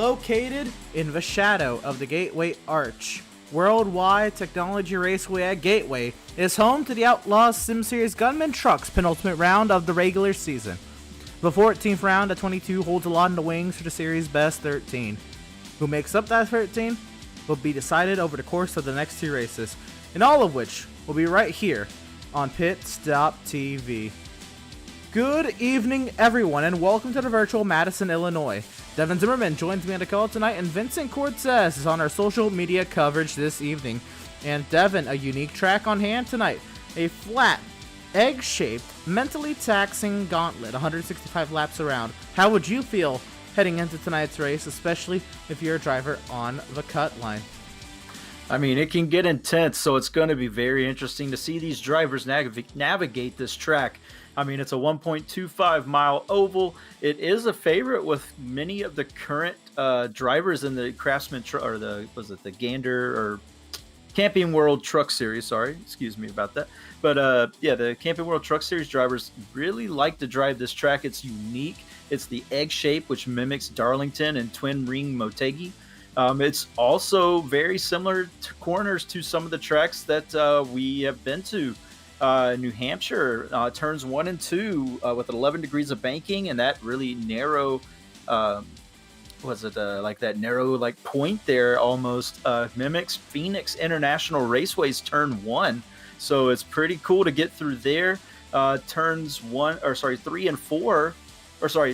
located in the shadow of the Gateway Arch. Worldwide Technology Raceway at Gateway is home to the Outlaws Sim Series Gunman Trucks penultimate round of the regular season. The 14th round at 22 holds a lot in the wings for the series' best 13. Who makes up that 13 will be decided over the course of the next two races, and all of which will be right here on Pit Stop TV. Good evening, everyone, and welcome to the virtual Madison, Illinois. Devin Zimmerman joins me on the call tonight, and Vincent Cortez is on our social media coverage this evening. And Devin, a unique track on hand tonight. A flat, egg-shaped, mentally taxing gauntlet, 165 laps around. How would you feel heading into tonight's race, especially if you're a driver on the cut line? I mean, it can get intense, so it's going to be very interesting to see these drivers navigate this track. I mean, it's a 1.25 mile oval. It is a favorite with many of the current drivers in the Craftsman or the Gander or Camping World Truck Series. Sorry, excuse me about that. But yeah, the Camping World Truck Series drivers really like to drive this track. It's unique. It's the egg shape, which mimics Darlington and Twin Ring Motegi. It's also very similar to corners to some of the tracks that we have been to. New Hampshire, turns 1 and 2 with 11 degrees of banking, and that really narrow, like that narrow like point there almost mimics Phoenix International Raceway's turn 1. So it's pretty cool to get through there. Turns 3 and 4.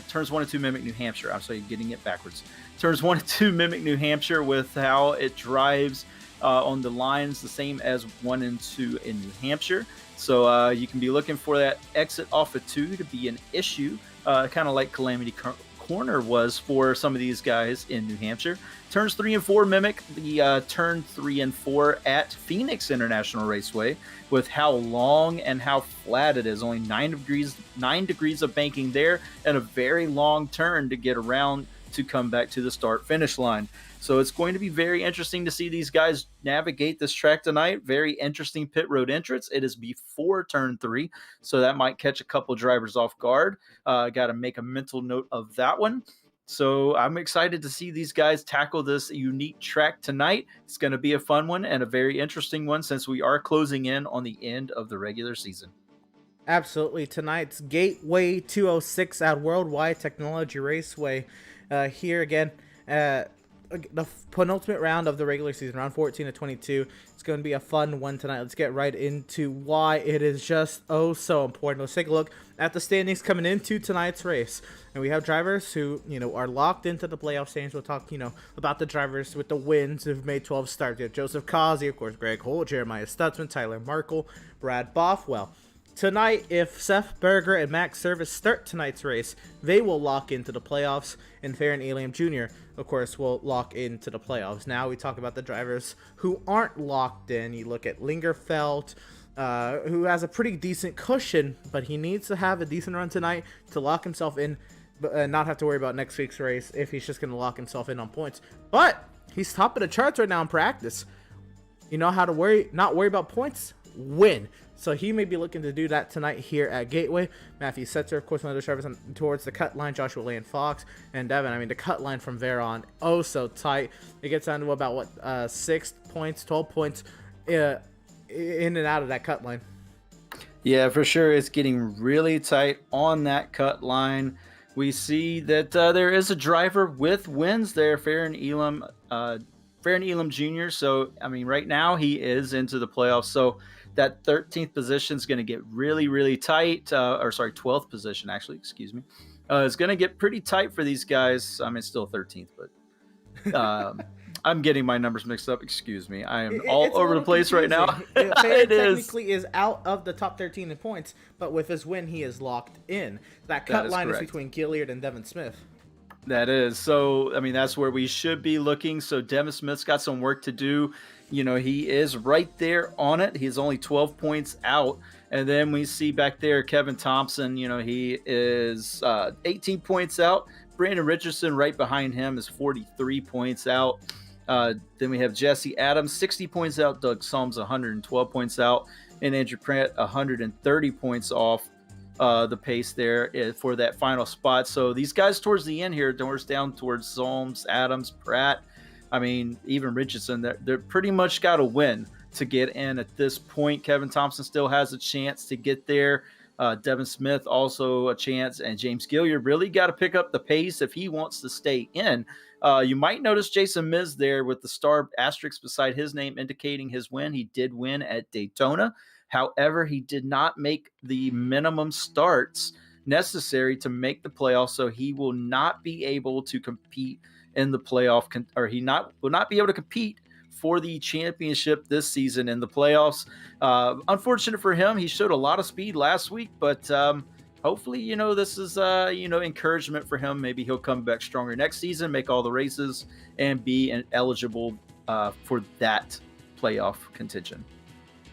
Turns 1 and 2 mimic New Hampshire. I'm sorry, getting it backwards. Turns 1 and 2 mimic New Hampshire with how it drives on the lines the same as 1 and 2 in New Hampshire. So you can be looking for that exit off of 2 to be an issue, kind of like Calamity Corner was for some of these guys in New Hampshire. Turns 3 and 4 mimic the turn 3 and 4 at Phoenix International Raceway with how long and how flat it is. Only 9 degrees of banking there, and a very long turn to get around to come back to the start-finish line. So it's going to be very interesting to see these guys navigate this track tonight. Very interesting pit road entrance. It is before turn 3, so that might catch a couple drivers off guard. Got to make a mental note of that one. So I'm excited to see these guys tackle this unique track tonight. It's going to be a fun one and a very interesting one since we are closing in on the end of the regular season. Absolutely. Tonight's Gateway 206 at Worldwide Technology Raceway. Here again, the penultimate round of the regular season, round 14 to 22. It's going to be a fun one tonight. Let's get right into why it is just so important. Let's take a look at the standings coming into tonight's race. And we have drivers who, are locked into the playoff standings. We'll talk, about the drivers with the wins who've made 12 starts. You have Joseph Causey, of course, Greg Holt, Jeremiah Stutzman, Tyler Markle, Brad Bothwell. Tonight, if Seth Berger and Max Service start tonight's race, they will lock into the playoffs, and Farron Elam Jr., of course, will lock into the playoffs. Now we talk about the drivers who aren't locked in. You look at Lingerfeld, who has a pretty decent cushion, but he needs to have a decent run tonight to lock himself in, but not have to worry about next week's race if he's just going to lock himself in on points. But he's top of the charts right now in practice. You know how to not worry about points? Win. So he may be looking to do that tonight here at Gateway. Matthew Setzer, of course, one of the drivers towards the cut line. Joshua Lane Fox and Devin. The cut line from there on, so tight. It gets down to about 6 points, 12 points in and out of that cut line. Yeah, for sure. It's getting really tight on that cut line. We see that there is a driver with wins there, Farron Elam Jr. So, right now he is into the playoffs. So that 13th position is going to get really, really tight. 12th position, actually, excuse me. It's going to get pretty tight for these guys. It's still 13th, but I'm getting my numbers mixed up. Excuse me. I am all over the place confusing right now. It technically is out of the top 13 in points, but with his win, he is locked in. That cut line is between Gilliard and Devin Smith. That is. So, that's where we should be looking. So Devin Smith's got some work to do. He is right there on it. He's only 12 points out. And then we see back there Kevin Thompson, he is 18 points out. Brandon Richardson right behind him is 43 points out. Then we have Jesse Adams, 60 points out. Doug Solms, 112 points out. And Andrew Pratt, 130 points off. the pace there for that final spot. So these guys towards the end here, down towards Solms, Adams, Pratt, I mean, even Richardson, they're pretty much got to win to get in at this point. Kevin Thompson still has a chance to get there. Devin Smith also a chance, and James Gilliard really got to pick up the pace if he wants to stay in. You might notice Jason Miz there with the star asterisk beside his name indicating his win. He did win at Daytona. However, he did not make the minimum starts necessary to make the playoffs, so he will not be able to compete in the playoff, or will not be able to compete for the championship this season in the playoffs. Unfortunate for him, he showed a lot of speed last week, but hopefully, this is encouragement for him. Maybe he'll come back stronger next season, make all the races, and be eligible for that playoff contention.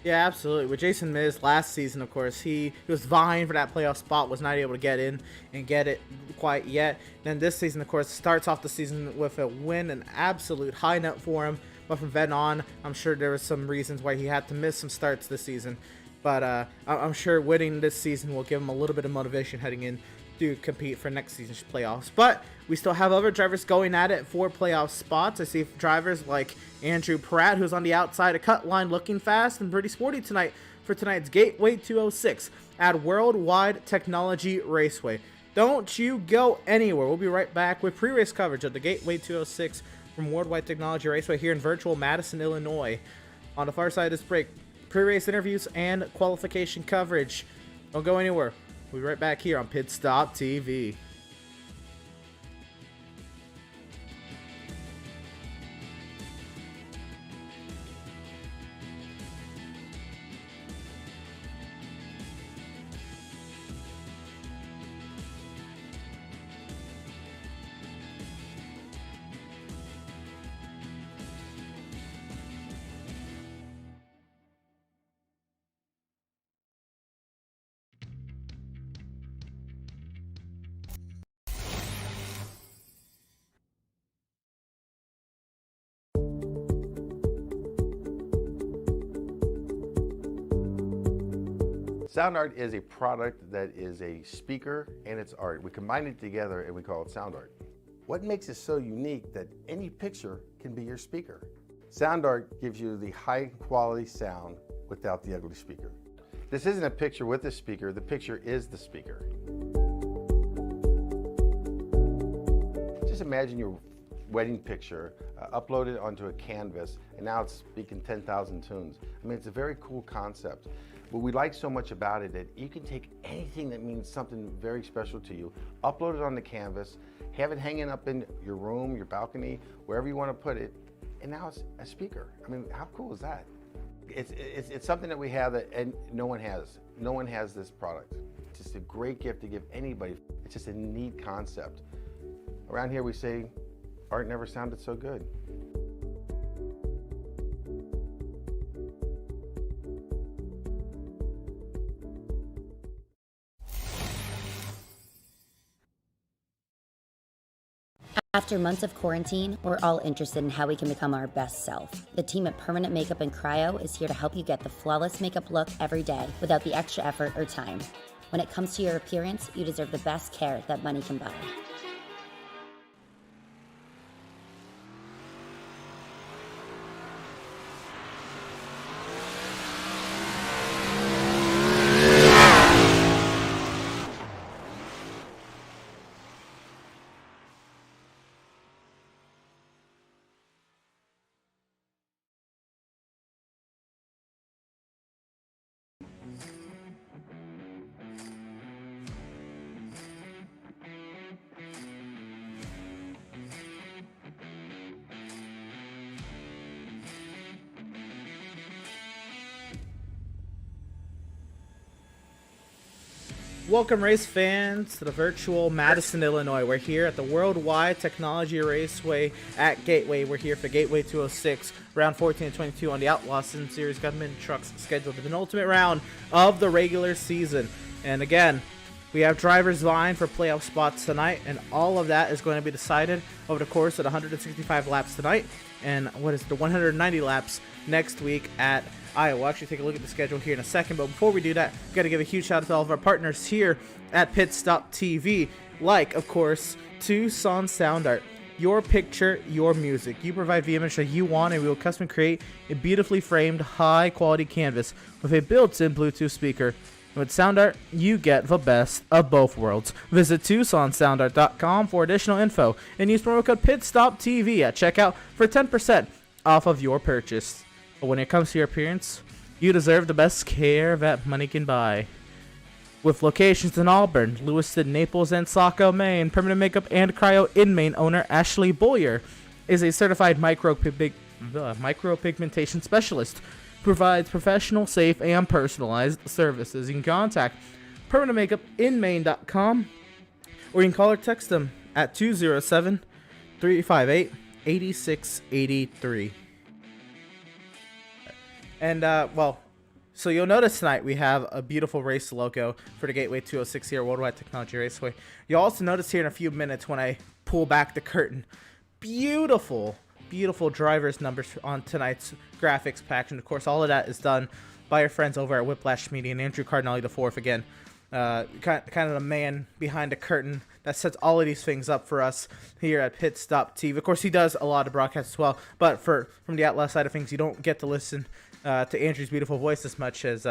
Yeah, absolutely. With Jason Miz last season, of course, he was vying for that playoff spot, was not able to get in and get it quite yet. Then this season, of course, starts off the season with a win, an absolute high note for him. But from then on, I'm sure there was some reasons why he had to miss some starts this season. But I'm sure winning this season will give him a little bit of motivation heading in to compete for next season's playoffs. But we still have other drivers going at it for playoff spots. I see drivers like Andrew Pratt, who's on the outside of cut line, looking fast and pretty sporty tonight for tonight's Gateway 206 at Worldwide Technology Raceway. Don't you go anywhere. We'll be right back with pre-race coverage of the Gateway 206 from Worldwide Technology Raceway here in virtual Madison, Illinois. On the far side of this break, pre-race interviews and qualification coverage. Don't go anywhere. We'll be right back here on Pit Stop TV. Sound art is a product that is a speaker and it's art. We combine it together and we call it sound art. What makes it so unique that any picture can be your speaker? Sound art gives you the high quality sound without the ugly speaker. This isn't a picture with a speaker, the picture is the speaker. Just imagine your wedding picture uploaded onto a canvas and now it's speaking 10,000 tunes. I mean, it's a very cool concept. What we like so much about it that you can take anything that means something very special to you, upload it on the canvas, have it hanging up in your room, your balcony, wherever you want to put it, and now it's a speaker. I mean, how cool is that? It's something that we have that and no one has. No one has this product. It's just a great gift to give anybody. It's just a neat concept. Around here we say, art never sounded so good. After months of quarantine, we're all interested in how we can become our best self. The team at Permanent Makeup and Cryo is here to help you get the flawless makeup look every day without the extra effort or time. When it comes to your appearance, you deserve the best care that money can buy. Welcome, race fans, to the virtual Madison, Illinois. We're here at the Worldwide Technology Raceway at Gateway. We're here for Gateway 206, round 14 and 22 on the Outlaws Sim Series Gunman trucks scheduled, the penultimate round of the regular season. And again, We have drivers vying for playoff spots tonight, and all of that is going to be decided over the course of the 165 laps tonight, and the 190 laps next week at Iowa. We'll actually take a look at the schedule here in a second, but before we do that, we've got to give a huge shout out to all of our partners here at Pit Stop TV, like, of course, Tucson Sound Art. Your picture, your music. You provide the image that you want, and we will custom create a beautifully framed, high-quality canvas with a built-in Bluetooth speaker. With Sound Art, you get the best of both worlds. Visit TucsonSoundArt.com for additional info and use promo code PitStopTV at checkout for 10% off of your purchase. But when it comes to your appearance, you deserve the best care that money can buy. With locations in Auburn, Lewiston, Naples, and Saco, Maine, permanent makeup and cryo in Maine owner Ashley Boyer is a certified micropigmentation specialist. Provides professional, safe, and personalized services. You can contact permanentmakeupinmaine.com or you can call or text them at 207-358-8683. And, so you'll notice tonight we have a beautiful race logo for the Gateway 206 here at Worldwide Technology Raceway. You'll also notice here in a few minutes when I pull back the curtain, beautiful driver's numbers on tonight's graphics pack. And of course, all of that is done by our friends over at Whiplash Media and Andrew Cardinale IV again. Kind of the man behind the curtain that sets all of these things up for us here at Pit Stop TV. Of course, he does a lot of broadcasts as well, but from the Outlaws side of things, you don't get to listen to Andrew's beautiful voice as much as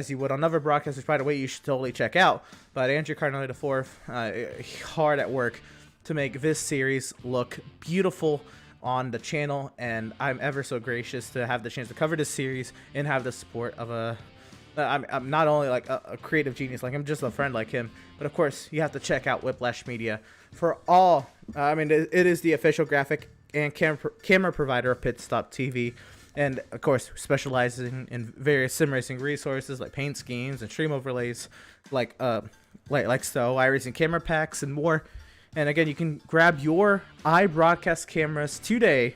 you would on other broadcasts, which, by the way, you should totally check out. But Andrew Cardinale IV, hard at work to make this series look beautiful on the channel, and I'm ever so gracious to have the chance to cover this series and have the support of I'm not only like a creative genius, like I'm just a friend like him, but of course you have to check out Whiplash Media for all. It is the official graphic and camera provider of Pit Stop TV, and of course specializing in various sim racing resources like paint schemes and stream overlays, like so iRacing camera packs and more. And again, you can grab your iBroadcast cameras today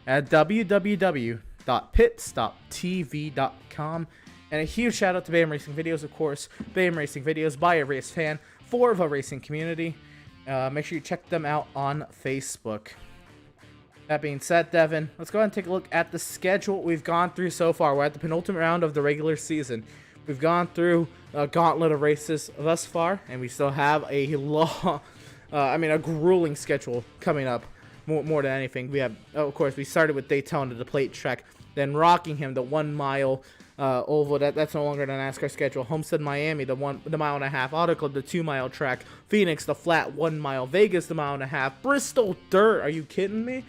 at www.pitstoptv.com. And a huge shout out to BAM Racing Videos, of course. BAM Racing Videos by a race fan for the racing community. Make sure you check them out on Facebook. That being said, Devin, let's go ahead and take a look at the schedule we've gone through so far. We're at the penultimate round of the regular season. We've gone through a gauntlet of races thus far, and we still have a a grueling schedule coming up. More than anything, we have, of course, we started with Daytona, the plate track, then Rockingham, the 1 mile oval. That's no longer the NASCAR schedule. Homestead, Miami, the 1 mile and a half. Auto Club, the 2 mile track. Phoenix, the flat 1 mile. Vegas, the 1.5 mile. Bristol dirt. Are you kidding me?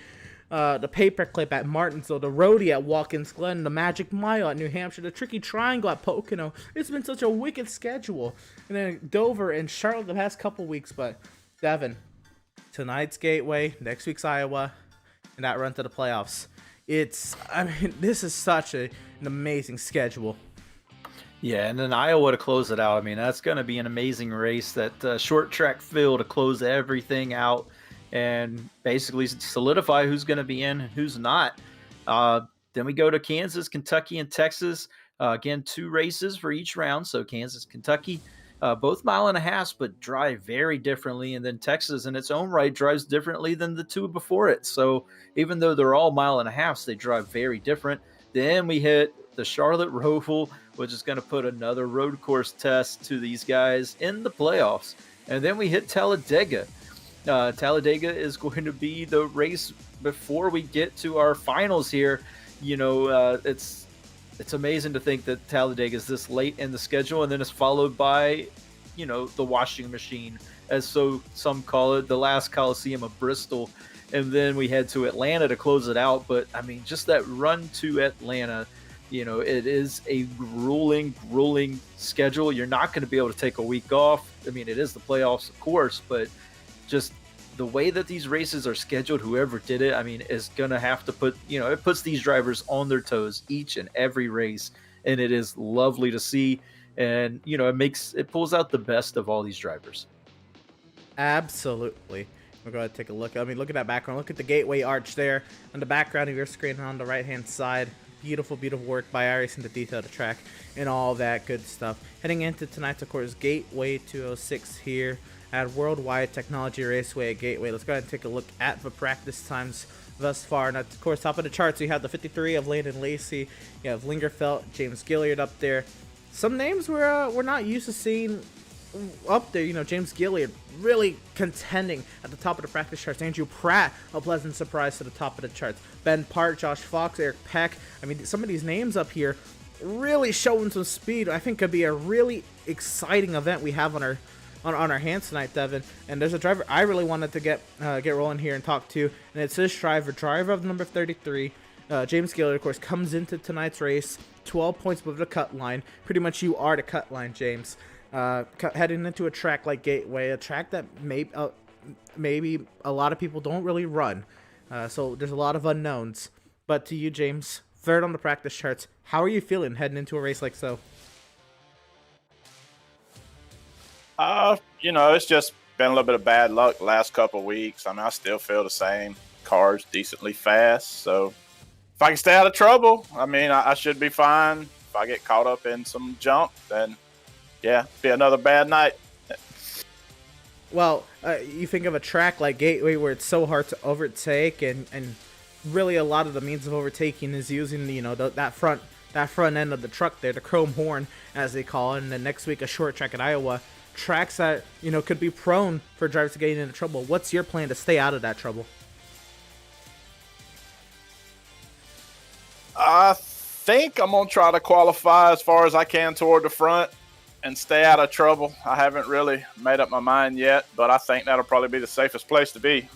The paperclip at Martinsville, the Roadie at Watkins Glen, the Magic Mile at New Hampshire, the Tricky Triangle at Pocono. It's been such a wicked schedule. And then Dover and Charlotte the past couple weeks, but Devin, tonight's Gateway, next week's Iowa, and that run to the playoffs. This is such an amazing schedule. Yeah, and then Iowa to close it out. That's going to be an amazing race. That short track field to close everything out and basically solidify who's going to be in and who's not. Then we go to Kansas, Kentucky, and Texas. Again, 2 races for each round. So Kansas, Kentucky, both 1.5 miles, but drive very differently. And then Texas, in its own right, drives differently than the 2 before it. So even though they're all 1.5 miles, they drive very different. Then we hit the Charlotte Roval, which is going to put another road course test to these guys in the playoffs. And then we hit Talladega. Talladega is going to be the race before we get to our finals here. It's amazing to think that Talladega is this late in the schedule, and then it's followed by, the washing machine, as some call it, the last Coliseum of Bristol. And then we head to Atlanta to close it out. But, just that run to Atlanta, it is a grueling schedule. You're not going to be able to take a week off. It is the playoffs, of course, but just the way that these races are scheduled, whoever did it, is going to have to put, it puts these drivers on their toes each and every race. And it is lovely to see. And, it pulls out the best of all these drivers. Absolutely. We're going to take a look. Look at that background. Look at the Gateway Arch there on the background of your screen on the right-hand side. beautiful, beautiful work by iRacing to detail the track and all that good stuff. Heading into tonight's, of course, Gateway 206 here at Worldwide Technology Raceway at Gateway. Let's go ahead and take a look at the practice times thus far. Now, of course, top of the charts, you have the 53 of Landon Lacey. You have Lingerfelt, James Gilliard up there. Some names we're not used to seeing up there. You know, James Gilliard really contending at the top of the practice charts. Andrew Pratt, a pleasant surprise to the top of the charts. Ben Park, Josh Fox, Eric Peck. I mean, some of these names up here really showing some speed. I think could be a really exciting event we have on our hands tonight, Devin. And there's a driver I really wanted to get rolling here and talk to, and it's this driver of number 33. James Gilliard, of course, comes into tonight's race 12 points above the cut line. Pretty much you are the cut line, James. Heading into a track like Gateway, a track that maybe a lot of people don't really run. So there's a lot of unknowns. But to you, James, third on the practice charts, how are you feeling heading into a race like so? It's just been a little bit of bad luck the last couple of weeks. I mean, I still feel the same. Car's decently fast, so if I can stay out of trouble, I mean, I should be fine. If I get caught up in some junk, then yeah, be another bad night. Well, you think of a track like Gateway where it's so hard to overtake, and really a lot of the means of overtaking is using that front end of the truck there, the chrome horn as they call it. And then next week a short track at Iowa, tracks that could be prone for drivers to get into trouble. What's your plan to stay out of that trouble? I think I'm gonna try to qualify as far as I can toward the front and stay out of trouble. I haven't really made up my mind yet, but I think that'll probably be the safest place to be.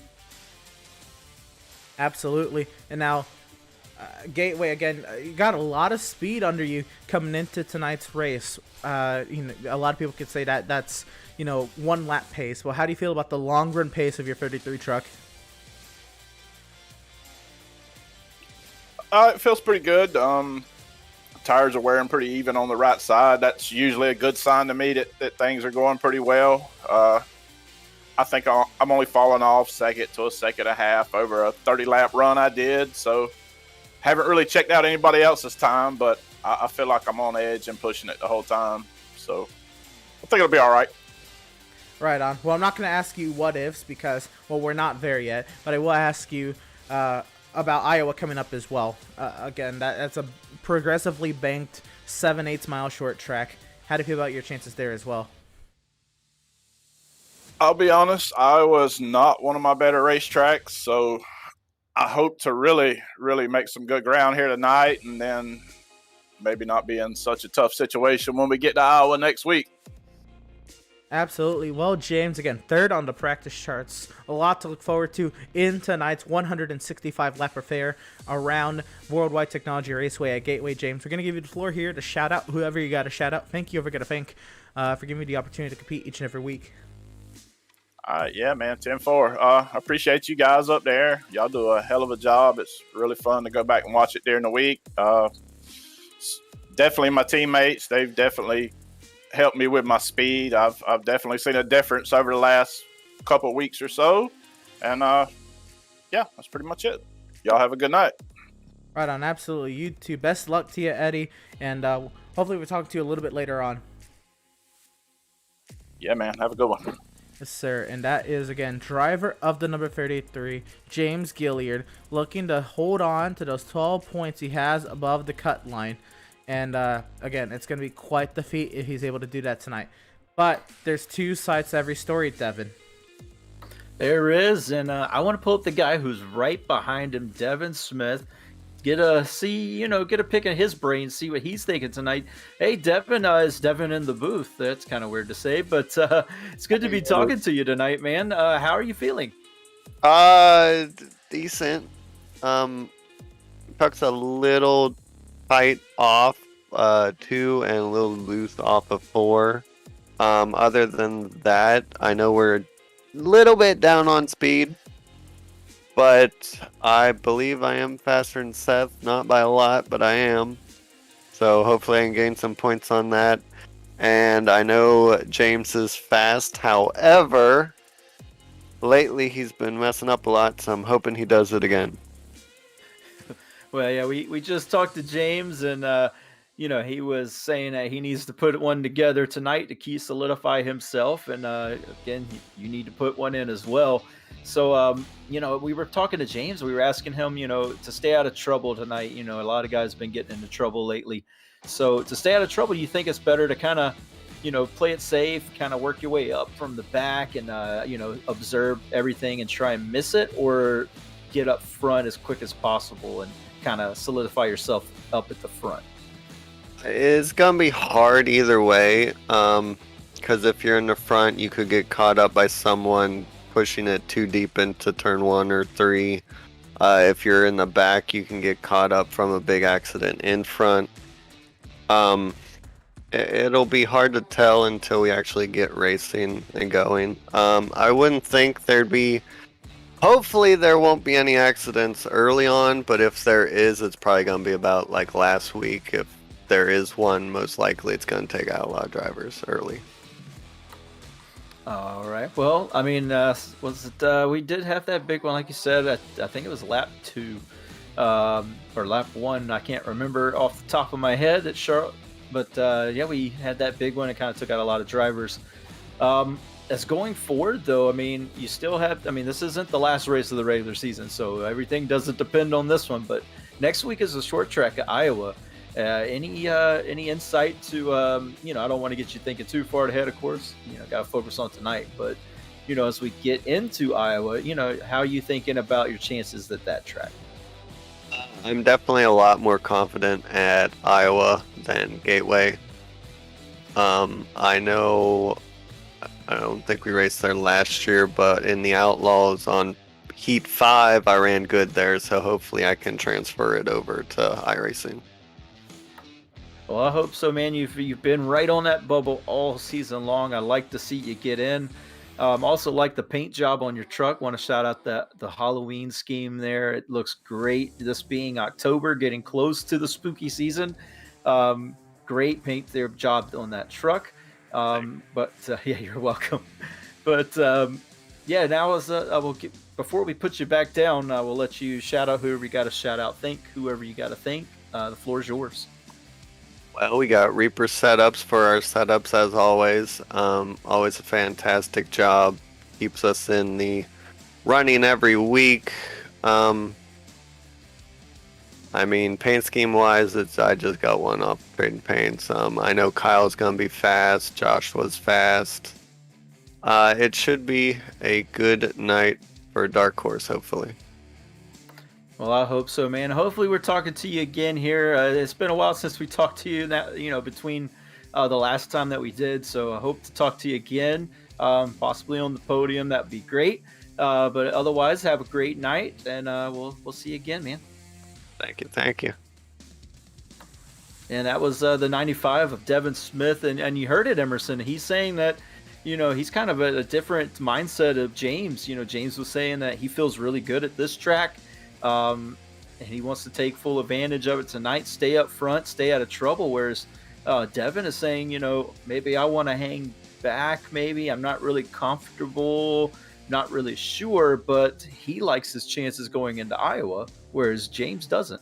Absolutely. And now, Gateway, again, you got a lot of speed under you coming into tonight's race. A lot of people could say that's one lap pace. Well, how do you feel about the long run pace of your 33 truck? It feels pretty good. Tires are wearing pretty even on the right side. That's usually a good sign to me that things are going pretty well. I think I'm only falling off second to a second and a half over a 30-lap run I did. So haven't really checked out anybody else's time, but I feel like I'm on edge and pushing it the whole time. So I think it'll be all right. Right on. Well, I'm not going to ask you what ifs because, well, we're not there yet. But I will ask you about Iowa coming up as well. Again, that's a progressively banked 7/8 mile short track. How do you feel about your chances there as well? I'll be honest, Iowa's not one of my better racetracks, so I hope to really, really make some good ground here tonight and then maybe not be in such a tough situation when we get to Iowa next week. Absolutely. Well, James, again, third on the practice charts. A lot to look forward to in tonight's 165 lap affair around Worldwide Technology Raceway at Gateway. James, we're going to give you the floor here to shout out whoever you got to shout out. Thank you, ever got to thank, for giving me the opportunity to compete each and every week. Yeah, man, 10-4. I appreciate you guys up there. Y'all do a hell of a job. It's really fun to go back and watch it during the week. Definitely my teammates. They've definitely helped me with my speed. I've definitely seen a difference over the last couple of weeks or so. And, yeah, that's pretty much it. Y'all have a good night. Right on. Absolutely. You too. Best luck to you, Eddie. And hopefully we'll talk to you a little bit later on. Yeah, man. Have a good one. Yes, sir. And that is, again, driver of the number 33, James Gilliard, looking to hold on to those 12 points he has above the cut line. And, again, it's going to be quite the feat if he's able to do that tonight. But there's two sides to every story, Devin. There is, and I want to pull up the guy who's right behind him, Devin Smith. Get a pick of his brain, see what he's thinking tonight. Hey, Devin, is Devin in the booth? That's kind of weird to say, but it's good to be talking to you tonight, man. How are you feeling? Decent. Puck's a little tight off 2 and a little loose off of 4. Other than that, I know we're a little bit down on speed. But I believe I am faster than Seth, not by a lot, but I am. So hopefully I can gain some points on that. And I know James is fast. However, lately he's been messing up a lot, so I'm hoping he does it again. Well, yeah, we just talked to James, and he was saying that he needs to put one together tonight to key solidify himself, and again, you need to put one in as well. So, we were talking to James. We were asking him, to stay out of trouble tonight. A lot of guys been getting into trouble lately. So, to stay out of trouble, you think it's better to kind of, play it safe, kind of work your way up from the back, and observe everything and try and miss it, or get up front as quick as possible and kind of solidify yourself up at the front? It's gonna be hard either way, because if you're in the front, you could get caught up by someone pushing it too deep into turn 1 or 3. If you're in the back, you can get caught up from a big accident in front. It'll be hard to tell until we actually get racing and going. I wouldn't think there'd be. Hopefully there won't be any accidents early on, but if there is, it's probably gonna be about like last week. If there is one, most likely it's gonna take out a lot of drivers early. All right. Well, I mean, we did have that big one, like you said. I think it was lap 2, or lap 1. I can't remember off the top of my head at Charlotte, but yeah, we had that big one. It kind of took out a lot of drivers. As going forward, though, I mean, you still have. I mean, this isn't the last race of the regular season, so everything doesn't depend on this one. But next week is a short track at Iowa. Any insight to I don't want to get you thinking too far ahead, of course. Got to focus on tonight. But as we get into Iowa, how are you thinking about your chances at that track? I'm definitely a lot more confident at Iowa than Gateway. I know. I don't think we raced there last year, but in the Outlaws on Heat 5, I ran good there, so hopefully I can transfer it over to iRacing. Well, I hope so, man. You've been right on that bubble all season long. I like to see you get in. Also like the paint job on your truck. Want to shout out the Halloween scheme there. It looks great. This being October, getting close to the spooky season. Great paint job on that truck. But yeah, you're welcome. But yeah, now before we put you back down, I will let you shout out whoever you got to shout out. Thank whoever you got to thank. The floor is yours. Well, we got Reaper setups for our setups as always. Always a fantastic job. Keeps us in the running every week. I mean, paint scheme wise, I just got one off trading paints. I know Kyle's gonna be fast. Josh was fast. It should be a good night for Dark Horse, hopefully. Well, I hope so, man. Hopefully, we're talking to you again here. It's been a while since we talked to you. Between the last time that we did. So I hope to talk to you again, possibly on the podium. That'd be great. But otherwise, have a great night, and we'll see you again, man. Thank you. And that was the 95 of Devin Smith, and you heard it, Emerson. He's saying that, he's kind of a different mindset of James. James was saying that he feels really good at this track, and he wants to take full advantage of it tonight, stay up front, stay out of trouble, whereas Devin is saying, maybe I want to hang back, maybe. I'm not really comfortable, not really sure, but he likes his chances going into Iowa, whereas James doesn't.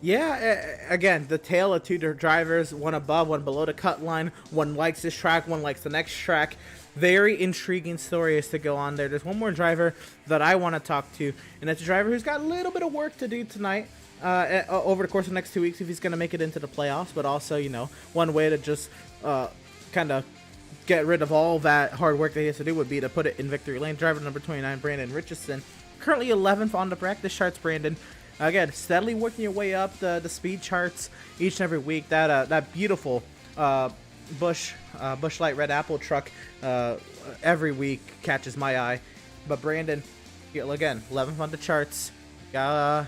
Yeah, again, the tale of two drivers, one above, one below the cut line. One likes this track, one likes the next track. Very intriguing story is to go on there. There's one more driver that I want to talk to, and it's a driver who's got a little bit of work to do tonight over the course of the next 2 weeks if he's going to make it into the playoffs, but also, one way to just kind of get rid of all that hard work that he has to do would be to put it in victory lane. Driver number 29, Brandon Richardson, currently 11th on the practice charts. Brandon, again, steadily working your way up the speed charts each and every week. That beautiful Busch Light Red Apple truck every week catches my eye. But Brandon, again, 11th on the charts. Got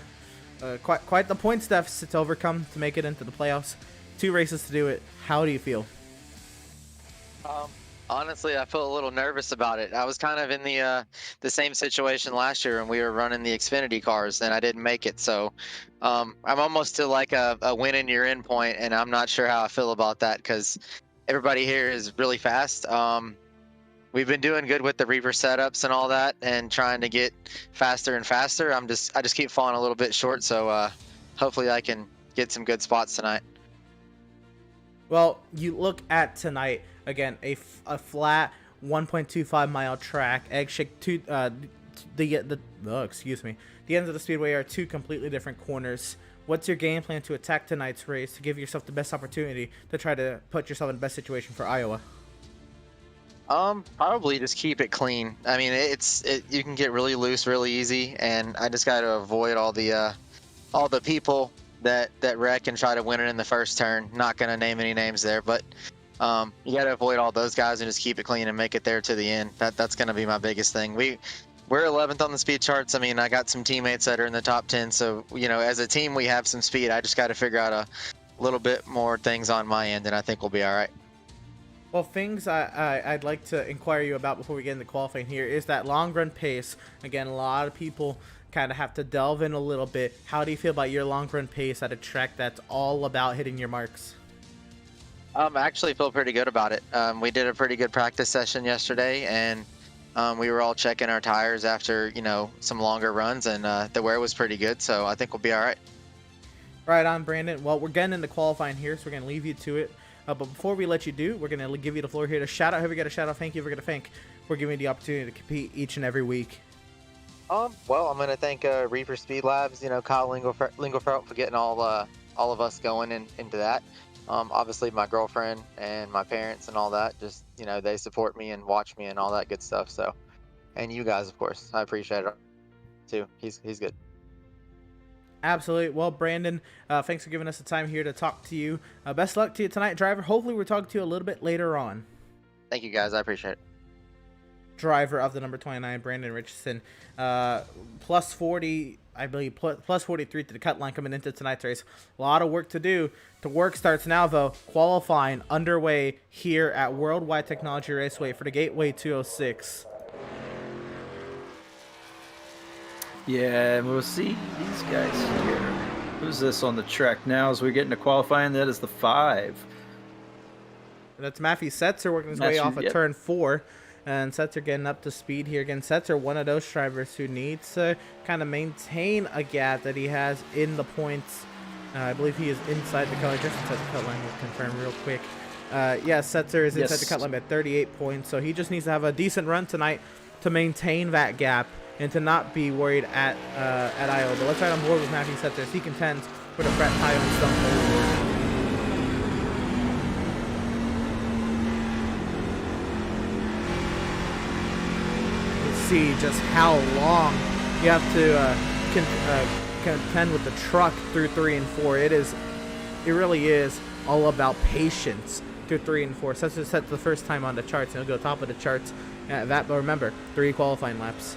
quite the points deficit to overcome to make it into the playoffs. 2 races to do it. How do you feel? Honestly, I feel a little nervous about it. I was kind of in the same situation last year when we were running the Xfinity cars, and I didn't make it. So I'm almost to like a win in your end point, and I'm not sure how I feel about that because everybody here is really fast. we've been doing good with the Reaper setups and all that, and trying to get faster and faster. I just keep falling a little bit short, so hopefully I can get some good spots tonight. Well, you look at tonight again, a flat 1.25 mile track. Egg shake two. Excuse me. The ends of the speedway are two completely different corners. What's your game plan to attack tonight's race to give yourself the best opportunity to try to put yourself in the best situation for Iowa? Probably just keep it clean. I mean, you can get really loose really easy, and I just got to avoid all the people that wreck and try to win it in the first turn. Not gonna name any names there, but you got to avoid all those guys and just keep it clean and make it there to the end. That's gonna be my biggest thing. We're 11th on the speed charts. I mean, I got some teammates that are in the top 10, so as a team we have some speed. I just got to figure out a little bit more things on my end, and I think we'll be all right. Well, things I'd like to inquire you about before we get into qualifying here is that long run pace. Again, a lot of people kind of have to delve in a little bit. How do you feel about your long run pace at a track that's all about hitting your marks? I actually feel pretty good about it. We did a pretty good practice session yesterday, and we were all checking our tires after some longer runs, and the wear was pretty good, so I think we'll be all right. Right on, Brandon. Well, we're getting into qualifying here, so we're going to leave you to it. But before we let you do, we're going to give you the floor here to shout out whoever got a shout out. Thank you, whoever got a thank for giving me the opportunity to compete each and every week. Well, I'm going to thank Reaper Speed Labs, Kyle Lingelfelt for getting all of us going into that. Obviously my girlfriend and my parents and all that, just, they support me and watch me and all that good stuff. So, and you guys, of course, I appreciate it too. He's good. Absolutely. Well, Brandon, thanks for giving us the time here to talk to you. Best luck to you tonight, driver. Hopefully we're talking to you a little bit later on. Thank you, guys. I appreciate it. Driver of the number 29, Brandon Richardson, plus 40, I believe, plus 43 to the cut line coming into tonight's race. A lot of work to do. The work starts now, though. Qualifying underway here at Worldwide Technology Raceway for the Gateway 206. Yeah, and we'll see these guys here. Who's this on the track now as we get into qualifying? That is the 5. That's Matthew Setzer working his way off of turn 4. And Setzer getting up to speed here. Again, Setzer, one of those drivers who needs to kind of maintain a gap that he has in the points. I believe he is inside the cut line, just inside the cut line. We'll confirm real quick. Yeah, Setzer is inside the cut line at 38 points. So he just needs to have a decent run tonight to maintain that gap and to not be worried at Iowa. But let's ride on board with Matthew Setzer as he contends for the Fret Tire and Stone Cold. See just how long you have to contend with the truck through 3 and 4. It really is all about patience through 3 and 4. Setzer set the first time on the charts, and he'll go top of the charts. But remember, 3 qualifying laps.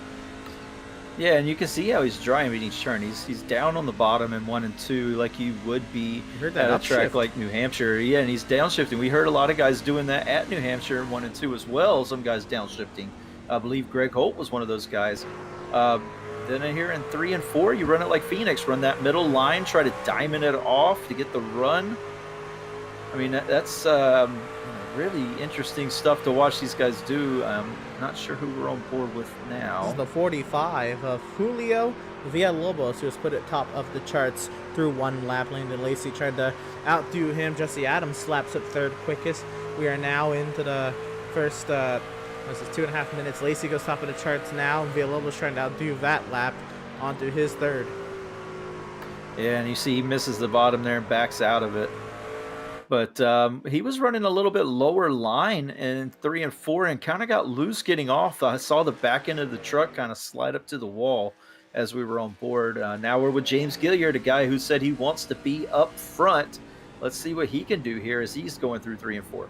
Yeah, and you can see how he's driving each turn. He's down on the bottom in 1 and 2 like you would be at a track like New Hampshire. Yeah, and he's downshifting. We heard a lot of guys doing that at New Hampshire in 1 and 2 as well. Some guys downshifting. I believe Greg Holt was one of those guys. Then here in 3 and 4, you run it like Phoenix. Run that middle line, try to diamond it off to get the run. I mean, that's really interesting stuff to watch these guys do. Not sure who we're on board with now. This is the 45 of Julio Villalobos, who was put at top of the charts through 1 lap. Landon Lacey tried to outdo him. Jesse Adams slaps at 3rd quickest. We are now into the first, this is 2.5 minutes. Lacey goes top of the charts now. Villalobos trying to outdo that lap onto his 3rd. Yeah, and you see he misses the bottom there and backs out of it. But he was running a little bit lower line in 3 and 4 and kind of got loose getting off. I saw the back end of the truck kind of slide up to the wall as we were on board. Now we're with James Gilliard, a guy who said he wants to be up front. Let's see what he can do here as he's going through 3 and 4.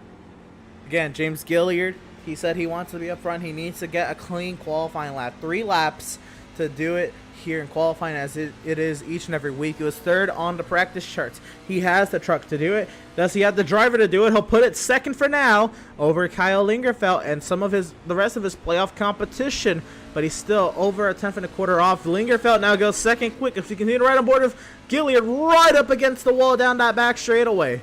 Again, James Gilliard, he said he wants to be up front. He needs to get a clean qualifying lap. 3 laps to do it here in qualifying, as it is each and every week. He was 3rd on the practice charts. He has the truck to do it. Does he have the driver to do it? He'll put it 2nd for now over Kyle Lingerfelt and the rest of his playoff competition, but he's still over a 10th and a quarter off. Lingerfelt now goes 2nd quick. If you continue to ride on board with Gilliard right up against the wall down that back straightaway.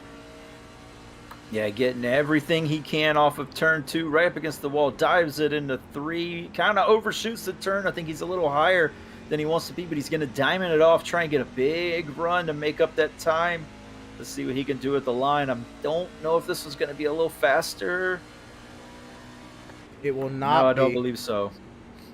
Yeah, getting everything he can off of turn 2, right up against the wall, dives it into 3, kind of overshoots the turn. I think he's a little higher than he wants to be, but he's going to diamond it off, try and get a big run to make up that time. Let's see what he can do at the line. I don't know if this was going to be a little faster. It will not No, I be. don't believe so.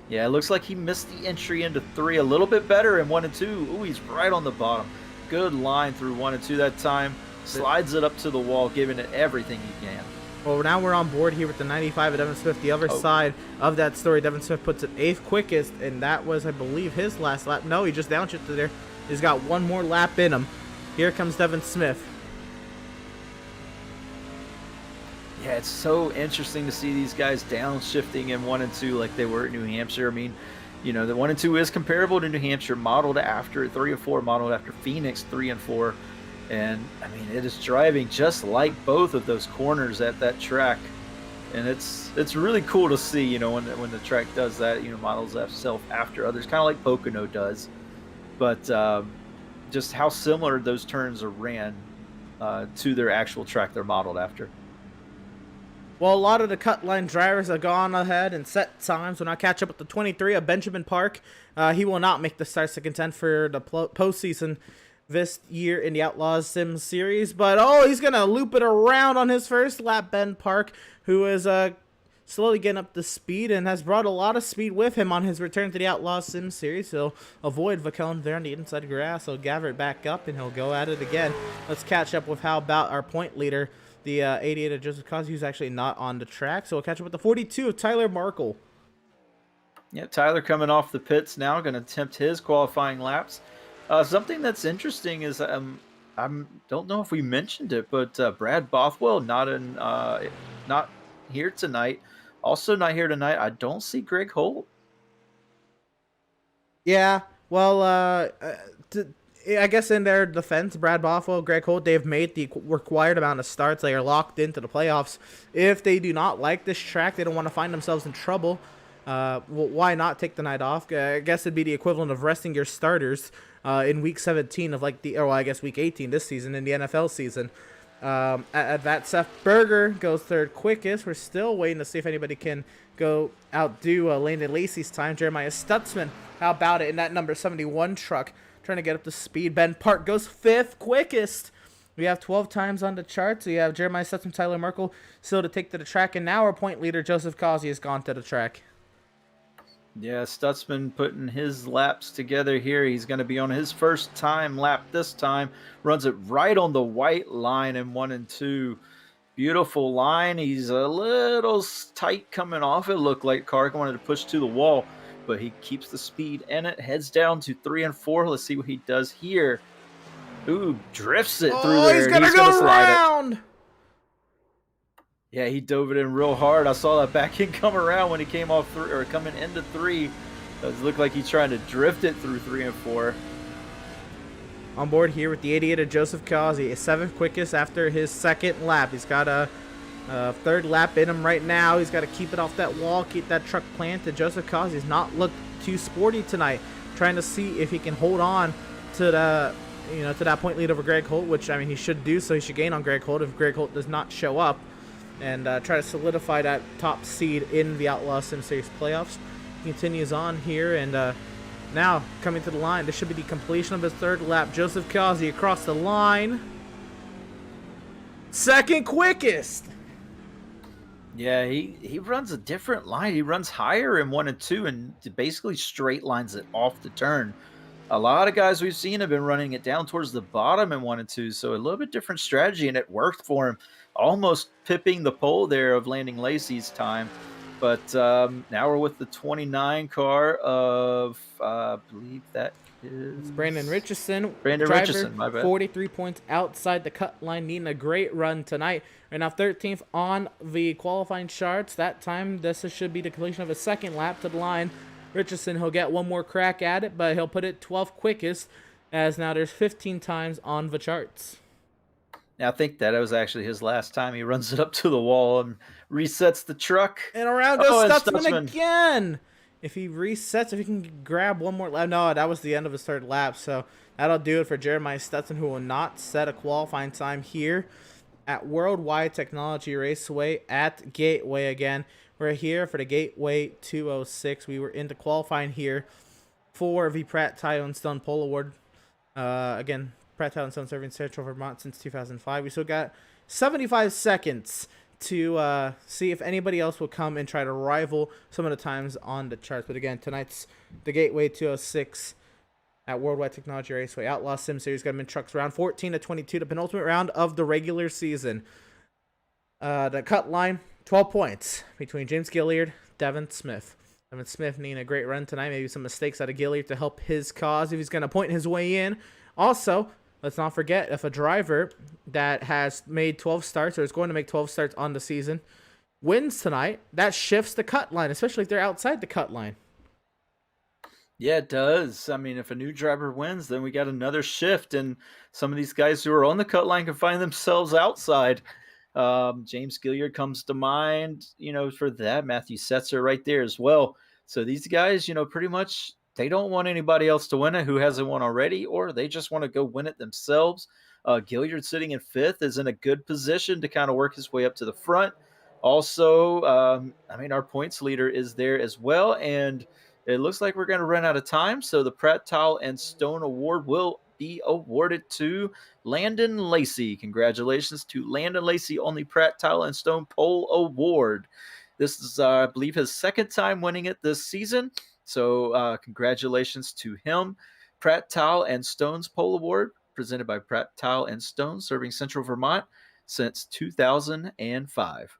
Yeah, it looks like he missed the entry into 3 a little bit better in 1 and 2. Ooh, he's right on the bottom. Good line through 1 and 2 that time. Slides it up to the wall, giving it everything he can. Well, now we're on board here with the 95 of Devin Smith. The other side of that story, Devin Smith puts it 8th quickest, and that was, I believe, his last lap. No, he just downshifted there. He's got one more lap in him. Here comes Devin Smith. Yeah, it's so interesting to see these guys downshifting in 1 and 2 like they were at New Hampshire. I mean, you know, the 1 and 2 is comparable to New Hampshire, modeled after 3 and 4, modeled after Phoenix 3 and 4. And I mean, it is driving just like both of those corners at that track, and it's really cool to see. You know, when the track does that, you know, models itself after others, kind of like Pocono does. But just how similar those turns are ran to their actual track they're modeled after. Well, a lot of the cut line drivers have gone ahead and set times. When I catch up with the 23 of Benjamin Park, he will not make the starts to contend for the postseason this year in the Outlaws Sim Series, but he's gonna loop it around on his first lap. Ben Park, who is slowly getting up to speed and has brought a lot of speed with him on his return to the Outlaws Sim Series. He'll avoid Vacone there on the inside grass. He'll gather it back up and he'll go at it again. Let's catch up with how about our point leader, the 88 of Joseph Cosby, who's actually not on the track. So we'll catch up with the 42 of Tyler Markle. Yeah, Tyler coming off the pits now, going to attempt his qualifying laps. Something that's interesting is I don't know if we mentioned it, but Brad Bothwell not here tonight. Also not here tonight. I don't see Greg Holt. Yeah, well, I guess in their defense, Brad Bothwell, Greg Holt, they've made the required amount of starts. They are locked into the playoffs. If they do not like this track, they don't want to find themselves in trouble. Well, why not take the night off? I guess it'd be the equivalent of resting your starters in week 17 of I guess week 18 this season in the NFL season. At that, Seth Berger goes 3rd quickest. We're still waiting to see if anybody can go outdo Landon Lacey's time. Jeremiah Stutzman, how about it in that number 71 truck, trying to get up to speed. Ben Park goes 5th quickest. We have 12 times on the charts. We have Jeremiah Stutzman, Tyler Merkel still to take to the track, and now our point leader, Joseph Causey, has gone to the track. Yeah, Stutzman putting his laps together here. He's going to be on his first time lap this time. Runs it right on the white line in 1 and 2. Beautiful line. He's a little tight coming off. It looked like Kark wanted to push to the wall, but he keeps the speed in it. Heads down to 3 and 4. Let's see what he does here. Ooh, drifts it through there. He's going to go around. Yeah, he dove it in real hard. I saw that back end come around when he came off coming into 3. It looked like he's trying to drift it through 3 and 4. On board here with the 88 of Joseph Causey, 7th quickest after his 2nd lap. He's got a 3rd lap in him right now. He's got to keep it off that wall, keep that truck planted. Joseph Causey's not looked too sporty tonight, trying to see if he can hold on to the to that point lead over Greg Holt, which I mean he should do. So he should gain on Greg Holt if Greg Holt does not show up, and try to solidify that top seed in the Outlaws Sim Series playoffs. He continues on here, and now coming to the line. This should be the completion of his 3rd lap. Joseph Causey across the line. 2nd quickest. Yeah, he runs a different line. He runs higher in 1 and 2 and basically straight lines it off the turn. A lot of guys we've seen have been running it down towards the bottom in 1 and 2, so a little bit different strategy, and it worked for him. Almost pipping the pole there of Landon Lacey's time. But now we're with the 29 car of, I believe that is Brandon Richardson. Brandon driver, Richardson, my bad. 43 points outside the cut line, needing a great run tonight. Right now 13th on the qualifying charts. That time, this should be the completion of a 2nd lap to the line. Richardson, he'll get one more crack at it, but he'll put it 12th quickest, as now there's 15 times on the charts. Now, I think that was actually his last time. He runs it up to the wall and resets the truck. And around goes Stutzman again. If he resets, if he can grab one more lap. No, that was the end of his 3rd lap. So that'll do it for Jeremiah Stutzman, who will not set a qualifying time here at Worldwide Technology Raceway at Gateway again. We're here for the Gateway 206. We were into qualifying here for the Pratt Tile and Stone Pole Award. Again, Pratt Tile and Stone serving Central Vermont since 2005. We still got 75 seconds to see if anybody else will come and try to rival some of the times on the charts. But again, tonight's the Gateway 206 at Worldwide Technology Raceway. Outlaws Sim Series Gunman Trucks round 14 to 22, the penultimate round of the regular season. The cut line, 12 points between James Gilliard, Devin Smith. Devin Smith needing a great run tonight. Maybe some mistakes out of Gilliard to help his cause if he's going to point his way in. Also, let's not forget, if a driver that has made 12 starts or is going to make 12 starts on the season wins tonight, that shifts the cut line, especially if they're outside the cut line. Yeah, it does. I mean, if a new driver wins, then we got another shift, and some of these guys who are on the cut line can find themselves outside. James Gilliard comes to mind, for that. Matthew Setzer right there as well. So these guys, pretty much they don't want anybody else to win it who hasn't won already, or they just want to go win it themselves. Gilliard sitting in 5th is in a good position to kind of work his way up to the front. Also, our points leader is there as well, and it looks like we're going to run out of time, so the Pratt Tile and Stone Award will be awarded to Landon Lacey. Congratulations to Landon Lacey on the Pratt Tile and Stone Pole Award. This is, I believe, his second time winning it this season, so congratulations to him. Pratt Tile and Stone's Pole Award, presented by Pratt Tile and Stone, serving Central Vermont since 2005.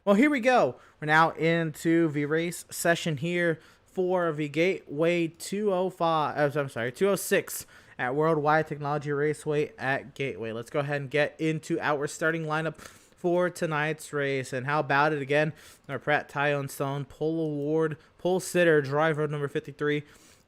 Well, here we go. We're now into the race session here for the Gateway 206 at Worldwide Technology Raceway at Gateway. Let's go ahead and get into our starting lineup for tonight's race. And how about it again? Our Pratt Tile and Stone Pole Award pole sitter, driver number 53,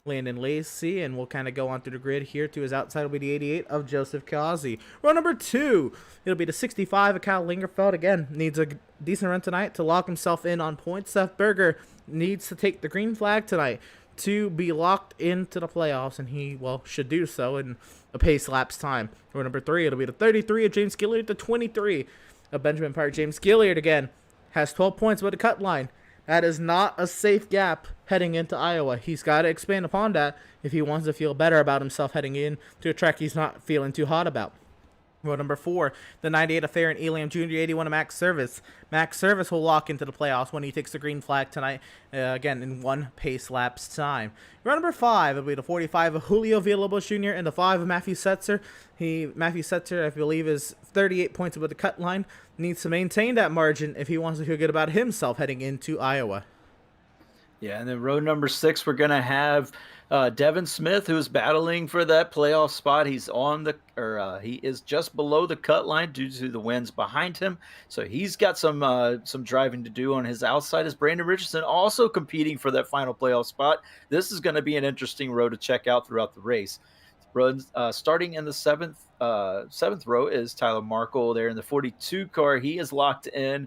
Landon Lacey, and we'll kind of go on through the grid here. To his outside will be the 88 of Joseph Kazi. Row number 2, it'll be the 65 of Kyle Lingerfeld. Again, needs a decent run tonight to lock himself in on points. Seth Berger needs to take the green flag tonight to be locked into the playoffs, and he, should do so in a pace lapse time. Row number 3, it'll be the 33 of James Gilliard, the 23 of Benjamin Park. James Gilliard, again, has 12 points with the cut line. That is not a safe gap heading into Iowa. He's got to expand upon that if he wants to feel better about himself heading in to a track he's not feeling too hot about. Row number 4, the 98 of Farron Elam Jr., 81 of Max Service. Max Service will lock into the playoffs when he takes the green flag tonight, again, in one pace lapse time. Row number 5, it'll be the 45 of Julio Villalobos Jr. and the 5 of Matthew Setzer. Matthew Setzer, I believe, is 38 points above the cut line. Needs to maintain that margin if he wants to feel good about himself heading into Iowa. Yeah, and then row number 6, we're going to have Devin Smith, who's battling for that playoff spot. He's he is just below the cut line due to the winds behind him. So he's got some driving to do on his outside. As Brandon Richardson also competing for that final playoff spot. This is going to be an interesting row to check out throughout the race. Starting in the seventh row is Tyler Markle there in the 42 car. He is locked in.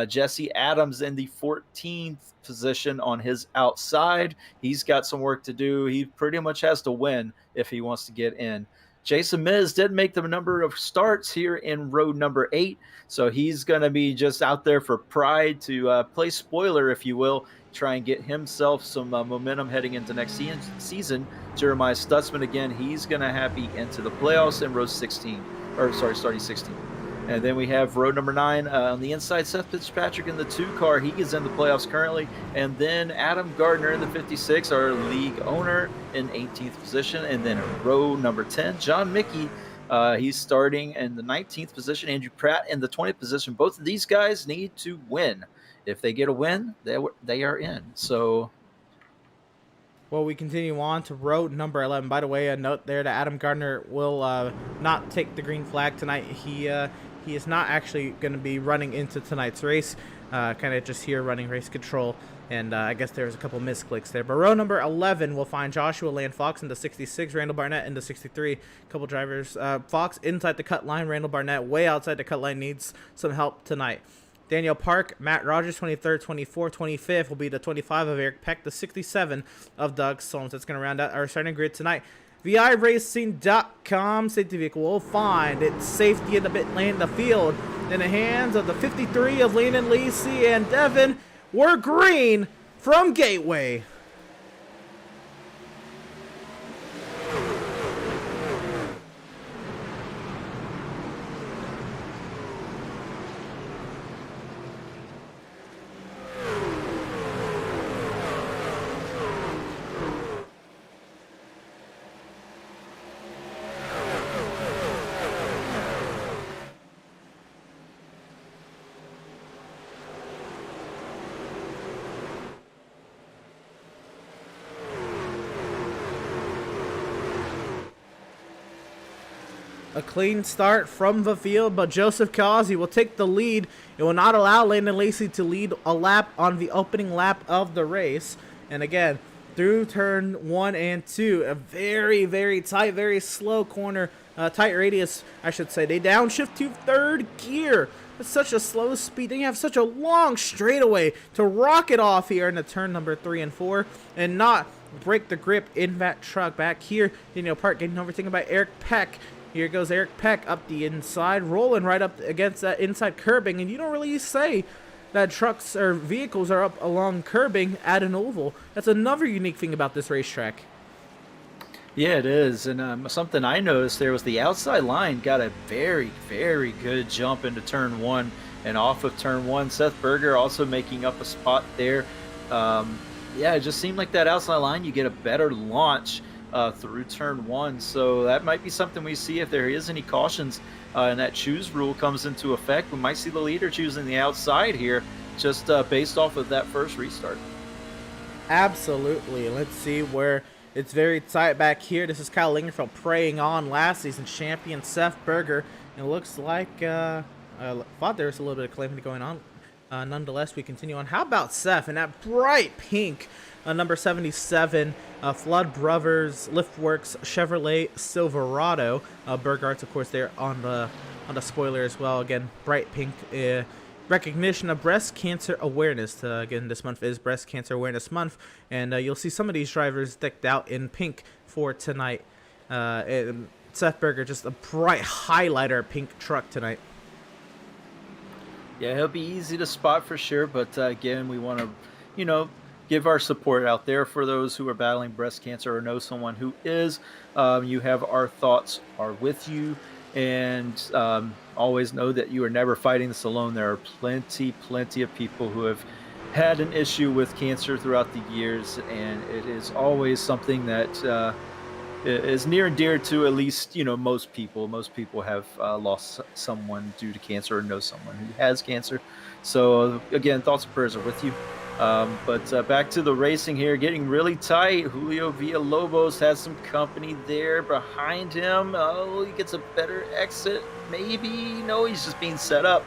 Jesse Adams in the 14th position on his outside. He's got some work to do. He pretty much has to win if he wants to get in. Jason Miz did make the number of starts here in row number 8, so he's going to be just out there for pride to play spoiler, if you will, try and get himself some momentum heading into next season. Jeremiah Stutzman, again, he's going to be into the playoffs in row 16, starting 16. And then we have row number 9 on the inside, Seth Fitzpatrick in the 2 car. He is in the playoffs currently. And then Adam Gardner in the 56, our league owner, in 18th position. And then row number 10, John Mickey. He's starting in the 19th position. Andrew Pratt in the 20th position. Both of these guys need to win. If they get a win, they are in. So, well, we continue on to row number 11. By the way, a note there that Adam Gardner will not take the green flag tonight. He is not actually going to be running into tonight's race. Kind of just here running race control. And I guess there's a couple misclicks there. But row number 11 will find Joshua Land Fox in the 66, Randall Barnett in the 63. Couple drivers. Fox inside the cut line. Randall Barnett way outside the cut line, needs some help tonight. Daniel Park, Matt Rogers, 23rd, 24th, 25th will be the 25 of Eric Peck, the 67 of Doug Solms. That's going to round out our starting grid tonight. The iRacing.com safety vehicle will find its safety in the pit lane, the field in the hands of the 53 of Landon Lacey and Devin. We're green from Gateway. A clean start from the field, but Joseph Causey will take the lead. It will not allow Landon Lacey to lead a lap on the opening lap of the race. And again, through turn 1 and 2, a very, very tight, very slow corner, tight radius, I should say. They downshift to third gear. It's such a slow speed. Then you have such a long straightaway to rocket off here into turn number 3 and 4 and not break the grip in that truck. Back here, Daniel Park getting overtaken by Eric Peck. Here goes Eric Peck up the inside, rolling right up against that inside curbing. And you don't really say that trucks or vehicles are up along curbing at an oval. That's another unique thing about this racetrack. Yeah, it is. And something I noticed there was the outside line got a very, very good jump into turn 1 and off of turn 1. Seth Berger also making up a spot there. Yeah, it just seemed like that outside line, you get a better launch through turn 1. So that might be something we see if there is any cautions and that choose rule comes into effect. We might see the leader choosing the outside here just based off of that first restart. Absolutely. Let's see where it's very tight back here. This is Kyle Lingerfeld preying on last season champion Seth Berger. It looks like I thought there was a little bit of calamity going on. Nonetheless, we continue on. How about Seth and that bright pink number 77 Flood Brothers Liftworks Chevrolet Silverado. Burgart's, of course, there on the spoiler as well. Again, bright pink recognition of breast cancer awareness. Again, this month is Breast Cancer Awareness Month, and you'll see some of these drivers decked out in pink for tonight. And Seth Berger, just a bright highlighter pink truck tonight. Yeah, he'll be easy to spot for sure, but again, we want to, give our support out there for those who are battling breast cancer or know someone who is. You have our thoughts are with you, and always know that you are never fighting this alone. There are plenty of people who have had an issue with cancer throughout the years, and it is always something that is near and dear to at least most people. Most people have lost someone due to cancer or know someone who has cancer. So again, thoughts and prayers are with you. But back to the racing here, getting really tight. Julio Villalobos has some company there behind him. Oh, he gets a better exit, maybe. No, he's just being set up.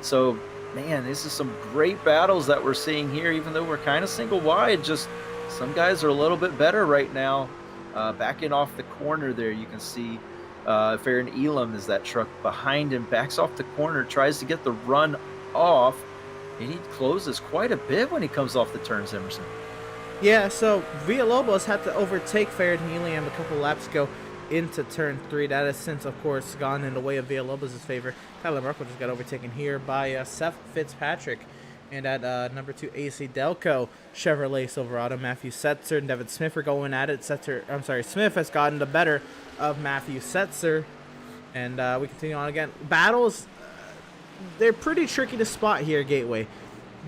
So, man, this is some great battles that we're seeing here, even though we're kind of single wide. Just some guys are a little bit better right now. Backing off the corner there, you can see Farron Elam is that truck behind him, backs off the corner, tries to get the run off. And he closes quite a bit when he comes off the turns, Emerson. Yeah, so Villalobos had to overtake Farron Elam a couple laps ago into turn 3. That has since, of course, gone in the way of Villalobos' favor. Tyler Merkel just got overtaken here by Seth Fitzpatrick. And at number 2, AC Delco Chevrolet Silverado, Matthew Setzer and Devin Smith are going at it. Smith has gotten the better of Matthew Setzer. And we continue on again. Battles, they're pretty tricky to spot here at Gateway,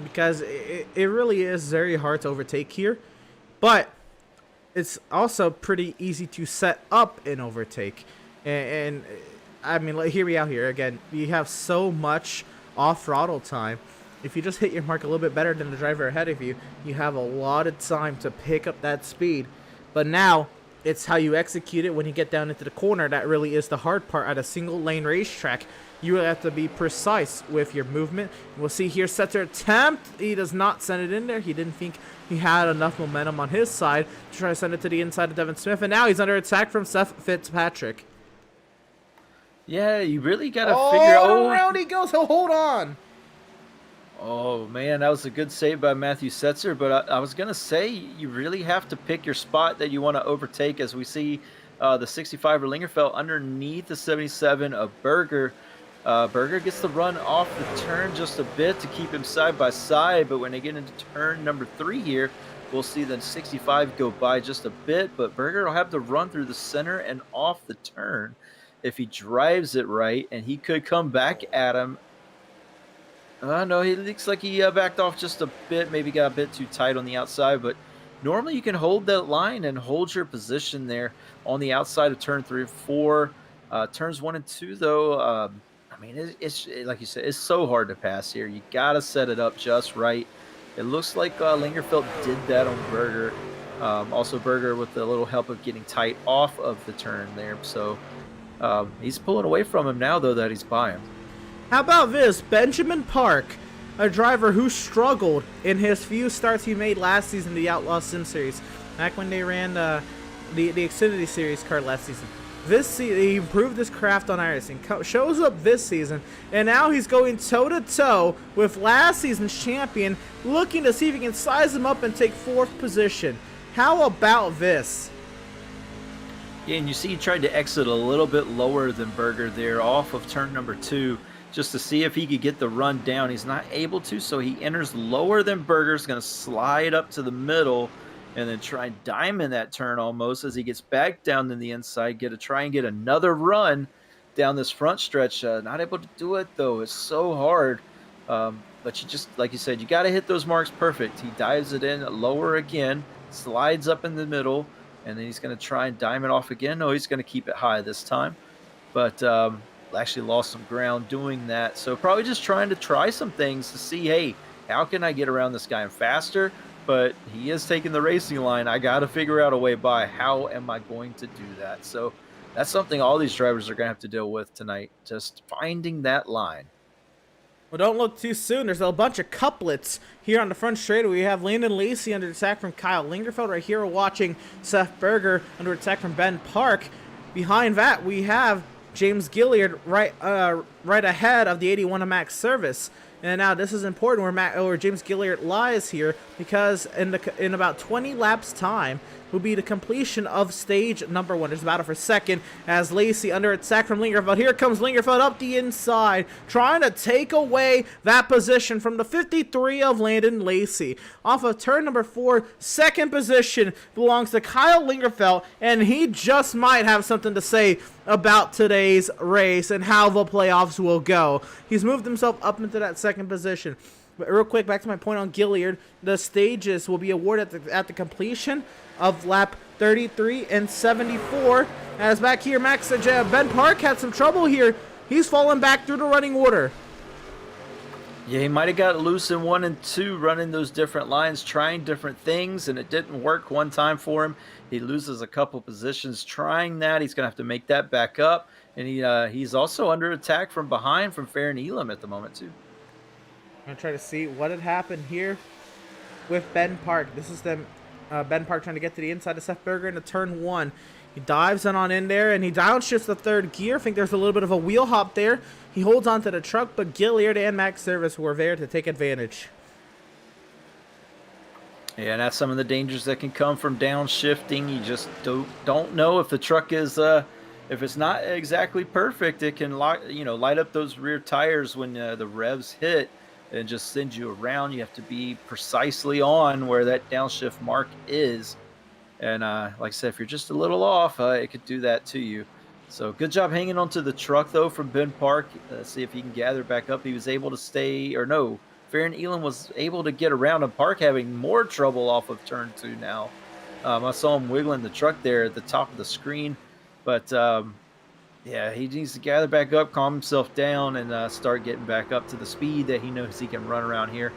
because it really is very hard to overtake here. But it's also pretty easy to set up an overtake. And I mean, like, hear me out here. Again, you have so much off-throttle time. If you just hit your mark a little bit better than the driver ahead of you, you have a lot of time to pick up that speed. But now, it's how you execute it when you get down into the corner that really is the hard part at a single-lane racetrack. You really have to be precise with your movement. We'll see here, Setzer attempt. He does not send it in there. He didn't think he had enough momentum on his side to try to send it to the inside of Devin Smith. And now he's under attack from Seth Fitzpatrick. Yeah, you really got to figure out. Oh, around he goes. He'll hold on. Oh, man, that was a good save by Matthew Setzer. But I was going to say, you really have to pick your spot that you want to overtake, as we see the 65 or Lingerfeld underneath the 77 of Berger. Berger gets the run off the turn just a bit to keep him side by side, but when they get into turn number 3 here, we'll see the 65 go by just a bit, but Berger will have to run through the center and off the turn if he drives it right, and he could come back at him. No, he looks like he backed off just a bit, maybe got a bit too tight on the outside, but normally you can hold that line and hold your position there on the outside of turn 3 or 4. Turns 1 and 2, though, I mean, it's like you said, it's so hard to pass here. You got to set it up just right. It looks like Lingerfeld did that on Berger. Also, Berger with a little help of getting tight off of the turn there. So he's pulling away from him now, though, that he's by him. How about this? Benjamin Park, a driver who struggled in his few starts he made last season in the Outlaws Sim Series, back when they ran the Xfinity Series card last season. He improved his craft on iRacing, shows up this season, and now he's going toe-to-toe with last season's champion, looking to see if he can size him up and take 4th position. How about this? Yeah, and you see he tried to exit a little bit lower than Berger there off of turn number 2 just to see if he could get the run down. He's not able to, so he enters lower than Berger's, going to slide up to the middle and then try and diamond that turn almost as he gets back down to the inside, try and get another run down this front stretch. Not able to do it, though. It's so hard. But you just, like you said, you got to hit those marks perfect. He dives it in lower again, slides up in the middle, and then he's going to try and diamond off again. No, he's going to keep it high this time. But actually lost some ground doing that. So probably just trying to try some things to see, hey, how can I get around this guy faster? But he is taking the racing line. I got to figure out a way by. How am I going to do that? So that's something all these drivers are going to have to deal with tonight, just finding that line. Well, don't look too soon. There's a bunch of couplets here on the front straightaway. We have Landon Lacey under attack from Kyle Lingerfeld. Right here, we're watching Seth Berger under attack from Ben Park. Behind that, we have James Gilliard right ahead of the 81 of Max Service. And now this is important where James Gilliard lies here, because in about 20 laps time will be the completion of stage number 1. There's a battle for second as Lacey under attack from Lingerfeld. Here comes Lingerfeld up the inside, trying to take away that position from the 53 of Landon Lacey. Off of turn number 4, second position belongs to Kyle Lingerfeld, and he just might have something to say about today's race and how the playoffs will go. He's moved himself up into that second position. But real quick, back to my point on Gilliard, the stages will be awarded at the completion of lap 33 and 74. As back here, Ben Park had some trouble here. He's fallen back through the running order. Yeah, he might have got loose in 1 and 2, running those different lines, trying different things, and it didn't work one time for him. He loses a couple positions trying that. He's going to have to make that back up. And he's also under attack from behind from Farron Elam at the moment, too. I'm going to try to see what had happened here with Ben Park. This is them, Ben Park trying to get to the inside of Seth Berger into turn 1. He dives in there, and he downshifts the third gear. I think there's a little bit of a wheel hop there. He holds onto the truck, but Gilliard and Max Service were there to take advantage. Yeah, and that's some of the dangers that can come from downshifting. You just don't know if the truck is if it's not exactly perfect. It can light up those rear tires when the revs hit and just send you around. You have to be precisely on where that downshift mark is. And like I said, if you're just a little off, it could do that to you. So good job hanging onto the truck, though, from Ben Park. Let's see if he can gather back up. He was able to stay, or no, Farron Elam was able to get around him. Park having more trouble off of turn 2 now. I saw him wiggling the truck there at the top of the screen. But, yeah, he needs to gather back up, calm himself down, and start getting back up to the speed that he knows he can run around here.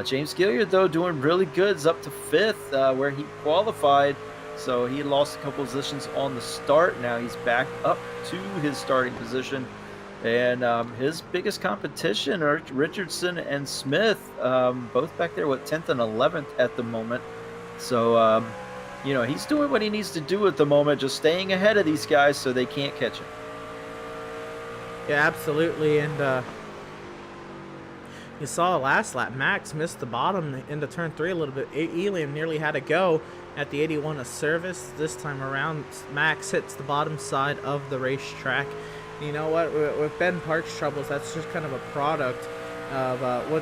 James Gilliard, though, doing really good. Is up to 5th where he qualified. So he lost a couple positions on the start. Now he's back up to his starting position. And his biggest competition are Richardson and Smith, both back there with 10th and 11th at the moment. So, he's doing what he needs to do at the moment, just staying ahead of these guys so they can't catch him. Yeah, absolutely. And you saw last lap, Max missed the bottom into turn 3 a little bit. Elam nearly had to go. at the 81 of service. This time around, Max hits the bottom side of the racetrack. You know what? With Ben Park's troubles, that's just kind of a product of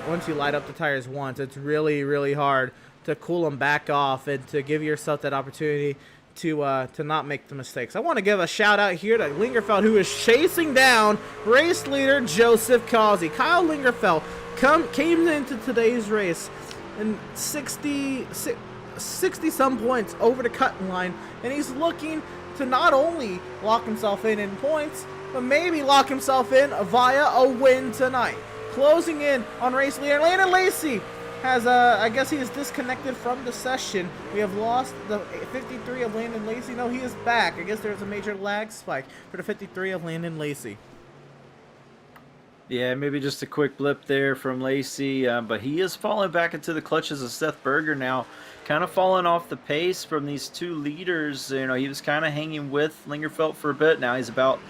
once you light up the tires once, it's really, really hard to cool them back off and to give yourself that opportunity to not make the mistakes. I want to give a shout out here to Lingerfeld, who is chasing down race leader Joseph Causey. Kyle Lingerfeld came into today's race and 60 some points over the cutting line, and he's looking to not only lock himself in points, but maybe lock himself in via a win tonight. Closing in on race leader Landon Lacey has I guess he is disconnected from the session. We have lost the 53 of Landon Lacey. No, he is back. I guess there's a major lag spike for the 53 of Landon Lacey. Yeah, maybe just a quick blip there from Lacey, but he is falling back into the clutches of Seth Berger now, kind of falling off the pace from these two leaders. You know, he was kind of hanging with Lingerfeld for a bit. Now he's about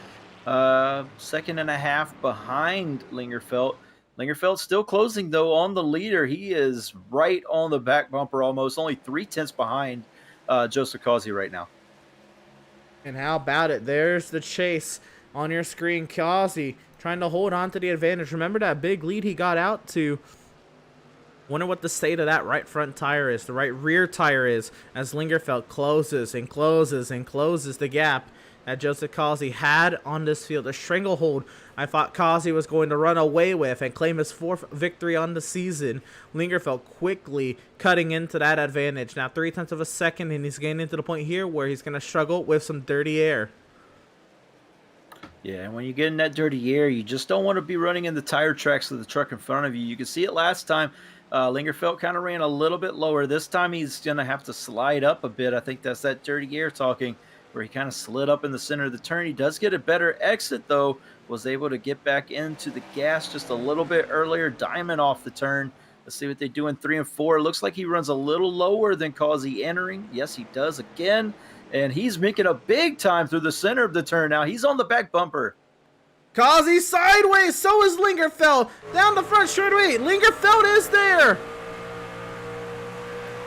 second and a half behind Lingerfeld. Lingerfeld's still closing, though, on the leader. He is right on the back bumper almost, only 3/10 behind Joseph Causey right now. And how about it? There's the chase on your screen. Causey trying to hold on to the advantage. Remember that big lead he got out to? Wonder what the state of that right front tire is, the right rear tire is, as Lingerfeld closes and closes and closes the gap that Joseph Causey had on this field. A stranglehold I thought Causey was going to run away with and claim his 4th victory on the season. Lingerfeld quickly cutting into that advantage. Now 0.3 of a second, and he's getting into the point here where he's going to struggle with some dirty air. Yeah, and when you get in that dirty air, you just don't want to be running in the tire tracks of the truck in front of you. You can see it last time. Lingerfeld kind of ran a little bit lower. This time he's going to have to slide up a bit. I think that's that dirty air talking, where he kind of slid up in the center of the turn. He does get a better exit, though. Was able to get back into the gas just a little bit earlier. Diamond off the turn. Let's see what they do in 3 and 4. Looks like he runs a little lower than Causey entering. Yes, he does again. And he's making a big time through the center of the turn now. He's on the back bumper. Causey sideways. So is Lingerfeld. Down the front straightaway. Lingerfeld is there.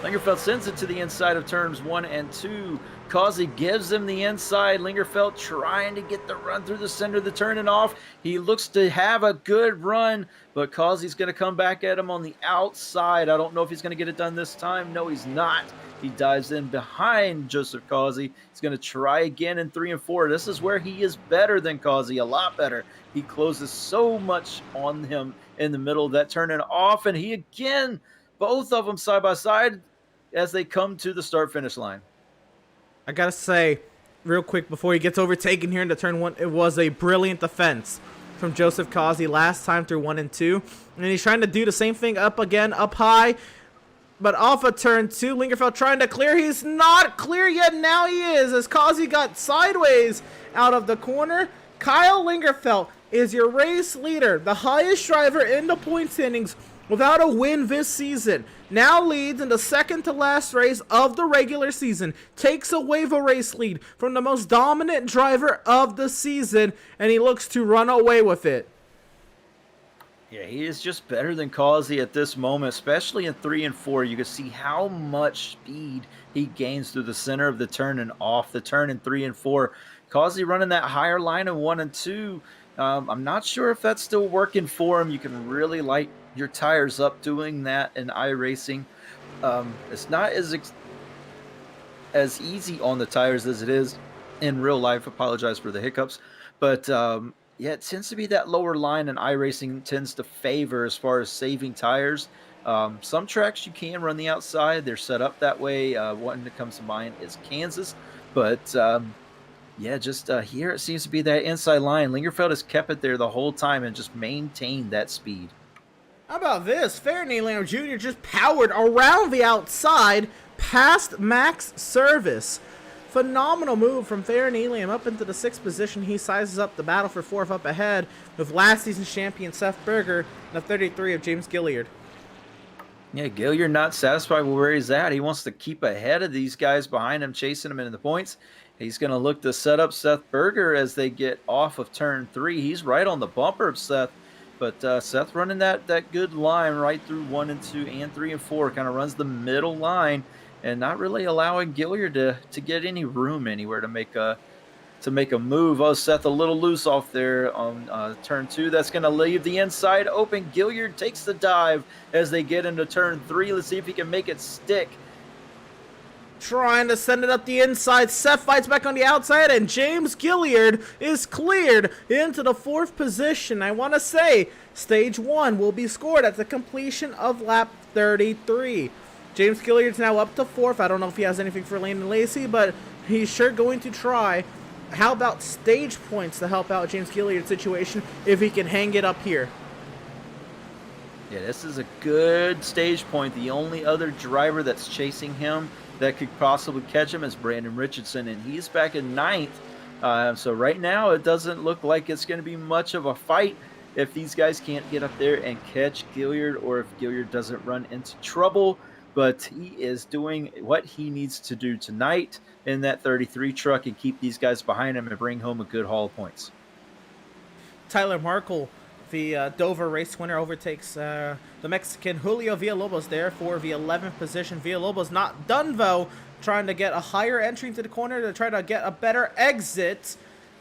Lingerfeld sends it to the inside of turns 1 and 2. Causey gives him the inside. Lingerfeld trying to get the run through the center of the turn and off. He looks to have a good run, but Causey's going to come back at him on the outside. I don't know if he's going to get it done this time. No, he's not. He dives in behind Joseph Causey. He's going to try again in 3 and 4. This is where he is better than Causey, a lot better. He closes so much on him in the middle of that turn and off, and he again, both of them side by side as they come to the start-finish line. I gotta say, real quick, before he gets overtaken here into turn 1, it was a brilliant defense from Joseph Causey last time through 1 and 2. And he's trying to do the same thing up again, up high. But off of turn 2, Lingerfeld trying to clear. He's not clear yet. Now he is, as Causey got sideways out of the corner. Kyle Lingerfeld is your race leader, the highest driver in the point standings without a win this season. Now leads in the second to last race of the regular season. Takes away the race lead from the most dominant driver of the season, and he looks to run away with it. Yeah, he is just better than Causey at this moment, especially in 3 and 4. You can see how much speed he gains through the center of the turn and off the turn in 3 and 4. Causey running that higher line in 1 and 2. I'm not sure if that's still working for him. You can really light your tires up doing that in iRacing. It's not as easy on the tires as it is in real life. Apologize for the hiccups, but yeah, it tends to be that lower line in iRacing tends to favor as far as saving tires. Some tracks you can run the outside. They're set up that way. One that comes to mind is Kansas, but yeah, just here it seems to be that inside line. Lingerfeld has kept it there the whole time and just maintained that speed. How about this? Faraday Lamb Jr. just powered around the outside past Max Service. Phenomenal move from Faraday Lamb up into the 6th position. He sizes up the battle for 4th up ahead with last season's champion Seth Berger and the 33 of James Gilliard. Yeah, Gilliard not satisfied with where he's at. He wants to keep ahead of these guys behind him, chasing him into the points. He's going to look to set up Seth Berger as they get off of turn 3. He's right on the bumper of Seth. But Seth running that good line right through 1 and 2 and 3 and 4, kind of runs the middle line. and not really allowing Gilliard to get any room anywhere to make a move. Oh, Seth a little loose off there on turn 2. That's going to leave the inside open. Gilliard takes the dive as they get into turn 3. Let's see if he can make it stick. Trying to send it up the inside. Seth fights back on the outside, and James Gilliard is cleared into the 4th position. I want to say stage 1 will be scored at the completion of lap 33. James Gilliard's now up to 4th. I don't know if he has anything for Landon Lacey, but he's sure going to try. How about stage points to help out James Gilliard's situation if he can hang it up here? Yeah, this is a good stage point. The only other driver that's chasing him that could possibly catch him is Brandon Richardson, and he's back in 9th. So right now, it doesn't look like it's going to be much of a fight if these guys can't get up there and catch Gilliard, or if Gilliard doesn't run into trouble. But he is doing what he needs to do tonight in that 33 truck and keep these guys behind him and bring home a good haul of points. Tyler Markle, the Dover race winner, overtakes the Mexican Julio Villalobos there for the 11th position. Villalobos not done, though, trying to get a higher entry into the corner to try to get a better exit.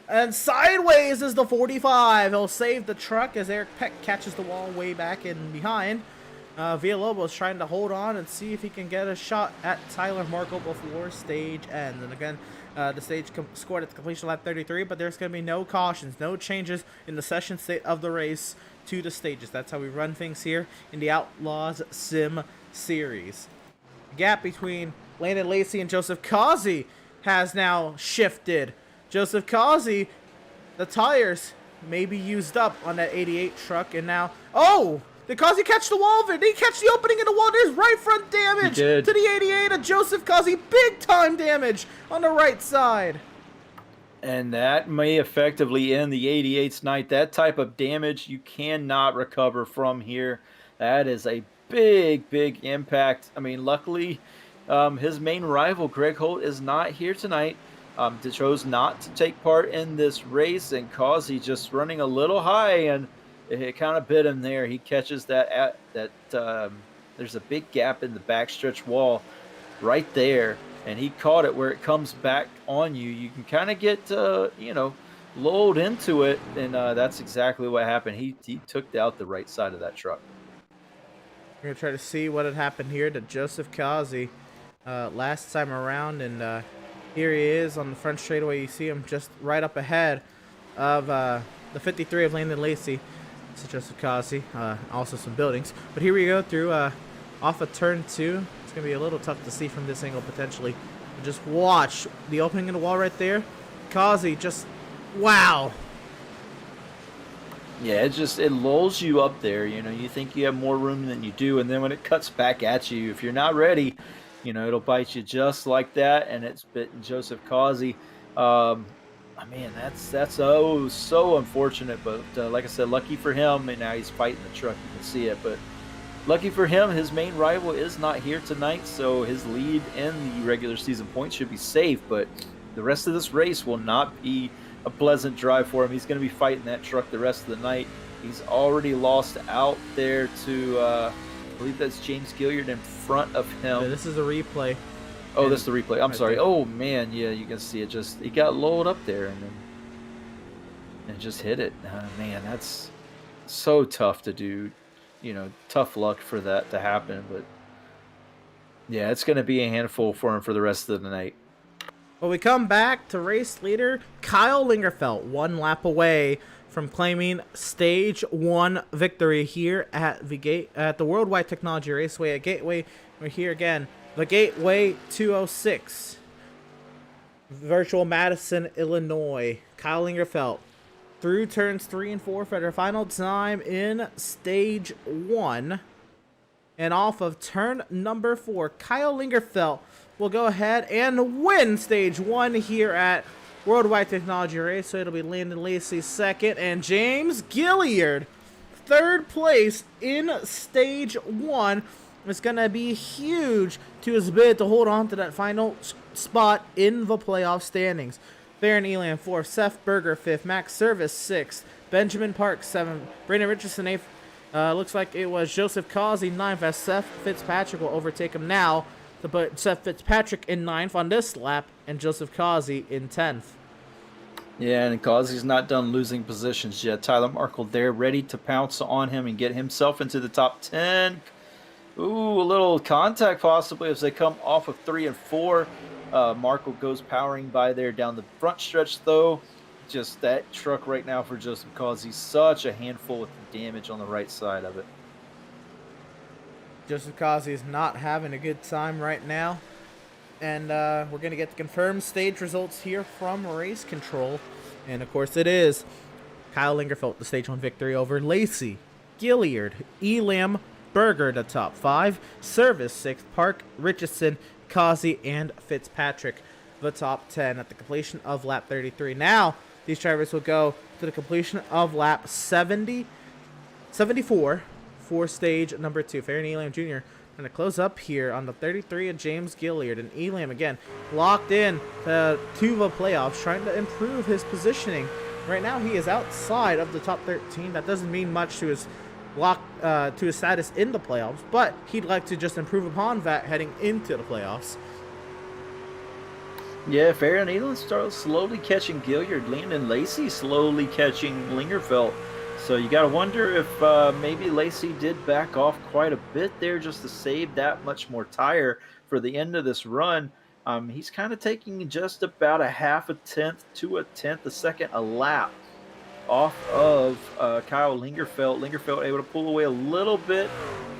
And sideways is the 45. He'll save the truck as Eric Peck catches the wall way back in behind. Villalobos trying to hold on and see if he can get a shot at Tyler Markle before stage ends. And again, the stage scored at the completion of lap 33, but there's going to be no cautions, no changes in the session state of the race to the stages. That's how we run things here in the Outlaws Sim Series. The gap between Landon Lacey and Joseph Causey has now shifted. Joseph Causey, the tires may be used up on that 88 truck, and now, oh! Did Causey catch the wall of it? Did he catch the opening in the wall? There's right front damage to the 88 of Joseph Causey. Big time damage on the right side. And that may effectively end the 88's night. That type of damage you cannot recover from here. That is a big, big impact. I mean, luckily, his main rival, Greg Holt, is not here tonight. Chose not to take part in this race, and Causey just running a little high, and it kind of bit him there. He catches that there's a big gap in the backstretch wall right there, and he caught it where it comes back on you. You can kind of get, lulled into it, and that's exactly what happened. He took out the right side of that truck. We're going to try to see what had happened here to Joseph Causey last time around, and here he is on the front straightaway. You see him just right up ahead of the 53 of Landon Lacey. So Joseph Causey, also some buildings. But here we go through off of turn 2. It's going to be a little tough to see from this angle potentially. But just watch the opening in the wall right there. Causey just, wow. Yeah, it lulls you up there. You think you have more room than you do, and then when it cuts back at you, if you're not ready, it'll bite you just like that, and it's bitten Joseph Causey. Man, that's so unfortunate, but like I said, lucky for him, and now he's fighting the truck. You can see it, but lucky for him, his main rival is not here tonight, so his lead in the regular season points should be safe, but the rest of this race will not be a pleasant drive for him. He's going to be fighting that truck the rest of the night. He's already lost out there to, I believe that's James Gilliard in front of him. Yeah, this is a replay. Oh, that's the replay. I'm sorry. Oh, man. Yeah, you can see it. He got lulled up there and just hit it. Man, that's so tough to do. Tough luck for that to happen. But, yeah, it's going to be a handful for him for the rest of the night. Well, we come back to race leader Kyle Lingerfeld, one lap away from claiming stage 1 victory here at the Worldwide Technology Raceway at Gateway. We're here again. The Gateway 206, Virtual Madison, Illinois. Kyle Lingerfeld through turns 3 and 4 for their final time in stage 1. And off of turn number 4, Kyle Lingerfeld will go ahead and win stage 1 here at Worldwide Technology Race. So it'll be Landon Lacey second, and James Gilliard third place in stage 1. It's going to be huge to his bid to hold on to that final spot in the playoff standings. Theron Elam 4th, Seth Berger 5th, Max Service 6th, Benjamin Park 7th, Brandon Richardson 8th. Looks like it was Joseph Causey 9th as Seth Fitzpatrick will overtake him now to put Seth Fitzpatrick in 9th on this lap and Joseph Causey in 10th. Yeah, and Causey's not done losing positions yet. Tyler Markle there, ready to pounce on him and get himself into the top 10. Ooh, a little contact possibly as they come off of 3 and 4. Markle goes powering by there down the front stretch, though. Just that truck right now for Joseph Causey, such a handful with the damage on the right side of it. Joseph Causey is not having a good time right now. And we're going to get the confirmed stage results here from Race Control. And, of course, it is Kyle Lingerfeld, the Stage 1 victory over Lacey, Gilliard, Elam, Berger, the top 5, Service, 6th, Park, Richardson, Causey, and Fitzpatrick, the top 10 at the completion of lap 33. Now, these drivers will go to the completion of lap 74 for stage number 2. Farron Elam Jr. going to close up here on the 33 of James Gilliard. And Elam, again, locked in to the playoffs, trying to improve his positioning. Right now, he is outside of the top 13. That doesn't mean much to his to his status in the playoffs, but he'd like to just improve upon that heading into the playoffs. Yeah, Farron Elam starts slowly catching Gilliard. Landon Lacey slowly catching Lingerfeld. So you got to wonder if maybe Lacey did back off quite a bit there just to save that much more tire for the end of this run. He's kind of taking just about a half a tenth to a tenth a second a lap off of Kyle Lingerfeld. Lingerfeld able to pull away a little bit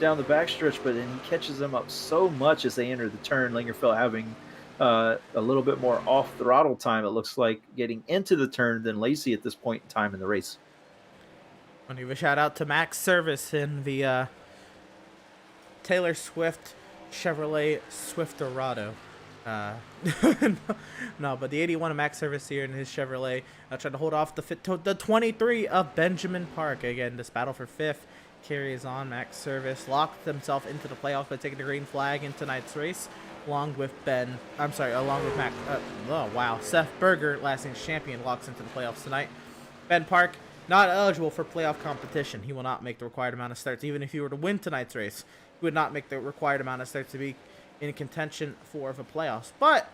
down the backstretch, but then he catches them up so much as they enter the turn. Lingerfeld having a little bit more off throttle time, it looks like, getting into the turn than Lacey at this point in time in the race. I want to give a shout out to Max Service in the Taylor Swift Chevrolet Swifterado. No, but the 81 of Max Service here in his Chevrolet trying to hold off the 23 of Benjamin Park. Again, this battle for 5th carries on. Max Service locked himself into the playoff by taking the green flag in tonight's race, along with Max. Seth Berger, last name's champion, locks into the playoffs tonight. Ben Park not eligible for playoff competition. He will not make the required amount of starts. Even if he were to win tonight's race, he would not make the required amount of starts to be in contention for the playoffs. But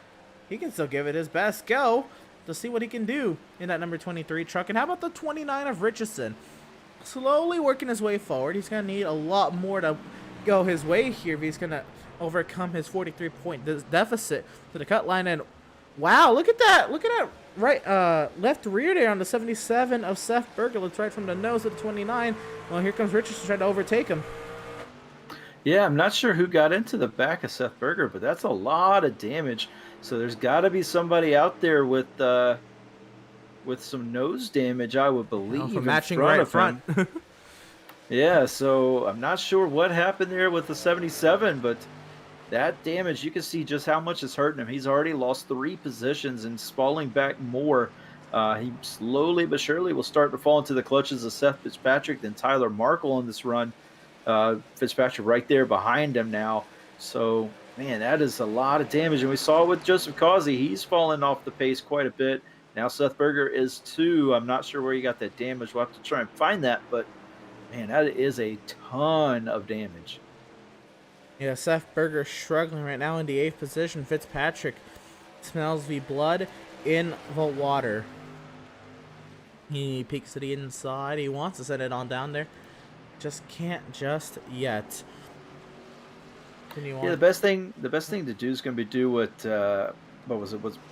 he can still give it his best go to see what he can do in that number 23 truck. And how about the 29 of Richardson? Slowly working his way forward. He's going to need a lot more to go his way here if he's going to overcome his 43-point deficit to the cut line. And wow, look at that. Look at that right left rear there on the 77 of Seth Berger. Let's right from the nose of the 29. Well, here comes Richardson trying to overtake him. Yeah, I'm not sure who got into the back of Seth Berger, but that's a lot of damage. So there's got to be somebody out there with some nose damage, I would believe. For matching right front. Yeah, so I'm not sure what happened there with the 77, but that damage, you can see just how much it's hurting him. He's already lost 3 positions and falling back more. He slowly but surely will start to fall into the clutches of Seth Fitzpatrick, then Tyler Markle on this run. Fitzpatrick right there behind him now. So, man, that is a lot of damage. And we saw with Joseph Causey, he's fallen off the pace quite a bit. Now Seth Berger is too. I'm not sure where he got that damage. We'll have to try and find that. But, man, that is a ton of damage. Yeah, Seth Berger struggling right now in the 8th position. Fitzpatrick smells the blood in the water. He peeks to the inside. He wants to send it on down there. Just can't just yet. Yeah, the best thing to do is going to be do what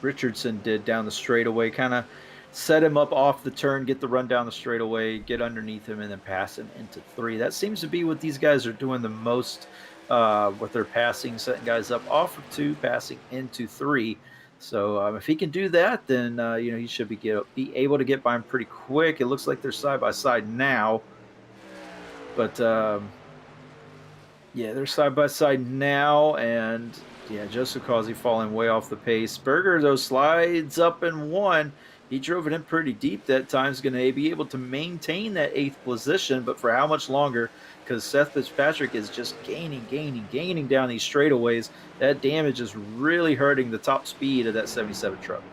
Richardson did down the straightaway, kind of set him up off the turn, get the run down the straightaway, get underneath him, and then pass him into 3. That seems to be what these guys are doing the most with their passing, setting guys up off of 2, passing into 3. So if he can do that, then he should be able to get by him pretty quick. It looks like they're side by side now. But, they're side by side now, and, Joseph Causey falling way off the pace. Berger, though, slides up in 1. He drove it in pretty deep that time. He's going to be able to maintain that 8th position, but for how much longer? Because Seth Fitzpatrick is just gaining down these straightaways. That damage is really hurting the top speed of that 77 truck.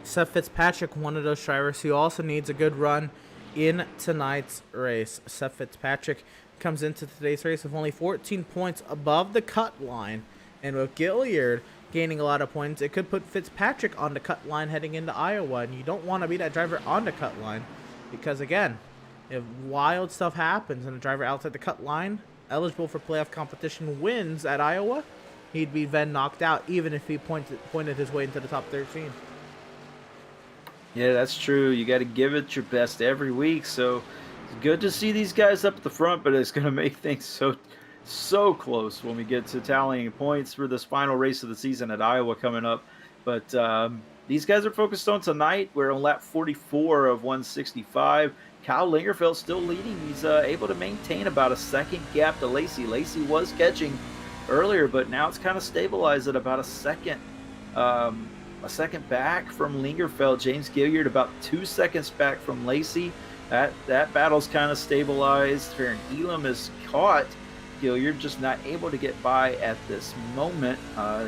Seth Fitzpatrick, one of those drivers who also needs a good run in tonight's race. Seth Fitzpatrick comes into today's race with only 14 points above the cut line And with Gilliard gaining a lot of points, it could put Fitzpatrick on the cut line heading into Iowa. And you don't want to be that driver on the cut line because, again, if wild stuff happens and a driver outside the cut line, eligible for playoff competition, wins at Iowa, he'd be then knocked out even if he pointed his way into the top 13. Yeah, that's true. You got to give it your best every week. So it's good to see these guys up at the front, but it's going to make things so close when we get to tallying points for this final race of the season at Iowa coming up. But these guys are focused on tonight. We're on lap 44 of 165. Kyle Lingerfeld still leading. He's able to maintain about a second gap to Lacey. Lacey was catching earlier, but now it's kind of stabilized at about a second back from Lingerfeld. James Gilliard about 2 seconds back from Lacey. That battle's kind of stabilized. Farron Elam is caught. Gilliard just not able to get by at this moment.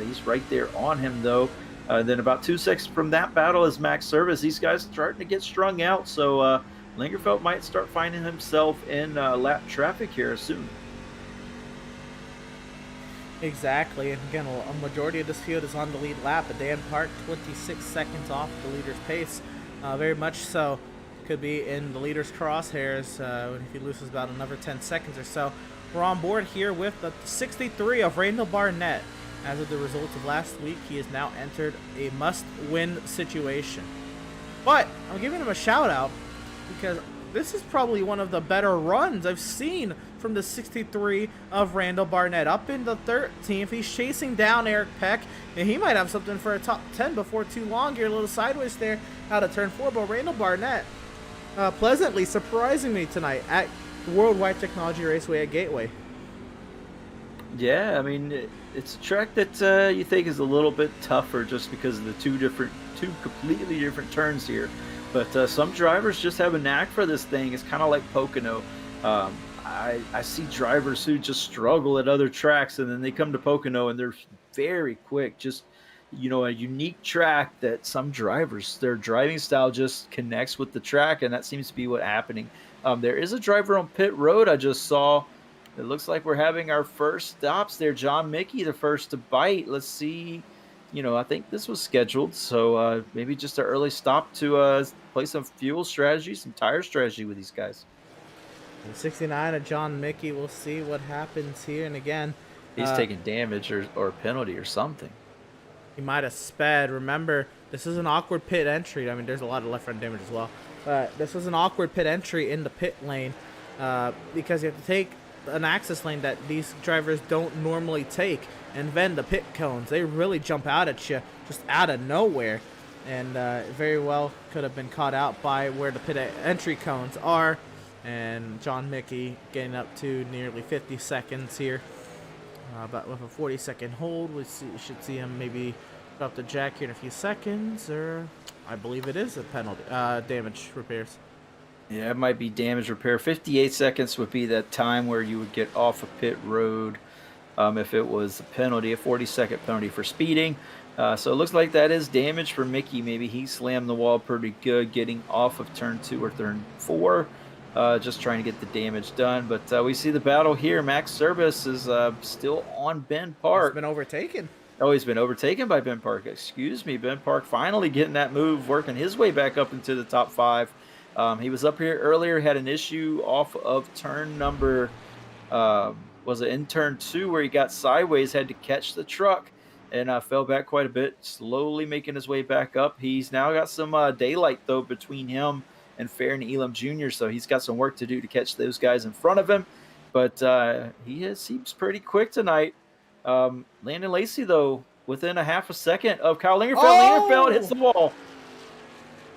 He's right there on him though. Then about 2 seconds from that battle is Max Service. These guys starting to get strung out, so Lingerfeld might start finding himself in lap traffic here soon. Exactly, and again, a majority of this field is on the lead lap. But Dan Park, 26 seconds off the leader's pace, very much so. Could be in the leader's crosshairs if he loses about another 10 seconds or so. We're on board here with the 63 of Randall Barnett. As of the results of last week, he has now entered a must-win situation. But I'm giving him a shout-out because this is probably one of the better runs I've seen from the 63 of Randall Barnett. Up in the 13th, he's chasing down Eric Peck, and he might have something for a top 10 before too long here. A little sideways there out of turn 4, but Randall Barnett pleasantly surprising me tonight at Worldwide Technology Raceway at Gateway. Yeah, I mean, it's a track that you think is a little bit tougher just because of the two completely different turns here. But some drivers just have a knack for this thing. It's kind of like Pocono. I see drivers who just struggle at other tracks, and then they come to Pocono and they're very quick. Just, a unique track that some drivers, their driving style just connects with the track, and that seems to be what's happening. There is a driver on pit road I just saw. It looks like we're having our first stops there. John Mickey, the first to bite. Let's see. I think this was scheduled, so maybe just an early stop to play some fuel strategy, some tire strategy with these guys. And 69 of John Mickey. We'll see what happens here. And again, he's taking damage or a penalty or something. He might have sped. Remember, this is an awkward pit entry. I mean, there's a lot of left front damage as well. But this was an awkward pit entry in the pit lane because you have to take an access lane that these drivers don't normally take. And then the pit cones, they really jump out at you just out of nowhere. And very well could have been caught out by where the pit entry cones are. And John Mickey getting up to nearly 50 seconds here. But with a 40-second hold, we should see him maybe drop the jack here in a few seconds. Or I believe it is a penalty. Damage repairs. Yeah, it might be damage repair. 58 seconds would be that time where you would get off of pit road if it was a penalty, a 40-second penalty for speeding. So it looks like that is damage for Mickey. Maybe he slammed the wall pretty good getting off of turn 2 or turn 4. Just trying to get the damage done. But we see the battle here. Max Service is still on Ben Park. He's been overtaken. Oh, he's been overtaken by Ben Park. Excuse me. Ben Park finally getting that move, working his way back up into the top 5. He was up here earlier, had an issue off of turn number, was it in turn 2 where he got sideways, had to catch the truck and fell back quite a bit, slowly making his way back up. He's now got some daylight, though, between him and Farron Elam Jr., so he's got some work to do to catch those guys in front of him. But he seems pretty quick tonight. Landon Lacey, though, within a half a second of Kyle Lingerfeld. Oh! Lingerfeld hits the wall.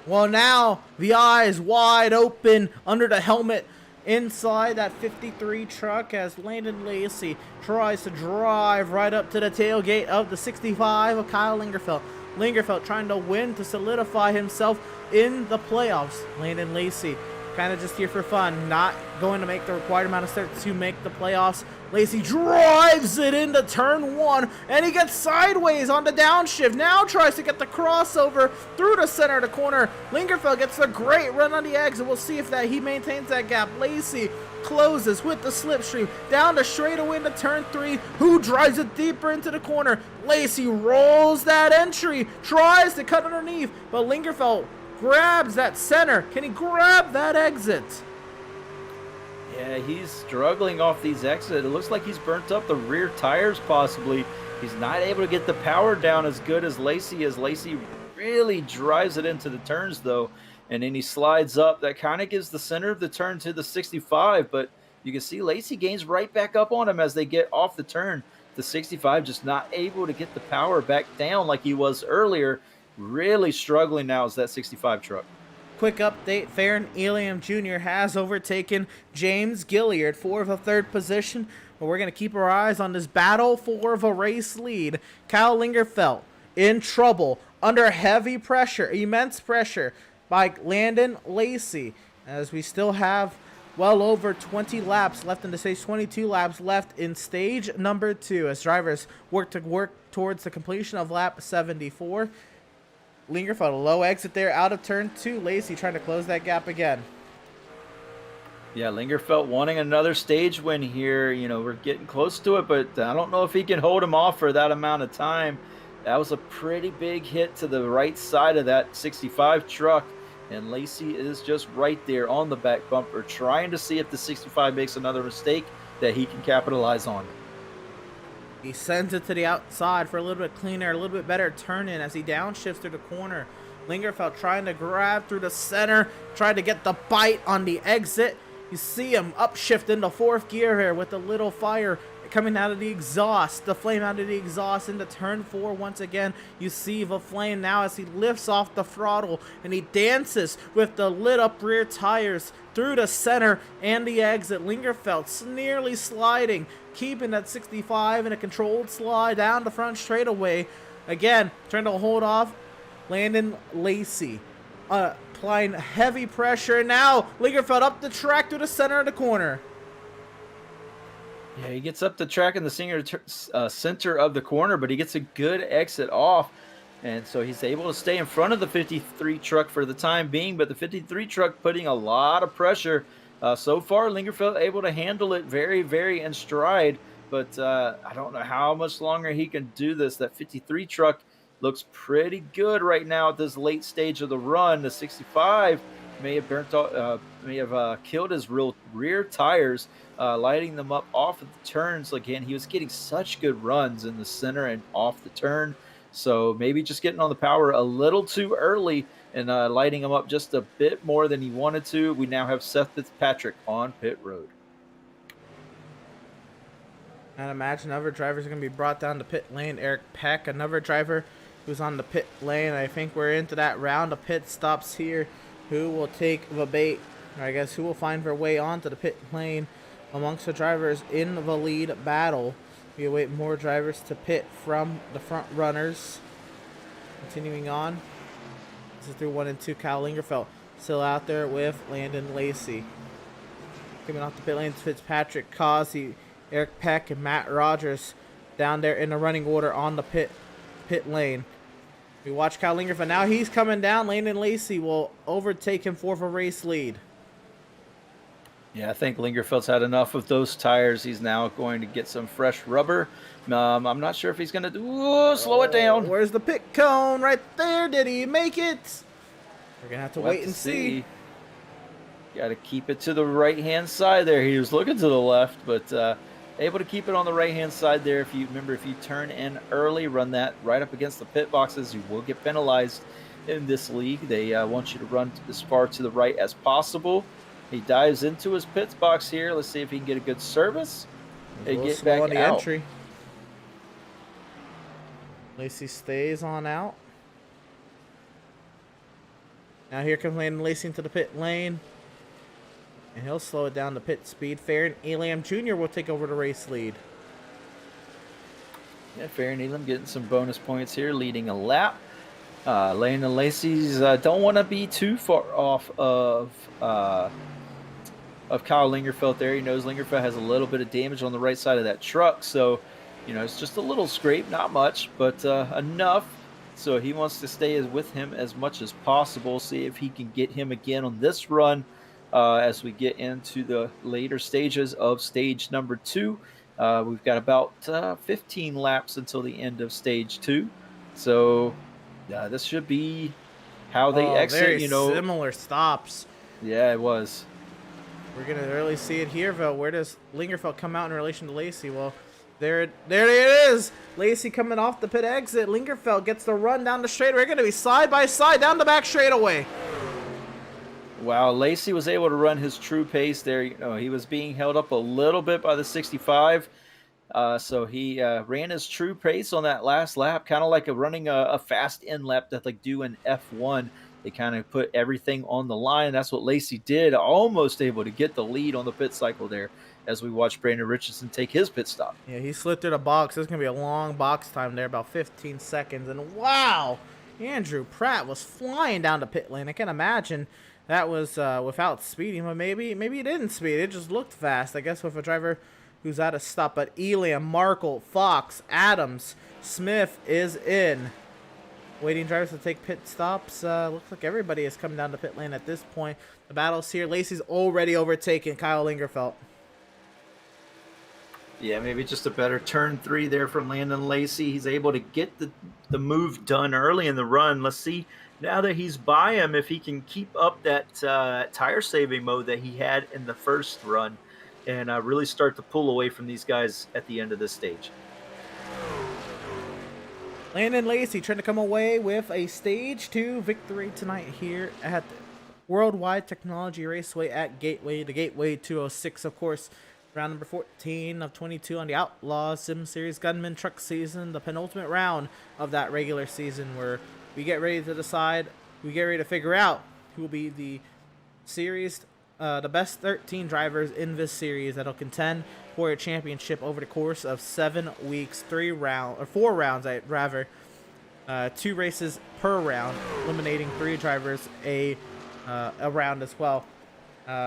Well, now the eyes wide open under the helmet inside that 53 truck as Landon Lacey tries to drive right up to the tailgate of the 65 of Kyle Lingerfeld. Lingerfeld trying to win to solidify himself in the playoffs. Landon Lacey kind of just here for fun, not going to make the required amount of starts to make the playoffs. Lacey drives it into turn 1, and he gets sideways on the downshift. Now tries to get the crossover through the center of the corner. Lingerfeld gets the great run on the exit. We'll see if he maintains that gap. Lacey closes with the slipstream down the straightaway into turn 3. Who drives it deeper into the corner? Lacey rolls that entry, tries to cut underneath, but Lingerfeld grabs that center. Can he grab that exit? Yeah, he's struggling off these exits. It looks like he's burnt up the rear tires possibly. He's not able to get the power down as good as Lacey is. Lacey really drives it into the turns though, and then he slides up. That kind of gives the center of the turn to the 65, but you can see Lacey gains right back up on him as they get off the turn. The 65 just not able to get the power back down like he was earlier. Really struggling now is that 65 truck. Quick update, Farron Elam Jr. has overtaken James Gilliard for the 3rd position, but we're going to keep our eyes on this battle for the race lead. Kyle Lingerfeld in trouble, under heavy pressure, immense pressure by Landon Lacey, as we still have well over 20 laps left in the stage, 22 laps left in stage number 2 as drivers work towards the completion of lap 74. Lingerfeld, a low exit there out of turn 2. Lacey trying to close that gap again. Yeah, Lingerfeld wanting another stage win here. You know, we're getting close to it, but I don't know if he can hold him off for that amount of time. That was a pretty big hit to the right side of that 65 truck, and Lacey is just right there on the back bumper trying to see if the 65 makes another mistake that he can capitalize on. He sends it to the outside for a little bit cleaner, a little bit better turn in as he downshifts through the corner. Lingerfeld trying to grab through the center, trying to get the bite on the exit. You see him upshift into 4th gear here with a little fire coming out of the exhaust, the flame out of the exhaust into turn 4 once again. You see the flame now as he lifts off the throttle and he dances with the lit up rear tires through the center and the exit. Lingerfeld nearly sliding, keeping that 65 in a controlled slide down the front straightaway. Again, trying to hold off Landon Lacey. Applying heavy pressure. Now Lingerfeld up the track to the center of the corner. Yeah, he gets up the track in the center of the corner, but he gets a good exit off. And so he's able to stay in front of the 53 truck for the time being, but the 53 truck putting a lot of pressure. So far, Lingerfeld able to handle it very, very in stride, but I don't know how much longer he can do this. That 53 truck looks pretty good right now at this late stage of the run. The 65 may have killed his rear tires, lighting them up off of the turns. Again, he was getting such good runs in the center and off the turn, so maybe just getting on the power a little too early and lighting him up just a bit more than he wanted to. We now have Seth Fitzpatrick on pit road. And imagine other drivers are going to be brought down to pit lane. Eric Peck, another driver who's on the pit lane. I think we're into that round of pit stops here. Who will take the bait, or I guess who will find their way onto the pit lane amongst the drivers in the lead battle. We await more drivers to pit from the front runners. Continuing on. This is through 1 and 2. Kyle Lingerfeld still out there with Landon Lacey. Coming off the pit lane, Fitzpatrick, Causey, Eric Peck, and Matt Rogers down there in the running order on the pit lane. We watch Kyle Lingerfeld. Now he's coming down. Landon Lacey will overtake him for the race lead. Yeah, I think Lingerfeld's had enough of those tires. He's now going to get some fresh rubber. I'm not sure if he's going to do... slow it down. Where's the pit cone? Right there. Did he make it? We're going to have to wait and see. Got to keep it to the right-hand side there. He was looking to the left, but able to keep it on the right-hand side there. If you turn in early, run that right up against the pit boxes, you will get penalized in this league. They want you to run as far to the right as possible. He dives into his pits box here. Let's see if he can get a good service and get back on the out. entry. Lacey stays on out. Now here comes Landon Lacey into the pit lane. And he'll slow it down to pit speed. Farron Elam Jr. will take over the race lead. Yeah, Farron Elam getting some bonus points here, leading a lap. Landon Lacey's don't want to be too far off of Kyle Lingerfeld there. He knows Lingerfeld has a little bit of damage on the right side of that truck, so it's just a little scrape, not much, but enough. So he wants to stay with him as much as possible, see if he can get him again on this run. as we get into the later stages of stage number 2. We've got about 15 laps until the end of stage 2. So this should be how they Oh, exit, very similar stops. Yeah, it was. We're gonna really see it here, though. Where does Lingerfeld come out in relation to Lacey? Well, there it is. Lacey coming off the pit exit. Lingerfeld gets the run down the straight. We're gonna be side by side down the back straightaway. Wow, Lacey was able to run his true pace there. He was being held up a little bit by the 65. So he ran his true pace on that last lap, kind of like running a fast in lap that like do in F1. They kind of put everything on the line. That's what Lacey did, almost able to get the lead on the pit cycle there as we watch Brandon Richardson take his pit stop. Yeah, he slid through the box. There's going to be a long box time there, about 15 seconds. And wow, Andrew Pratt was flying down the pit lane. I can imagine that was without speeding, but maybe he didn't speed. It just looked fast, I guess, with a driver who's at a stop. But Elam, Markle, Fox, Adams, Smith is in. Waiting drivers to take pit stops. Looks like everybody has come down the pit lane at this point. The battle's here. Lacey's already overtaken Kyle Lingerfeld. Yeah, maybe just a better turn 3 there from Landon Lacey. He's able to get the move done early in the run. Let's see now that he's by him if he can keep up that tire saving mode that he had in the first run and really start to pull away from these guys at the end of this stage. Landon Lacey trying to come away with a Stage 2 victory tonight here at Worldwide Technology Raceway at Gateway. The Gateway 206, of course, round number 14 of 22 on the Outlaws Sim Series Gunman Truck Season, the penultimate round of that regular season where we get ready to decide, we get ready to figure out who will be the series, the best 13 drivers in this series that'll contend for a championship over the course of 7 weeks, 4 rounds, I'd rather. 2 races per round, eliminating 3 drivers a round as well.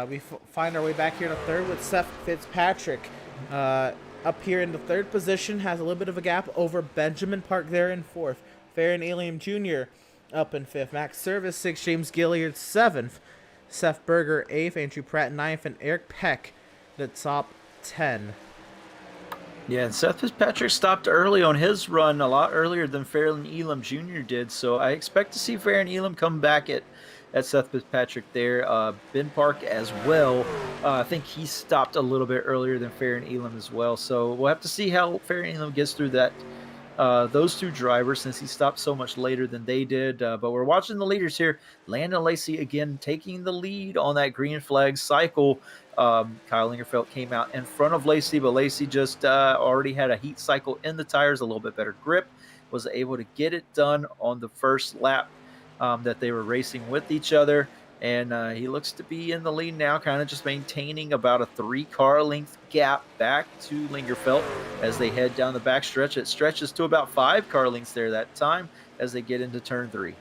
We find our way back here to third with Seth Fitzpatrick. Up here in the third position, has a little bit of a gap over Benjamin Park there in fourth. Farron Elam Jr. up in fifth. Max Service 6th. James Gilliard 7th. Seth Berger 8th. Andrew Pratt 9th. And Eric Peck the top 10. Yeah, and Seth Fitzpatrick stopped early on his run, a lot earlier than Farron Elam Jr. did. So I expect to see Farron Elam come back at Seth Fitzpatrick there. Ben Park as well. I think he stopped a little bit earlier than Farron Elam as well. So we'll have to see how Farron Elam gets through that. Those 2 drivers, since he stopped so much later than they did. But we're watching the leaders here. Landon Lacey again taking the lead on that green flag cycle. Kyle Lingerfeld came out in front of Lacey, but Lacey just already had a heat cycle in the tires, a little bit better grip, was able to get it done on the first lap that they were racing with each other. And he looks to be in the lead now, kind of just maintaining about a 3-car length gap back to Lingerfeld as they head down the back stretch. It stretches to about 5-car lengths there that time as they get into turn 3.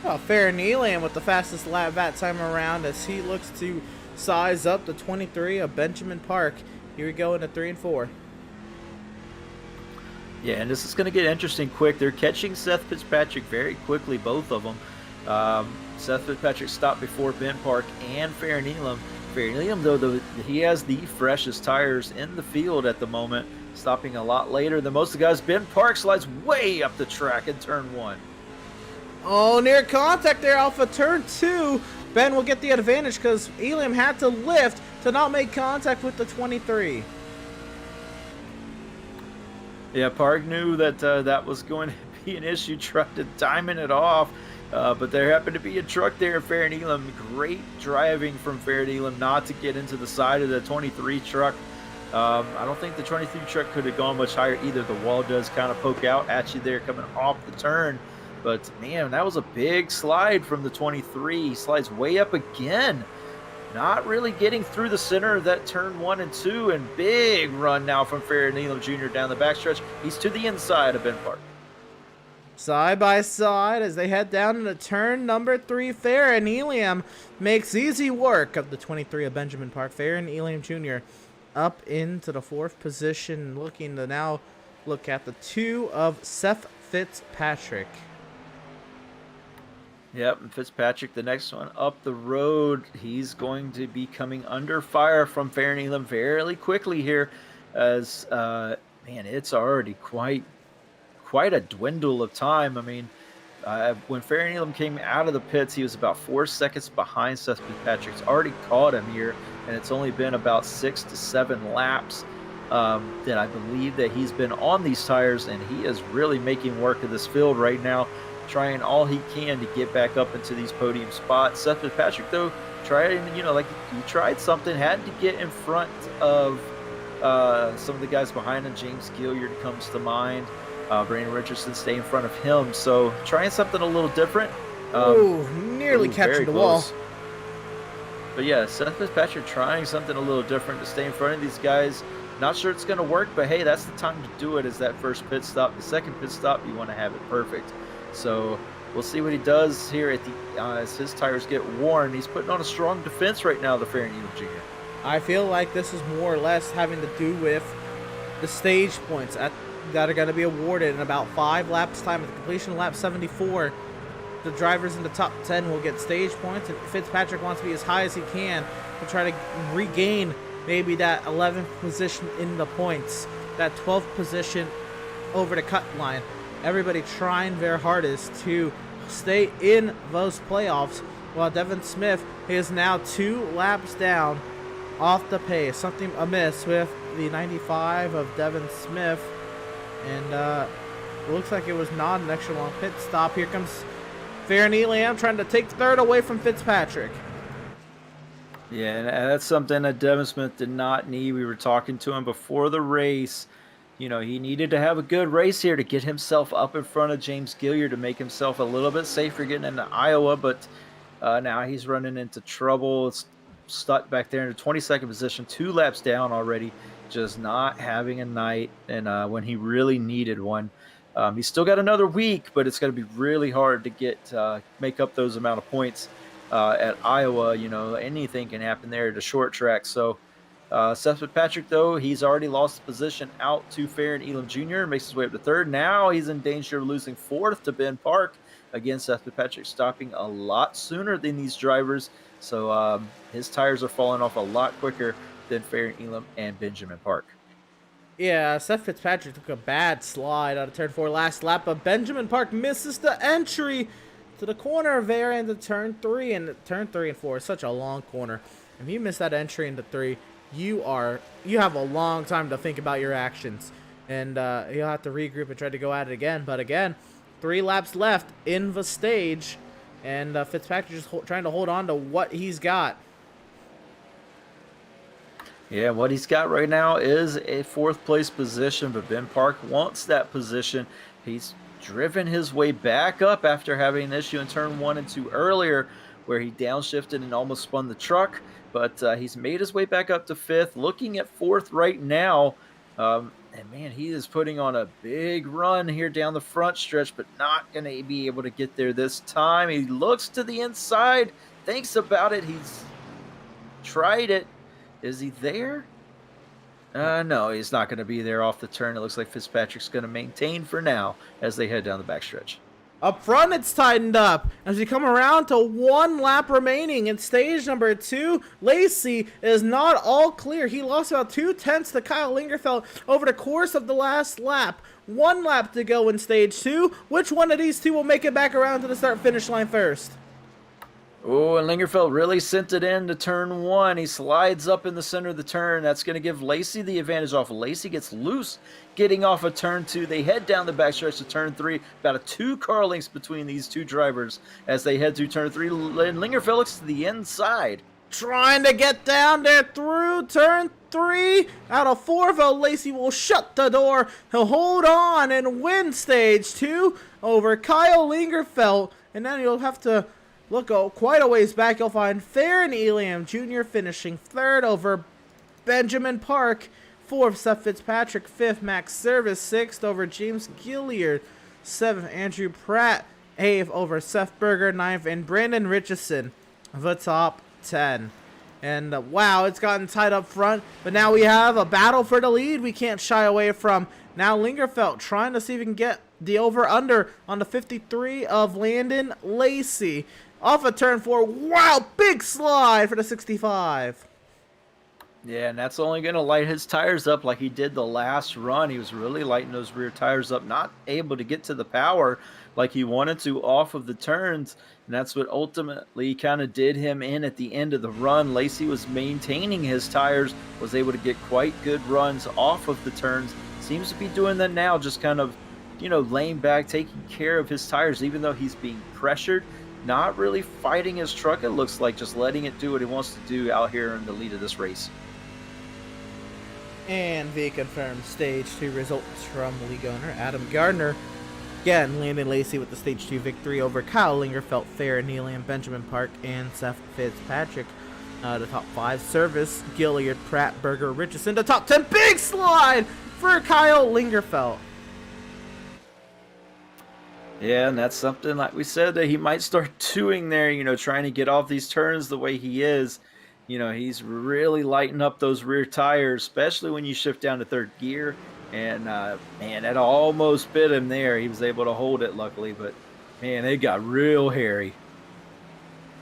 Well, Farron Elam with the fastest lap that time around as he looks to size up the 23 of Benjamin Park. Here we go into 3 and 4. Yeah, and this is going to get interesting quick. They're catching Seth Fitzpatrick very quickly, both of them. Seth Fitzpatrick stopped before Ben Park and Farron Elam. Farron Elam, though, he has the freshest tires in the field at the moment, stopping a lot later than most of the guys. Ben Park slides way up the track in turn 1. Oh, near contact there off of turn 2. Ben will get the advantage because Elam had to lift to not make contact with the 23. Yeah, Park knew that that was going to be an issue, tried to diamond it off. But there happened to be a truck there in Farron Elam. Great driving from Farron Elam not to get into the side of the 23 truck. I don't think the 23 truck could have gone much higher either. The wall does kind of poke out at you there coming off the turn. But, man, that was a big slide from the 23. He slides way up again. Not really getting through the center of that turn 1 and 2. And big run now from Farron Elam Jr. down the backstretch. He's to the inside of Ben Park. Side by side as they head down into turn number 3. Farron Elam makes easy work of the 23 of Benjamin Park. Farron Elam Jr. up into the 4th position, looking to now look at the 2 of Seth Fitzpatrick. Yep, and Fitzpatrick, the next one up the road, he's going to be coming under fire from Fair and Elam fairly quickly here, as man, it's already quite a dwindle of time. I mean, when Fair and Elam came out of the pits, he was about 4 seconds behind Seth Fitzpatrick's already caught him here, and it's only been about 6 to 7 laps that I believe that he's been on these tires, and he is really making work of this field right now, trying all he can to get back up into these podium spots. Seth Fitzpatrick, though, like he tried something, had to get in front of some of the guys behind him. James Gilliard comes to mind. Brandon Richardson stay in front of him. So trying something a little different. Nearly catching the wall. But yeah, Seth Fitzpatrick trying something a little different to stay in front of these guys. Not sure it's going to work, but hey, that's the time to do it, is that first pit stop. The second pit stop, you want to have it perfect. So we'll see what he does here at the as his tires get worn. He's putting on a strong defense right now, the Fair and Elam Jr. I feel like this is more or less having to do with the stage points that are going to be awarded in about 5 laps time. At the completion of lap 74, the drivers in the top 10 will get stage points, and Fitzpatrick wants to be as high as he can to try to regain maybe that 11th position in the points, that 12th position over the cut line. Everybody trying their hardest to stay in those playoffs, while Devin Smith is now 2 laps down off the pace. Something amiss with the 95 of Devin Smith, and it looks like it was not an extra long pit stop. Here comes Fair and Elam trying to take third away from Fitzpatrick. Yeah, and that's something that Devin Smith did not need. We were talking to him before the race. You know, he needed to have a good race here to get himself up in front of James Gilliard to make himself a little bit safer getting into Iowa, but now he's running into trouble. It's stuck back there in the 22nd position, 2 laps down already, just not having a night, and when he really needed one. He's still got another week, but it's going to be really hard to make up those amount of points at Iowa. You know, anything can happen there at a short track. So Seth Fitzpatrick, though, he's already lost the position out to Fair and Elam Jr., makes his way up to 3rd. Now he's in danger of losing 4th to Ben Park. Again, Seth Fitzpatrick stopping a lot sooner than these drivers, so his tires are falling off a lot quicker than Fair and Elam and Benjamin Park. Yeah, Seth Fitzpatrick took a bad slide out of turn 4 last lap, but Benjamin Park misses the entry to the corner there into turn 3, and turn 3 and 4 is such a long corner. If you miss that entry into 3, you have a long time to think about your actions, and you'll have to regroup and try to go at it again. But again, 3 laps left in the stage, and Fitzpatrick just trying to hold on to what he's got. Yeah, what he's got right now is a 4th place position, but Ben Park wants that position. He's driven his way back up after having an issue in turn 1 and 2 earlier, where he downshifted and almost spun the truck. But he's made his way back up to 5th, looking at 4th right now. And man, he is putting on a big run here down the front stretch, but not going to be able to get there this time. He looks to the inside, thinks about it. He's tried it. Is he there? No, he's not going to be there off the turn. It looks like Fitzpatrick's going to maintain for now as they head down the backstretch. Up front, it's tightened up as we come around to 1 lap remaining in stage number 2. Lacey is not all clear. He lost about 2/10 to Kyle Lingerfeld over the course of the last lap. 1 lap to go in stage 2. Which one of these two will make it back around to the start-finish line first? Oh, and Lingerfeld really sent it in to turn 1. He slides up in the center of the turn. That's going to give Lacey the advantage off. Lacey gets loose getting off of turn 2. They head down the backstretch to turn 3. About a 2-car lengths between these two drivers as they head through turn 3. And Lingerfeld looks to the inside. Trying to get down there through turn 3. Out of 4, though, Lacey will shut the door. He'll hold on and win stage 2 over Kyle Lingerfeld. And then you'll have to look quite a ways back. You'll find Fair and Elam Jr. finishing 3rd over Benjamin Park. 4th, Seth Fitzpatrick. 5th, Max Service. 6th over James Gilliard. 7th, Andrew Pratt. 8th over Seth Berger. 9th, and Brandon Richardson, the top 10. And wow, it's gotten tight up front, but now we have a battle for the lead we can't shy away from. Now Lingerfeld trying to see if he can get the over-under on the 53 of Landon Lacey. Off of turn 4. Wow, big slide for the 65. Yeah, and that's only going to light his tires up like he did the last run. He was really lighting those rear tires up, not able to get to the power like he wanted to off of the turns. And that's what ultimately kind of did him in at the end of the run. Lacey was maintaining his tires, was able to get quite good runs off of the turns. Seems to be doing that now, just kind of, laying back, taking care of his tires, even though he's being pressured. Not really fighting his truck, it looks like, just letting it do what it wants to do out here in the lead of this race. And the confirmed Stage 2 results from league owner Adam Gardner. Again, Landon Lacey with the Stage 2 victory over Kyle Lingerfelt, Farrah Nealy, Benjamin Park, and Seth Fitzpatrick. The top 5 service, Gilliard, Pratt, Berger, Richardson. The top 10, big slide for Kyle Lingerfelt. Yeah, and that's something, like we said, that he might start doing there, trying to get off these turns the way he is. He's really lighting up those rear tires, especially when you shift down to third gear. And, man, that almost bit him there. He was able to hold it, luckily. But, man, it got real hairy.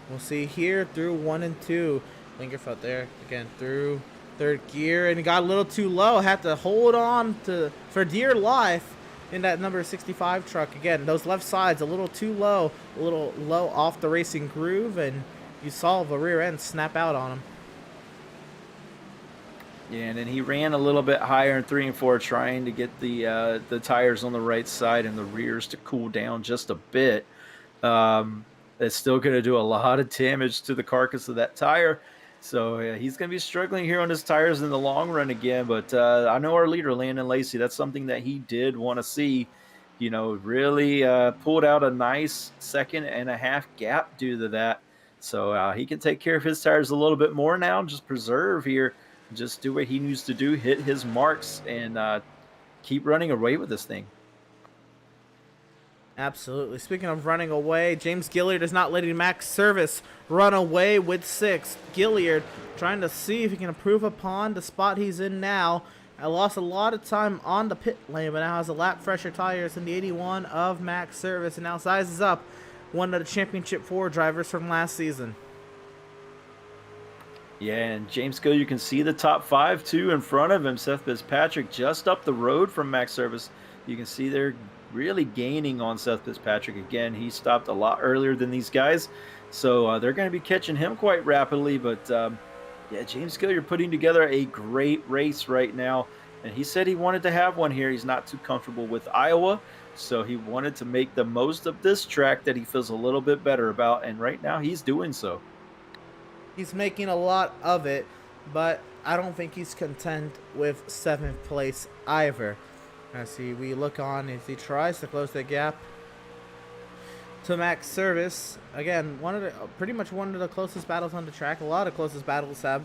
We'll see here through 1 and 2. Lingerfelt there, again, through third gear. And he got a little too low. Had to hold on for dear life in that number 65 truck. Again, those left sides a little too low. A little low off the racing groove. And you saw the rear end snap out on him. Yeah, and then he ran a little bit higher in 3 and 4, trying to get the tires on the right side and the rears to cool down just a bit. It's still going to do a lot of damage to the carcass of that tire. So he's going to be struggling here on his tires in the long run again. But I know our leader, Landon Lacey, that's something that he did want to see. Really pulled out a nice 2.5 gap due to that. So he can take care of his tires a little bit more now, just preserve here, just do what he needs to do, hit his marks, and keep running away with this thing. Absolutely. Speaking of running away, James Gilliard is not letting Max Service run away with 6. Gilliard trying to see if he can improve upon the spot he's in now. I lost a lot of time on the pit lane, but now has a lap fresher tires than the 81 of Max Service, and now sizes up one of the Championship 4 drivers from last season. Yeah, and James Gill, you can see the top 5 too in front of him. Seth Fitzpatrick just up the road from Max Service. You can see they're really gaining on Seth Fitzpatrick again. He stopped a lot earlier than these guys, so they're going to be catching him quite rapidly. But yeah, James Gill, you're putting together a great race right now, and he said he wanted to have one here. He's not too comfortable with Iowa, so he wanted to make the most of this track that he feels a little bit better about, and right now he's doing so. He's making a lot of it, but I don't think he's content with 7th place either. As we look on as he tries to close the gap to Max Service. Again, pretty much one of the closest battles on the track. A lot of closest battles have,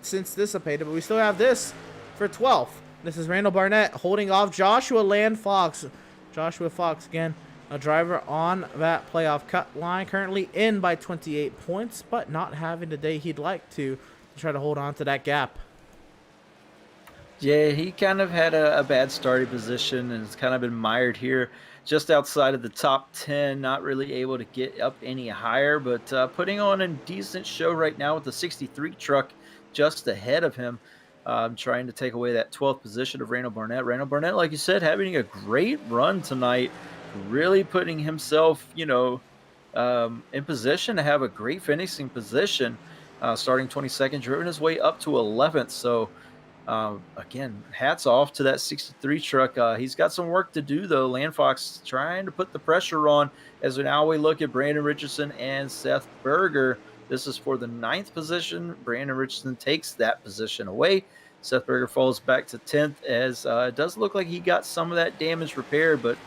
since dissipated, but we still have this for 12th. This is Randall Barnett holding off Joshua Land Fox. Joshua Fox, again, a driver on that playoff cut line, currently in by 28 points, but not having the day he'd like to try to hold on to that gap. Yeah, he kind of had a bad starting position and has kind of been mired here just outside of the top 10, not really able to get up any higher, but putting on a decent show right now with the 63 truck just ahead of him, trying to take away that 12th position of Randall Barnett. Randall Barnett, like you said, having a great run tonight, really putting himself, in position to have a great finishing position, starting 22nd, driven his way up to 11th. So, again, hats off to that 63 truck. He's got some work to do, though. Land Fox trying to put the pressure on as we look at Brandon Richardson and Seth Berger. This is for the 9th position. Brandon Richardson takes that position away. Seth Berger falls back to 10th, as it does look like he got some of that damage repaired, but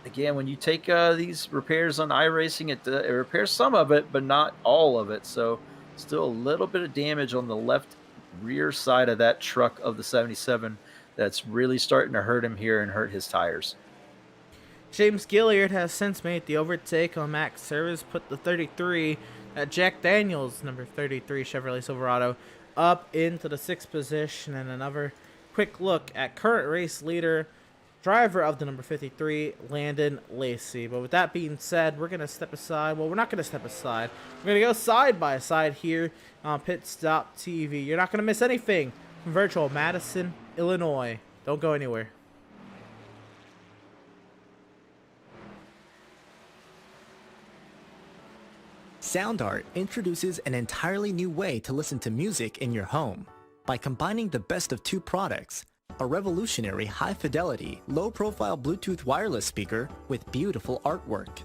again, when you take these repairs on iRacing, it repairs some of it, but not all of it. So still a little bit of damage on the left rear side of that truck of the 77 that's really starting to hurt him here and hurt his tires. James Gilliard has since made the overtake on Max Service, put the 33 at Jack Daniels, number 33 Chevrolet Silverado, up into the 6th position, and another quick look at current race leader, driver of the number 53, Landon Lacey. But with that being said, we're going to step aside. Well, we're not going to step aside. We're going to go side by side here on Pit Stop TV. You're not going to miss anything from virtual Madison, Illinois. Don't go anywhere. SoundArt introduces an entirely new way to listen to music in your home by combining the best of two products, a revolutionary high-fidelity, low-profile Bluetooth wireless speaker with beautiful artwork.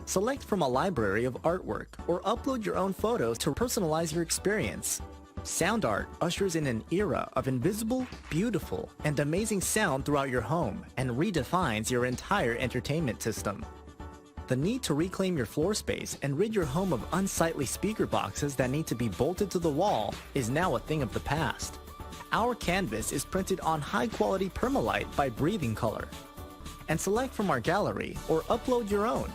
Select from a library of artwork or upload your own photos to personalize your experience. SoundArt ushers in an era of invisible, beautiful, and amazing sound throughout your home and redefines your entire entertainment system. The need to reclaim your floor space and rid your home of unsightly speaker boxes that need to be bolted to the wall is now a thing of the past. Our canvas is printed on high-quality permalite by Breathing Color. And select from our gallery or upload your own.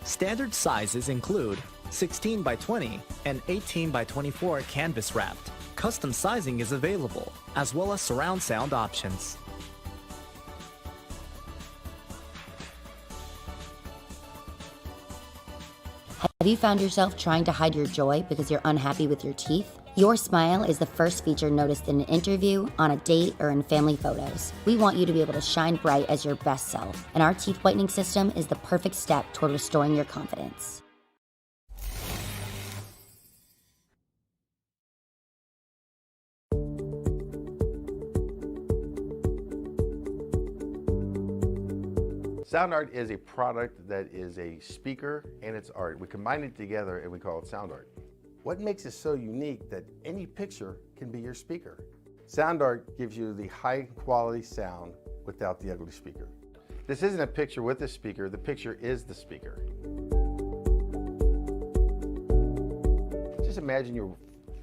Standard sizes include 16 by 20 and 18 by 24 canvas wrapped. Custom sizing is available, as well as surround sound options. Have you found yourself trying to hide your joy because you're unhappy with your teeth? Your smile is the first feature noticed in an interview, on a date, or in family photos. We want you to be able to shine bright as your best self, and our teeth whitening system is the perfect step toward restoring your confidence. Sound art is a product that is a speaker and it's art. We combine it together and we call it sound art. What makes it so unique that any picture can be your speaker? Sound art gives you the high quality sound without the ugly speaker. This isn't a picture with a speaker, the picture is the speaker. Just imagine your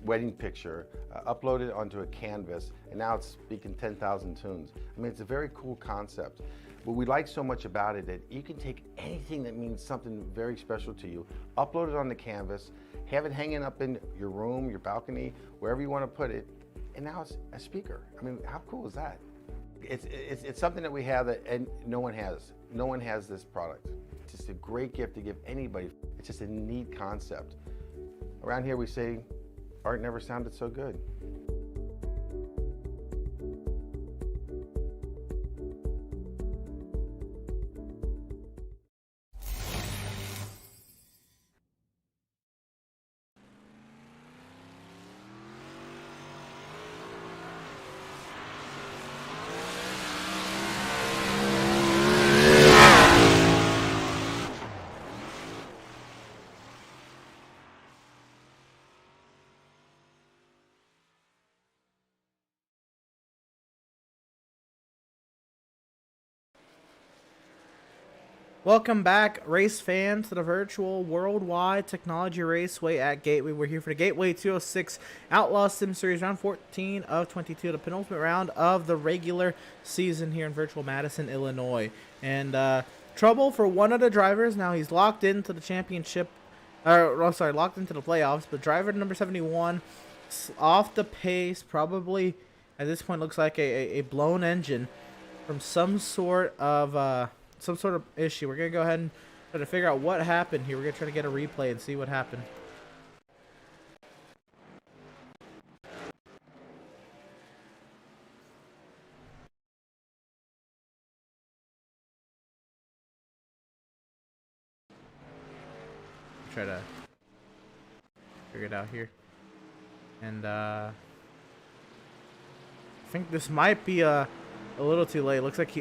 wedding picture uploaded onto a canvas and now it's speaking 10,000 tunes. I mean, it's a very cool concept. What we like so much about it that you can take anything that means something very special to you, upload it on the canvas, have it hanging up in your room, your balcony, wherever you want to put it, and now it's a speaker. I mean, how cool is that? It's something that we have that and no one has. No one has this product. It's just a great gift to give anybody. It's just a neat concept. Around here we say, art never sounded so good. Welcome back, race fans, to the virtual worldwide technology raceway at Gateway. We're here for the Gateway 206 Outlaws Sim Series round 14 of 22, the penultimate round of the regular season here in virtual Madison, Illinois. And trouble for one of the drivers. Now he's locked into the championship, locked into the playoffs. But driver number 71 off the pace, probably at this point looks like a blown engine from some sort of issue. We're going to go ahead and try to figure out what happened here. We're going to try to get a replay and see what happened. Try to figure it out here. And I think this might be a little too late. Looks like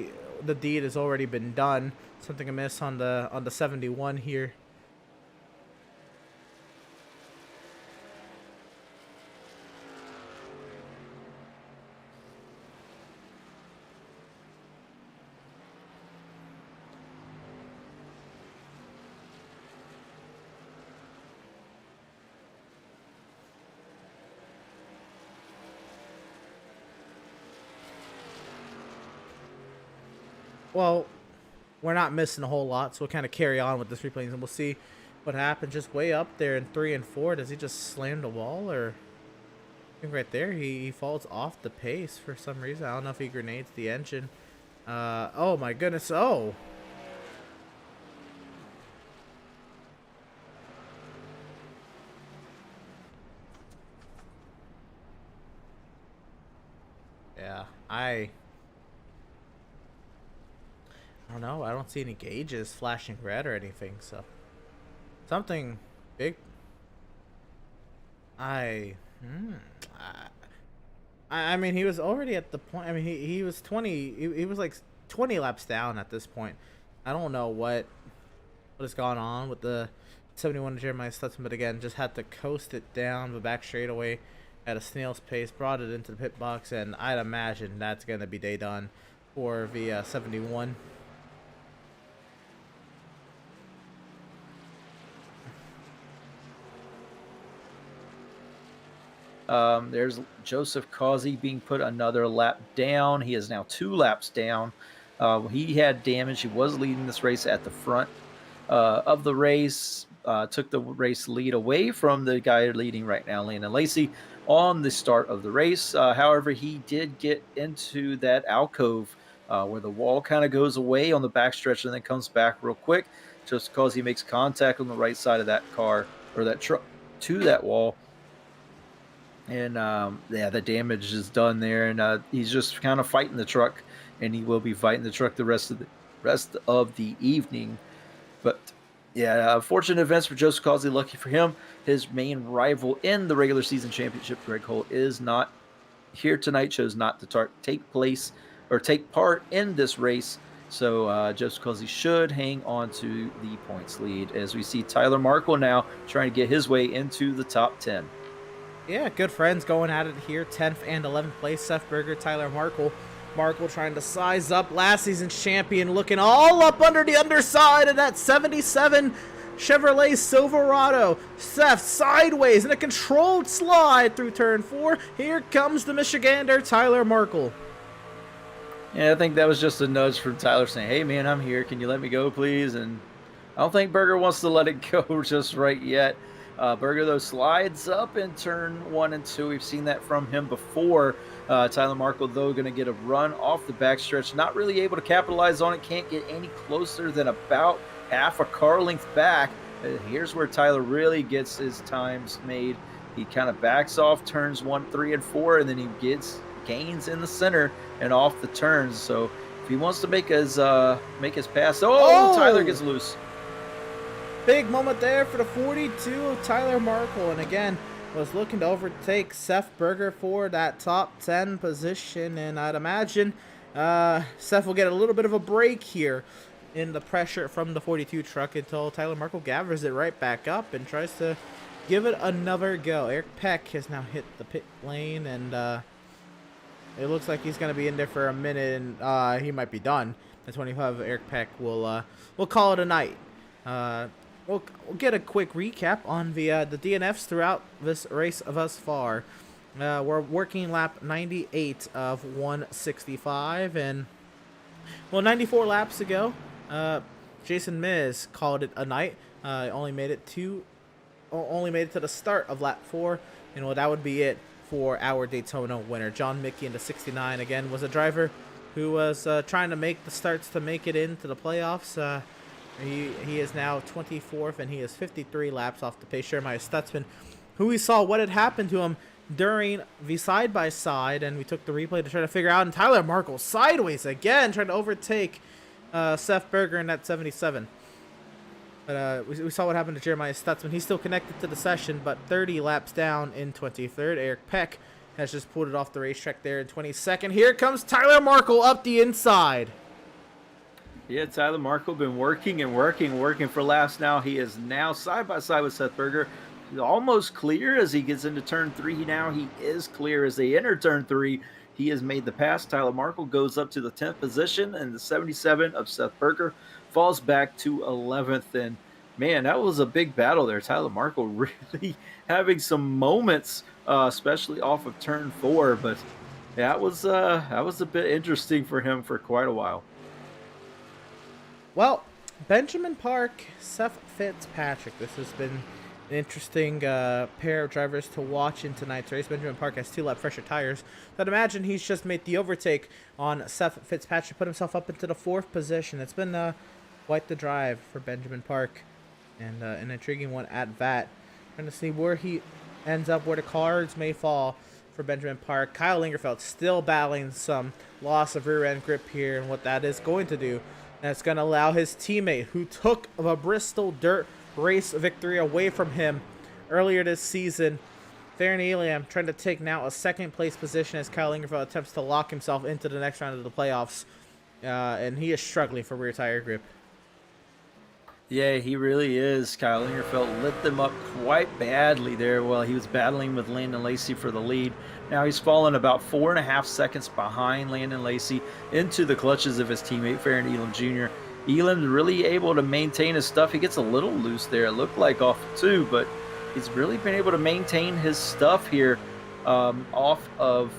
the deed has already been done. Something amiss on the 71 here. Well, we're not missing a whole lot, so we'll kind of carry on with this replay, and we'll see what happens. Just way up there in 3 and 4. Does he just slam the wall, or I think right there he falls off the pace for some reason. I don't know if he grenades the engine. Oh my goodness. Oh. Yeah, I don't know. I don't see any gauges flashing red or anything, so something big. I hmm, I mean, he was already at the point. I mean, he was 20. He was like 20 laps down at this point. I don't know what has gone on with the 71 Jeremiah Stutzman, but again, just had to coast it down the back straightaway at a snail's pace, brought it into the pit box, and I'd imagine that's going to be day done for the 71. There's Joseph Causey being put another lap down. He is now 2 laps down. He had damage. He was leading this race at the front of the race. Took the race lead away from the guy leading right now, Landon Lacey, on the start of the race. However, he did get into that alcove where the wall kind of goes away on the backstretch and then comes back real quick. Just because he makes contact on the right side of that car or that truck to that wall. And yeah, the damage is done there, and he's just kind of fighting the truck, and he will be fighting the truck the rest of the evening. But yeah, fortunate events for Joseph Causey. Lucky for him, his main rival in the regular season championship, Greg Cole, is not here tonight. Chose not to take part in this race. So Joseph Causey should hang on to the points lead as we see Tyler Markle now trying to get his way into the top 10. Yeah, good friends going at it here. 10th and 11th place. Seth Berger, Tyler Markle. Markle trying to size up. Last season's champion looking all up under the underside of that 77 Chevrolet Silverado. Seth sideways in a controlled slide through turn 4. Here comes the Michigander, Tyler Markle. Yeah, I think that was just a nudge from Tyler saying, hey, man, I'm here. Can you let me go, please? And I don't think Berger wants to let it go just right yet. Berger, though, slides up in turn 1 and 2. We've seen that from him before. Tyler Markle, though, going to get a run off the backstretch. Not really able to capitalize on it. Can't get any closer than about half a car length back. Here's where Tyler really gets his times made. He kind of backs off turns 1, 3, and 4, and then he gains in the center and off the turns. So if he wants to make his pass, Tyler gets loose. Big moment there for the 42 of Tyler Markle, and again was looking to overtake Seth Berger for that top 10 position, and I'd imagine Seth will get a little bit of a break here in the pressure from the 42 truck until Tyler Markle gathers it right back up and tries to give it another go. Eric Peck has now hit the pit lane, and it looks like he's going to be in there for a minute, and he might be done. The 25 Eric Peck will call it a night. We'll get a quick recap on the DNFs throughout this race thus far. We're working lap 98 of 165, and 94 laps ago, Jason Miz called it a night. Only made it to the start of lap 4, and that would be it for our Daytona winner. John Mickey in the 69 again was a driver who was trying to make the starts to make it into the playoffs. He is now 24th, and he is 53 laps off the pace. Jeremiah Stutzman, who we saw what had happened to him during the side-by-side, and we took the replay to try to figure out. And Tyler Markle sideways again, trying to overtake Seth Berger in that 77. But we saw what happened to Jeremiah Stutzman. He's still connected to the session, but 30 laps down in 23rd. Eric Peck has just pulled it off the racetrack there in 22nd. Here comes Tyler Markle up the inside. Yeah, Tyler Markle been working for laps now. He is now side by side with Seth Berger. He's almost clear as he gets into turn 3 now. He is clear as they enter turn 3. He has made the pass. Tyler Markle goes up to the 10th position, and the 77 of Seth Berger falls back to 11th. And man, that was a big battle there. Tyler Markle really having some moments, especially off of turn 4. But that was a bit interesting for him for quite a while. Well, Benjamin Park, Seth Fitzpatrick. This has been an interesting pair of drivers to watch in tonight's race. Benjamin Park has 2 lap fresher tires. I'd imagine he's just made the overtake on Seth Fitzpatrick, put himself up into the 4th position. It's been quite the drive for Benjamin Park, and an intriguing one at that. Trying to see where he ends up, where the cards may fall for Benjamin Park. Kyle Lingerfeld still battling some loss of rear end grip here, and what that is going to do, that's going to allow his teammate, who took a Bristol Dirt race victory away from him earlier this season, Farron Elam, trying to take now a 2nd place position as Kyle Lingerfeld attempts to lock himself into the next round of the playoffs, and he is struggling for rear tire grip. Yeah, he really is. Kyle Lingerfeld lit them up quite badly there while he was battling with Landon Lacey for the lead. Now he's fallen about 4.5 seconds behind Landon Lacey into the clutches of his teammate Farron Elam Jr. Elam's really able to maintain his stuff. He gets a little loose there, it looked like off of 2, but he's really been able to maintain his stuff here off of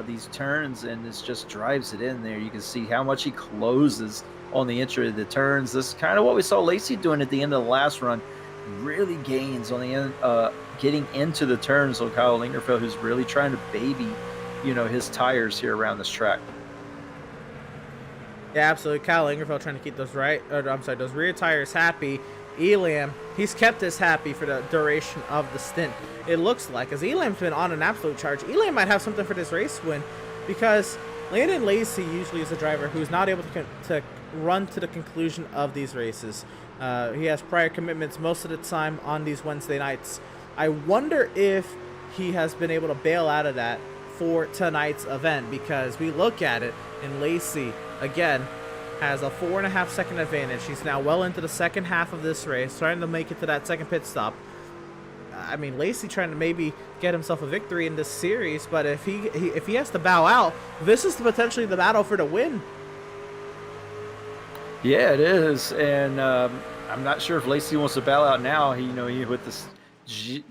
these turns, and this just drives it in there. You can see how much he closes on the entry of the turns. This is kind of what we saw Lacey doing at the end of the last run. Really gains on the end, getting into the turns. So Kyle Lingerfeld, who's really trying to baby, his tires here around this track. Yeah, absolutely. Kyle Lingerfeld trying to keep those those rear tires happy. Elam, he's kept this happy for the duration of the stint. It looks like, as Elam's been on an absolute charge, Elam might have something for this race win, because Landon Lacey usually is a driver who's not able to run to the conclusion of these races. He has prior commitments most of the time on these Wednesday nights. I wonder if he has been able to bail out of that for tonight's event, because we look at it and Lacey, again, has a 4.5 second advantage. He's now well into the second half of this race, trying to make it to that second pit stop. I mean, Lacey trying to maybe get himself a victory in this series, but if he has to bow out, this is potentially the battle for the win. Yeah, it is, and I'm not sure if Lacey wants to bow out now. He with this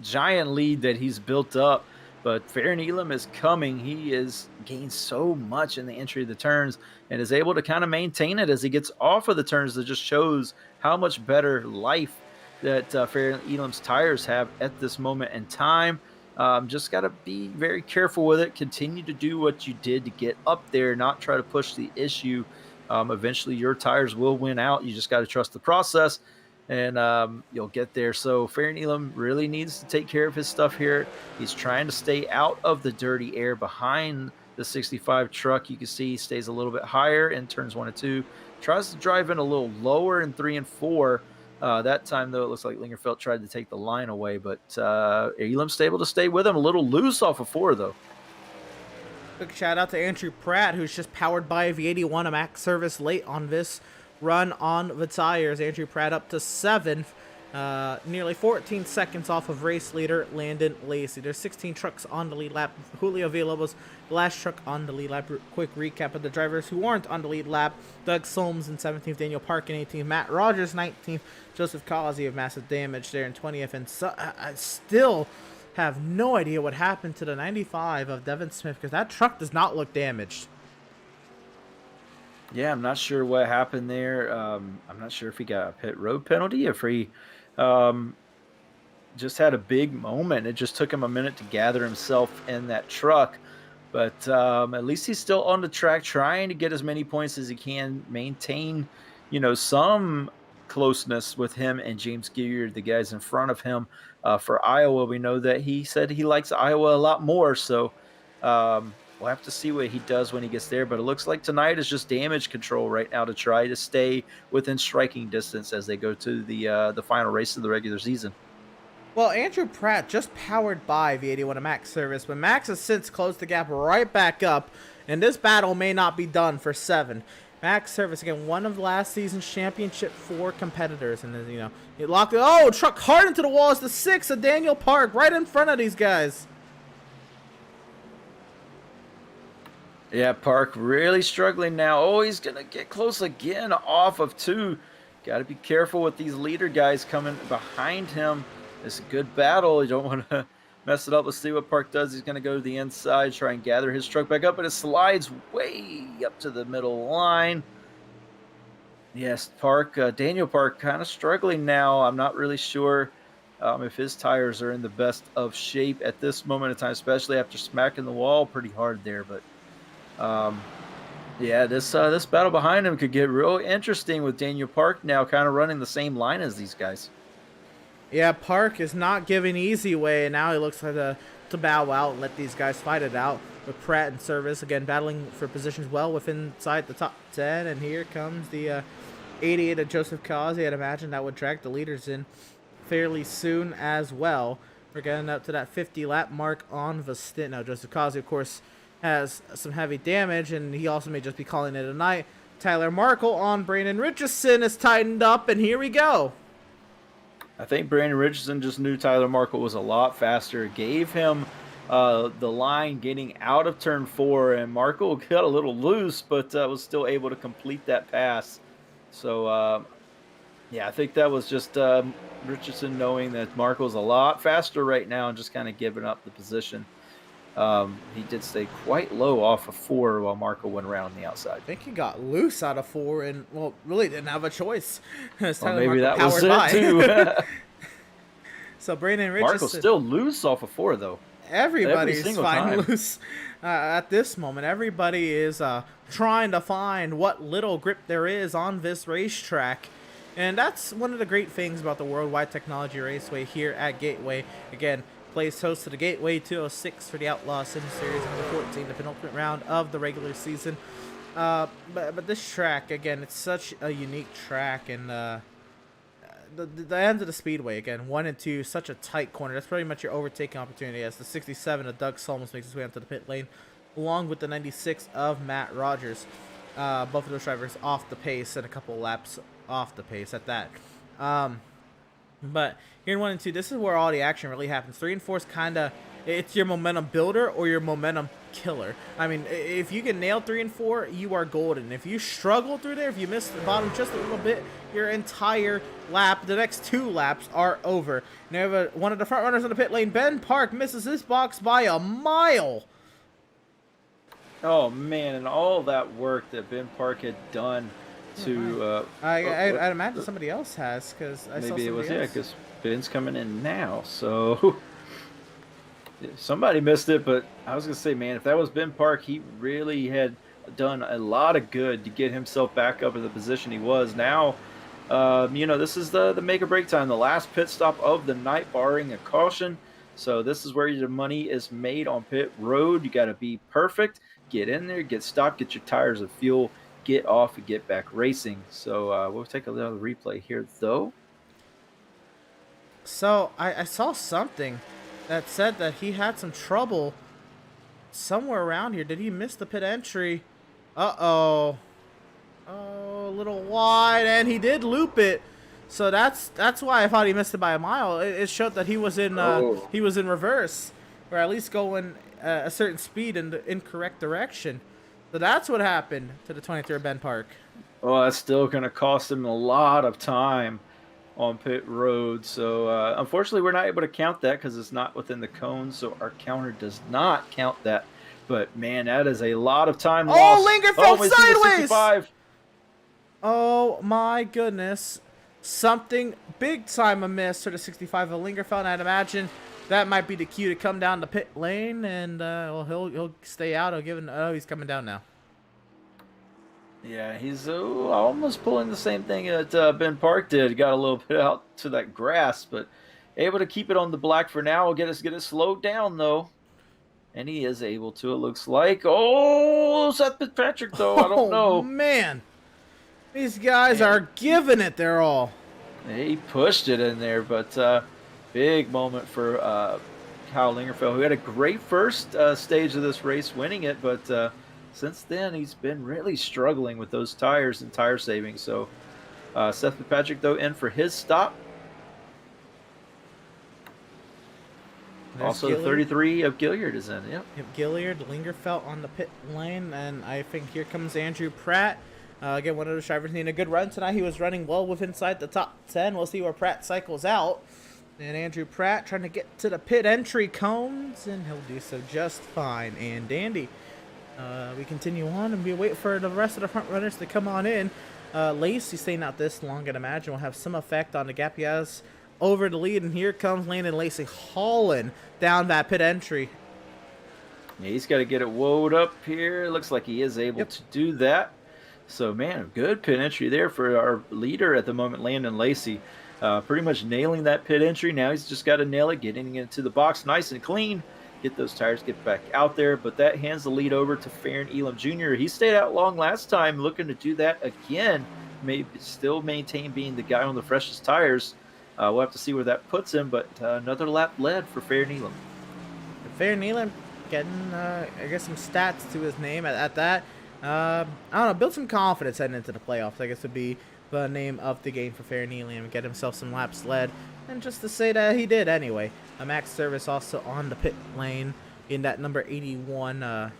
giant lead that he's built up, but Farron Elam is coming. He has gained so much in the entry of the turns and is able to kind of maintain it as he gets off of the turns. That just shows how much better life that Farron Elam's tires have at this moment in time. Just got to be very careful with it. Continue to do what you did to get up there, not try to push the issue. Eventually your tires will win out. You just got to trust the process, and you'll get there. So Farron Elam really needs to take care of his stuff here. He's trying to stay out of the dirty air behind the 65 truck. You can see he stays a little bit higher in turns 1 and 2. Tries to drive in a little lower in 3 and 4. That time, though, it looks like Lingerfeld tried to take the line away, but Elam's able to stay with him. A little loose off of 4, though. Quick shout out to Andrew Pratt, who's just powered by a V81, a max service late on this run on the tires. Andrew Pratt up to 7th, nearly 14 seconds off of race leader Landon Lacey. There's 16 trucks on the lead lap. Julio Villalobos, the last truck on the lead lap. Quick recap of the drivers who weren't on the lead lap: Doug Solms in 17th, Daniel Park in 18th, Matt Rogers 19th, Joseph Kazi of massive damage there in 20th, and I still have no idea what happened to the 95 of Devin Smith, because that truck does not look damaged. Yeah, I'm not sure what happened there. I'm not sure if he got a pit road penalty, if he just had a big moment. It just took him a minute to gather himself in that truck. But at least he's still on the track, trying to get as many points as he can, maintain, some closeness with him and James Gilliard, the guys in front of him. For Iowa, we know that he said he likes Iowa a lot more, so we'll have to see what he does when he gets there. But it looks like tonight is just damage control right now to try to stay within striking distance as they go to the final race of the regular season. Well, Andrew Pratt just powered by V81 a Max service, but Max has since closed the gap right back up, and this battle may not be done for 7. Max service, again, one of last season's championship 4 competitors, and then, he locked it. Oh, truck hard into the wall is the 6 of Daniel Park, right in front of these guys. Yeah, Park really struggling now. Oh, he's going to get close again off of 2. Got to be careful with these leader guys coming behind him. It's a good battle. You don't want to mess it up. Let's see what Park does. He's going to go to the inside, try and gather his truck back up, but it slides way up to the middle line. Yes, Park, Daniel Park kind of struggling now. I'm not really sure if his tires are in the best of shape at this moment in time, especially after smacking the wall pretty hard there. But yeah, this battle behind him could get real interesting with Daniel Park now kind of running the same line as these guys. Yeah, Park is not giving easy way, and now he looks like to bow out and let these guys fight it out. With Pratt in service, again, battling for positions well within inside the top 10. And here comes the 88 of Joseph Causey. I'd imagine that would drag the leaders in fairly soon as well. We're getting up to that 50 lap mark on the stint. Now, Joseph Causey, of course, has some heavy damage, and he also may just be calling it a night. Tyler Markle on Brandon Richardson is tightened up, and here we go. I think Brandon Richardson just knew Tyler Markle was a lot faster. Gave him the line getting out of turn 4, and Markle got a little loose, but was still able to complete that pass. So, yeah, I think that was just Richardson knowing that Markle's a lot faster right now and just kind of giving up the position. He did stay quite low off of 4 while Markle went around on the outside. I think he got loose out of 4 and, well, really didn't have a choice. Well, maybe that was it, too. So Brandon Richardson. Markle's still loose off of 4, though. Everybody's finding loose at this moment. Everybody is trying to find what little grip there is on this racetrack. And that's one of the great things about the Worldwide Technology Raceway here at Gateway. Again, plays host to the Gateway 206 for the Outlaws Sim Series number 14, the penultimate round of the regular season. But this track, again, it's such a unique track, and the end of the speedway, again, 1 and 2, such a tight corner. That's pretty much your overtaking opportunity as the 67 of Doug Solomons makes his way onto the pit lane, along with the 96 of Matt Rogers. Both of those drivers off the pace and a couple laps off the pace at that. But here in 1 and 2, this is where all the action really happens. 3 and 4 is kind of, it's your momentum builder or your momentum killer. I mean, if you can nail 3 and 4, you are golden. If you struggle through there, if you miss the bottom just a little bit, your entire lap, the next 2 laps are over. Now we have one of the front runners on the pit lane, Ben Park, misses his box by a mile. Oh, man, and all that work that Ben Park had done to... I'd imagine somebody else has, because I saw somebody else. Yeah, because Ben's coming in now, so... Somebody missed it, but I was going to say, man, if that was Ben Park, he really had done a lot of good to get himself back up in the position he was. Now, this is the make or break time, the last pit stop of the night, barring a caution. So this is where your money is made on pit road. You got to be perfect, get in there, get stopped, get your tires of fuel, get off, and get back racing. So we'll take a little replay here, though. So I saw something that said that he had some trouble somewhere around here. Did he miss the pit entry? Uh-oh. Oh, a little wide, and he did loop it. So that's why I thought he missed it by a mile. It showed that he was in reverse, or at least going a certain speed in the incorrect direction. So that's what happened to the 23rd Ben Park. Well, that's still going to cost him a lot of time on pit road. So unfortunately, we're not able to count that because it's not within the cone. So our counter does not count that. But man, that is a lot of time lost. Oh, Linger fell sideways. 65. Oh my goodness. Something big time amiss for the 65 of Lingerfeld, and I'd imagine that might be the cue to come down the pit lane, and well, he'll stay out. He's coming down now. Yeah, he's almost pulling the same thing that Ben Park did. Got a little bit out to that grass, but able to keep it on the black for now. We'll get it slowed down though, and he is able to. It looks like. Oh, Seth Fitzpatrick though. I don't know. Oh man. These guys are giving it their all. He pushed it in there, but big moment for Kyle Lingerfeld, who had a great first stage of this race, winning it, but since then he's been really struggling with those tires and tire savings. So Seth Fitzpatrick, though, in for his stop. There's also, Gilliard. The 33 of Gilliard is in. Yep. Gilliard, Lingerfeld on the pit lane, and I think here comes Andrew Pratt. Again, one of the drivers needing a good run tonight. He was running well with inside the top 10. We'll see where Pratt cycles out. And Andrew Pratt trying to get to the pit entry cones, and he'll do so just fine and dandy. We continue on, and we wait for the rest of the front runners to come on in. Lacey staying out this long, I'd imagine, will have some effect on the gap he has over the lead, and here comes Landon Lacey hauling down that pit entry. Yeah, he's got to get it woed up here. Looks like he is able to do that. So, man, good pit entry there for our leader at the moment, Landon Lacey. Pretty much nailing that pit entry. Now he's just got to nail it, getting into the box nice and clean. Get those tires, get back out there. But that hands the lead over to Farron Elam Jr. He stayed out long last time, looking to do that again. Maybe still maintain being the guy on the freshest tires. We'll have to see where that puts him. But another lap led for Farron Elam. Farron Elam getting, I guess, some stats to his name at that. I don't know, build some confidence heading into the playoffs, I guess would be the name of the game for Farron Elam. Get himself some laps led, and just to say that he did anyway. A Max Service also on the pit lane in that number 81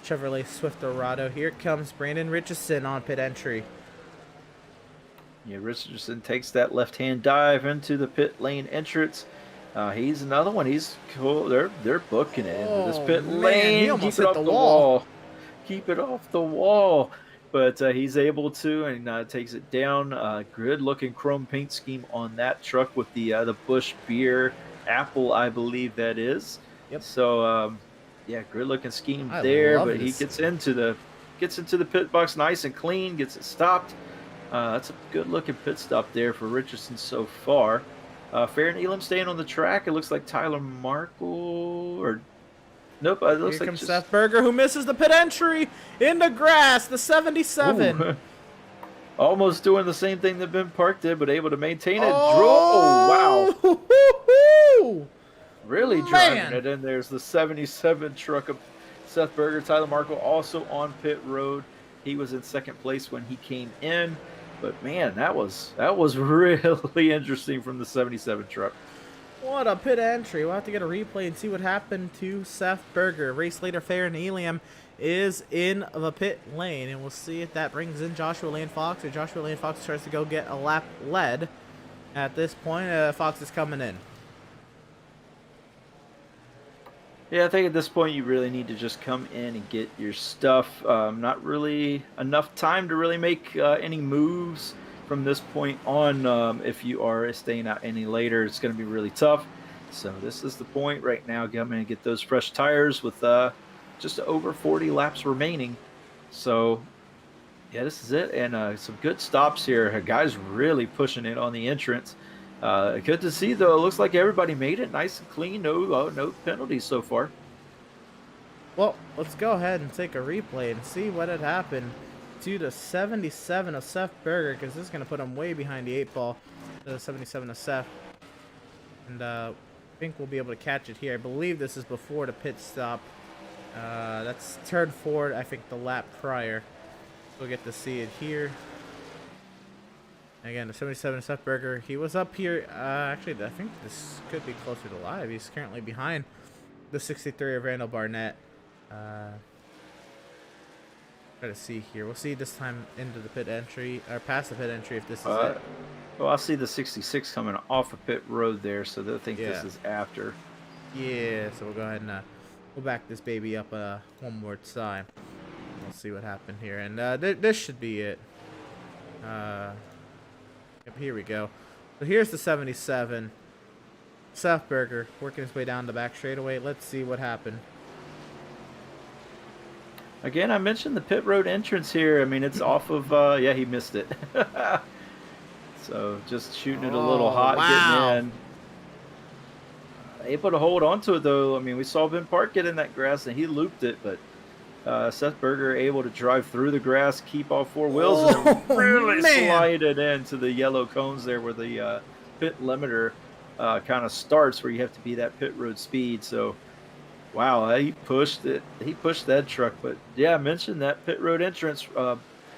Chevrolet Swift Dorado. Here comes Brandon Richardson on pit entry. Yeah, Richardson takes that left-hand dive into the pit lane entrance. He's another one. He's cool. They're booking it into this pit lane. He almost Keep it hit off the wall. Keep it off the wall. But he's able to, and takes it down. Good-looking chrome paint scheme on that truck with the Busch Beer apple, I believe that is. Yep. So, yeah, good-looking scheme there. But he gets into the pit box nice and clean. Gets it stopped. That's a good-looking pit stop there for Richardson so far. Farron Elam staying on the track. It looks like Tyler Markle or nope. It looks Here like comes Seth Berger, who misses the pit entry in the grass. The 77. Ooh. Almost doing the same thing that Ben Park did, but able to maintain it. Oh, Wow! Really driving it in. There's the 77 truck of Seth Berger. Tyler Markle also on pit road. He was in second place when he came in. But man, that was really interesting from the 77 truck. What a pit entry. We'll have to get a replay and see what happened to Seth Berger. Race leader Farron Elam is in the pit lane, and we'll see if that brings in Joshua Lane Fox, or Joshua Lane Fox tries to go get a lap led. At this point, Fox is coming in. Yeah, I think at this point you really need to just come in and get your stuff. Not really enough time to really make any moves from this point on. If you are staying out any later, it's going to be really tough. So this is the point right now. Come in and get those fresh tires with just over 40 laps remaining. So, yeah, this is it. And some good stops here. Guys really pushing it on the entrance. Good to see, though. It looks like everybody made it nice and clean. No penalties so far. Well, let's go ahead and take a replay and see what had happened to the 77 of Seth Berger, because this is going to put him way behind the 8 ball, the 77 of Seth. And I think we'll be able to catch it here. I believe this is before the pit stop. That's turn forward, I think, the lap prior. We'll get to see it here. Again, the 77 Seth Berger, he was up here. Actually, I think this could be closer to live. He's currently behind the 63 of Randall Barnett. Try to see here. We'll see this time into the pit entry, or past the pit entry if this is it. Well, I see the 66 coming off of pit road there, so they'll think this is after. Yeah, so we'll go ahead and we'll back this baby up one more time. We'll see what happened here. And this should be it. Yep, here we go. So here's the 77. Seth Berger working his way down the back straightaway. Let's see what happened. Again, I mentioned the pit road entrance here. I mean, it's off of, yeah, he missed it. So just shooting it a little hot, getting in. Able to hold on to it, though. I mean, we saw Ben Park get in that grass, and he looped it, but Seth Berger able to drive through the grass, keep all 4 wheels, and really slide it into the yellow cones there where the pit limiter kind of starts, where you have to be that pit road speed. So, wow, he pushed it. He pushed that truck. But, yeah, I mentioned that pit road entrance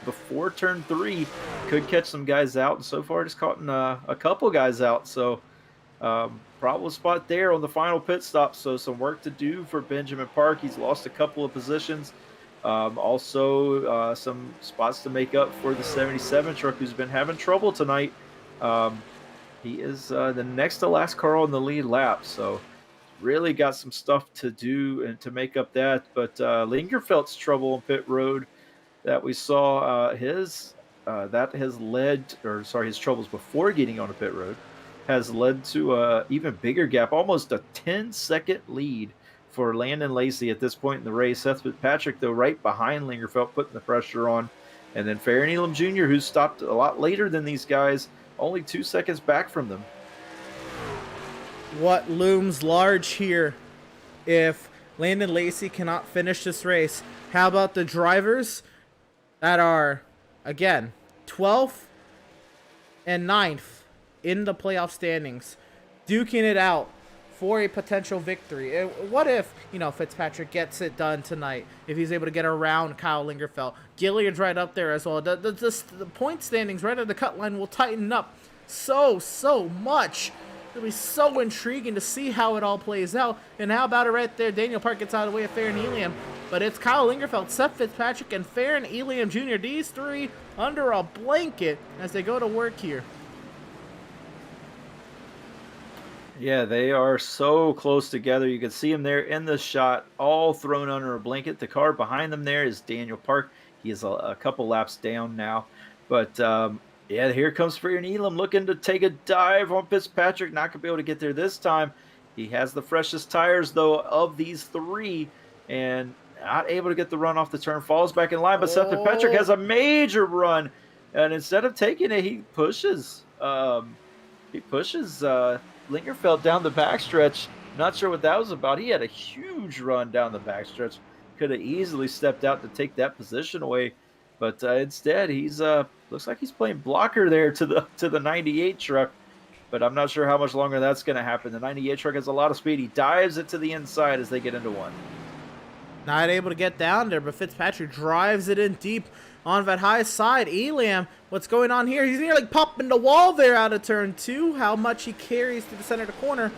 before turn 3 could catch some guys out, and so far just caught a couple guys out. So, problem spot there on the final pit stop. So some work to do for Benjamin Park. He's lost a couple of positions. Also some spots to make up for the 77 truck, who's been having trouble tonight. He is the next to last car on the lead lap. So really got some stuff to do and to make up that. But Lingerfelt's trouble on pit road that we saw, that has led, or sorry, his troubles before getting on a pit road has led to a even bigger gap, almost a 10-second lead for Landon Lacey at this point in the race. Seth Fitzpatrick, though, right behind Lingerfeld, putting the pressure on. And then Farron Elam Jr., who stopped a lot later than these guys, only 2 seconds back from them. What looms large here if Landon Lacey cannot finish this race? How about the drivers that are, again, 12th and 9th in the playoff standings, duking it out for a potential victory? What if, Fitzpatrick gets it done tonight, if he's able to get around Kyle Lingerfeld? Gilliard's right up there as well. The point standings right at the cut line will tighten up so much. It'll be so intriguing to see how it all plays out. And how about it right there? Daniel Park gets out of the way of Farron Elam. But it's Kyle Lingerfeld, Seth Fitzpatrick, and Farron Elam Jr. These three under a blanket as they go to work here. Yeah, they are so close together. You can see them there in the shot, all thrown under a blanket. The car behind them there is Daniel Park. He is a couple laps down now. But, yeah, here comes Farron Elam looking to take a dive on Fitzpatrick. Not going to be able to get there this time. He has the freshest tires, though, of these three. And not able to get the run off the turn. Falls back in line. But Seth Fitzpatrick has a major run. And instead of taking it, he pushes. Lingerfeld down the backstretch. Not sure what that was about. He had a huge run down the backstretch. Could have easily stepped out to take that position away. But instead, he's looks like he's playing blocker there to the 98 truck. But I'm not sure how much longer that's going to happen. The 98 truck has a lot of speed. He dives it to the inside as they get into one. Not able to get down there, but Fitzpatrick drives it in deep on that high side. Elam, what's going on here? He's nearly popping the wall there out of turn 2. How much he carries to the center of the corner.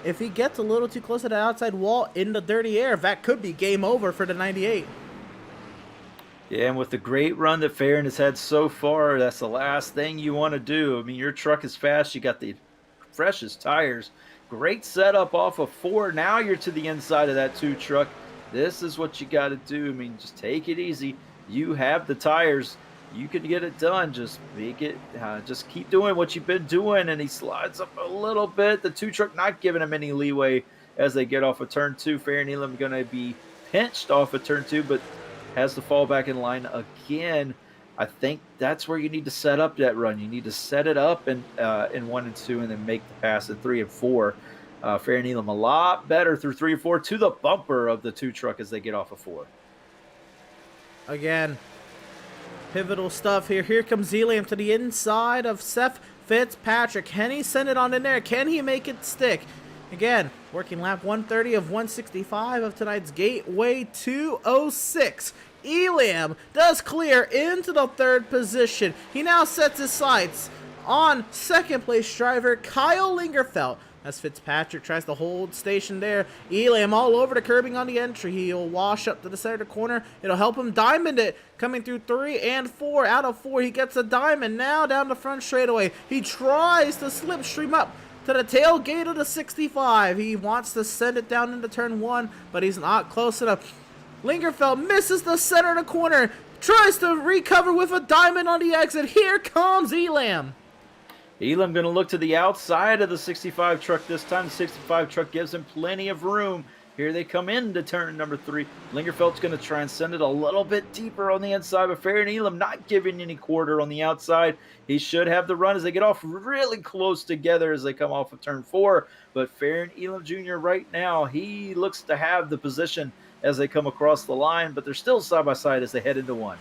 If he gets a little too close to the outside wall in the dirty air, that could be game over for the 98. Yeah, and with the great run that Farron has had so far, that's the last thing you want to do. I mean, your truck is fast. You got the freshest tires. Great setup off of 4. Now you're to the inside of that 2 truck. This is what you got to do. I mean, just take it easy. You have the tires. You can get it done. Just make it. Just keep doing what you've been doing. And he slides up a little bit. The 2 truck not giving him any leeway as they get off of turn 2. Farron Elam going to be pinched off of turn 2, but has to fall back in line again. I think that's where you need to set up that run. You need to set it up in 1 and 2, and then make the pass in 3 and 4. Farron Elam a lot better through 3 and 4 to the bumper of the 2 truck as they get off of 4. Again, pivotal stuff here. Here comes Elam to the inside of Seth Fitzpatrick. Can he send it on in there? Can he make it stick? Again, working lap 130 of 165 of tonight's Gateway 206. Elam does clear into the 3rd position. He now sets his sights on 2nd place driver Kyle Lingerfeld. As Fitzpatrick tries to hold station there. Elam all over the curbing on the entry. He'll wash up to the center of the corner. It'll help him diamond it. Coming through 3 and 4. Out of 4, he gets a diamond. Now down the front straightaway. He tries to slipstream up to the tailgate of the 65. He wants to send it down into turn 1, but he's not close enough. Lingerfeld misses the center of the corner. Tries to recover with a diamond on the exit. Here comes Elam. Elam going to look to the outside of the 65 truck this time. The 65 truck gives him plenty of room. Here they come into turn number 3. Lingerfeld's going to try and send it a little bit deeper on the inside, but Farron Elam not giving any quarter on the outside. He should have the run as they get off really close together as they come off of turn 4. But Farron Elam Jr. right now, he looks to have the position as they come across the line, but they're still side by side as they head into 1.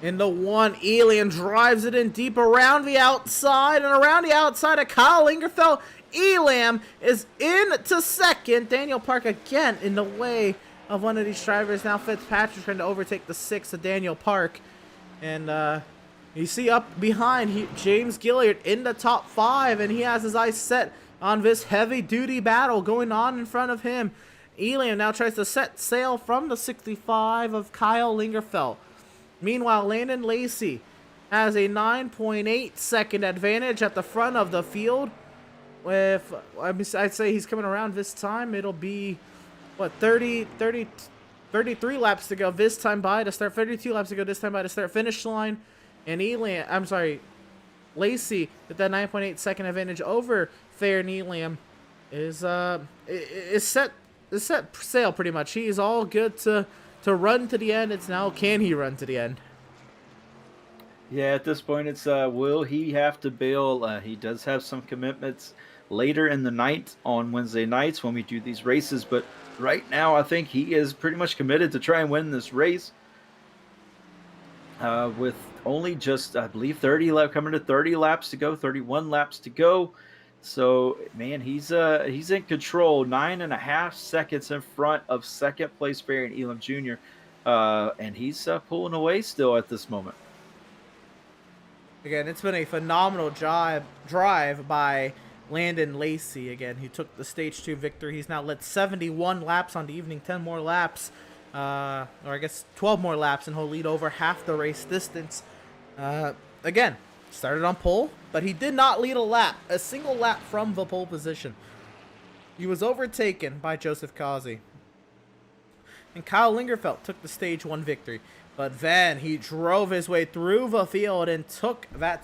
In the 1, Elam drives it in deep around the outside, and around the outside of Kyle Lingerfeld. Elam is in to 2nd. Daniel Park again in the way of one of these drivers. Now Fitzpatrick trying to overtake the 6 of Daniel Park. And you see up behind James Gilliard in the top 5, and he has his eyes set on this heavy-duty battle going on in front of him. Elam now tries to set sail from the 65 of Kyle Lingerfeld. Meanwhile, Landon Lacey has a 9.8 second advantage at the front of the field. With, I'd say he's coming around this time. It'll be, what, 33 laps to go this time by the start. 32 laps to go this time by the start finish line. And Lacey with that 9.8 second advantage over Fair Neelium is set sail pretty much. He is all good to run to the end. It's now, can he run to the end? Yeah, at this point, it's will he have to bail? He does have some commitments later in the night on Wednesday nights when we do these races, but right now, I think he is pretty much committed to try and win this race. With only just, I believe, coming to 30 laps to go, 31 laps to go. So, man, he's in control, 9.5 seconds in front of second place Variant Elam Jr., and he's pulling away still at this moment. Again, it's been a phenomenal drive by Landon Lacey. Again, he took the Stage 2 victory. He's now led 71 laps on the evening, 10 more laps, or I guess 12 more laps, and he'll lead over half the race distance. Again, started on pole, but he did not lead a single lap from the pole position. He was overtaken by Joseph Kazi. And Kyle Lingerfeld took the Stage 1 victory. But then he drove his way through the field and took that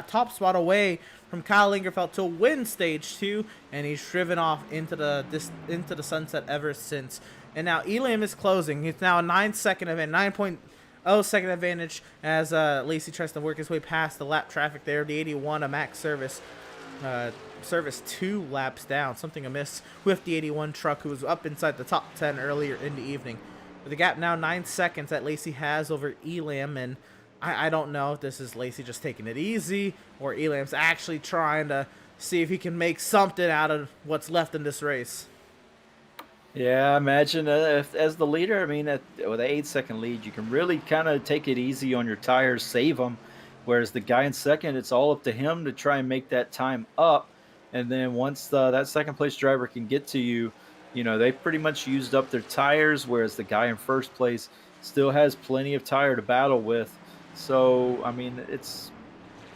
top spot away from Kyle Lingerfeld to win Stage 2, and he's driven off into the sunset ever since. And now Elam is closing. It's now a 9-second event, 9.0 second advantage as Lacey tries to work his way past the lap traffic there. The 81, a max service 2 laps down. Something amiss with the 81 truck, who was up inside the top 10 earlier in the evening. With the gap now 9 seconds that Lacey has over Elam, and I don't know if this is Lacey just taking it easy or Elam's actually trying to see if he can make something out of what's left in this race. Yeah, imagine if, as the leader, I mean, with an 8-second lead, you can really kind of take it easy on your tires, save them. Whereas the guy in second, it's all up to him to try and make that time up. And then once that second place driver can get to you, they pretty much used up their tires, whereas the guy in first place still has plenty of tire to battle with. So, I mean, it's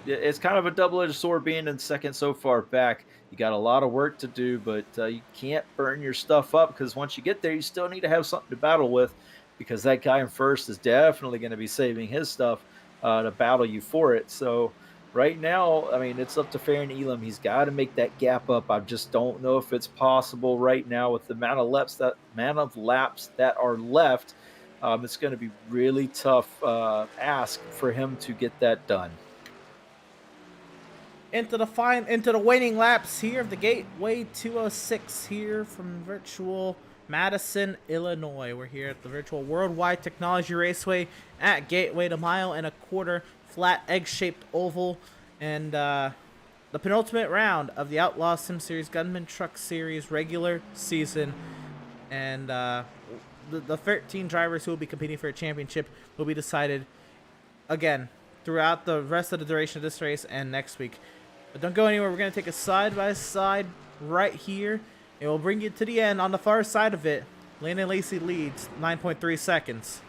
kind of a double-edged sword being in second so far back. You got a lot of work to do, but you can't burn your stuff up, because once you get there, you still need to have something to battle with, because that guy in first is definitely going to be saving his stuff to battle you for it. So right now, I mean, it's up to Farron Elam. He's got to make that gap up. I just don't know if it's possible right now with the amount of laps that are left. It's going to be really tough ask for him to get that done. Into the waning laps here of the Gateway 206 here from virtual Madison, Illinois. We're here at the virtual Worldwide Technology Raceway at Gateway, the 1.25-mile flat egg-shaped oval, and the penultimate round of the Outlaws Sim Series Gunman Truck Series regular season. And the 13 drivers who will be competing for a championship will be decided again throughout the rest of the duration of this race and next week. But don't go anywhere. We're going to take a side-by-side right here. It will bring you to the end. On the far side of it, Landon Lacey leads 9.3 seconds.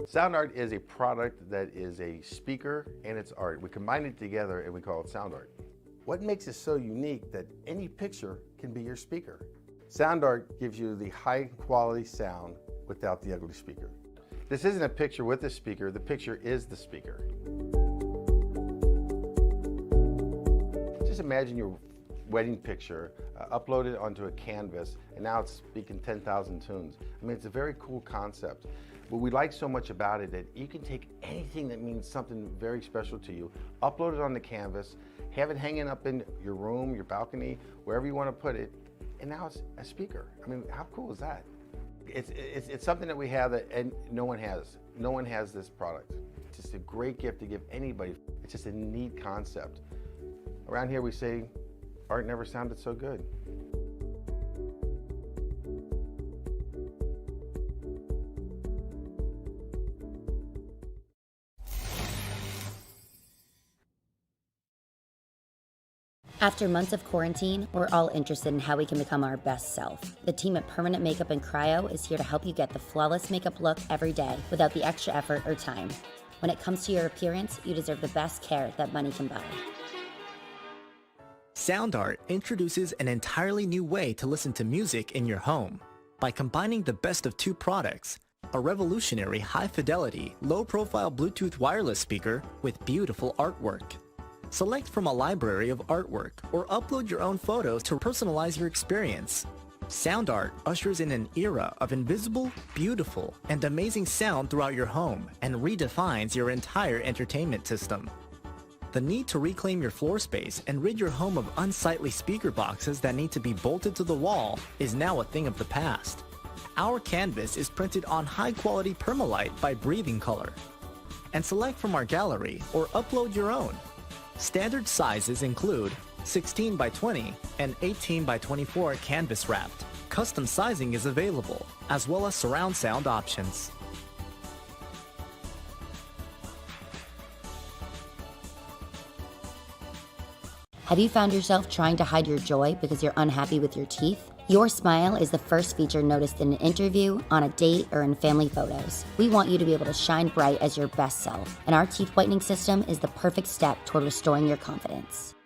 Sound art is a product that is a speaker and it's art. We combine it together and we call it sound art. What makes it so unique that any picture can be your speaker? Sound art gives you the high quality sound without the ugly speaker. This isn't a picture with a speaker, the picture is the speaker. Just imagine your wedding picture uploaded onto a canvas and now it's speaking 10,000 tunes. I mean, it's a very cool concept. What we like so much about it that you can take anything that means something very special to you, upload it on the canvas, have it hanging up in your room, your balcony, wherever you want to put it, and now it's a speaker. I mean, how cool is that? It's something that we have that and no one has. No one has this product. It's just a great gift to give anybody. It's just a neat concept. Around here we say, art never sounded so good. After months of quarantine, we're all interested in how we can become our best self. The team at Permanent Makeup and Cryo is here to help you get the flawless makeup look every day without the extra effort or time. When it comes to your appearance, you deserve the best care that money can buy. SoundArt introduces an entirely new way to listen to music in your home. By combining the best of two products, a revolutionary high-fidelity, low-profile Bluetooth wireless speaker with beautiful artwork. Select from a library of artwork or upload your own photos to personalize your experience. SoundArt ushers in an era of invisible, beautiful, and amazing sound throughout your home and redefines your entire entertainment system. The need to reclaim your floor space and rid your home of unsightly speaker boxes that need to be bolted to the wall is now a thing of the past. Our canvas is printed on high-quality permalite by Breathing Color. And select from our gallery or upload your own. Standard sizes include 16 by 20 and 18 by 24 canvas wrapped. Custom sizing is available, as well as surround sound options. Have you found yourself trying to hide your joy because you're unhappy with your teeth? Your smile is the first feature noticed in an interview, on a date, or in family photos. We want you to be able to shine bright as your best self, and our teeth whitening system is the perfect step toward restoring your confidence.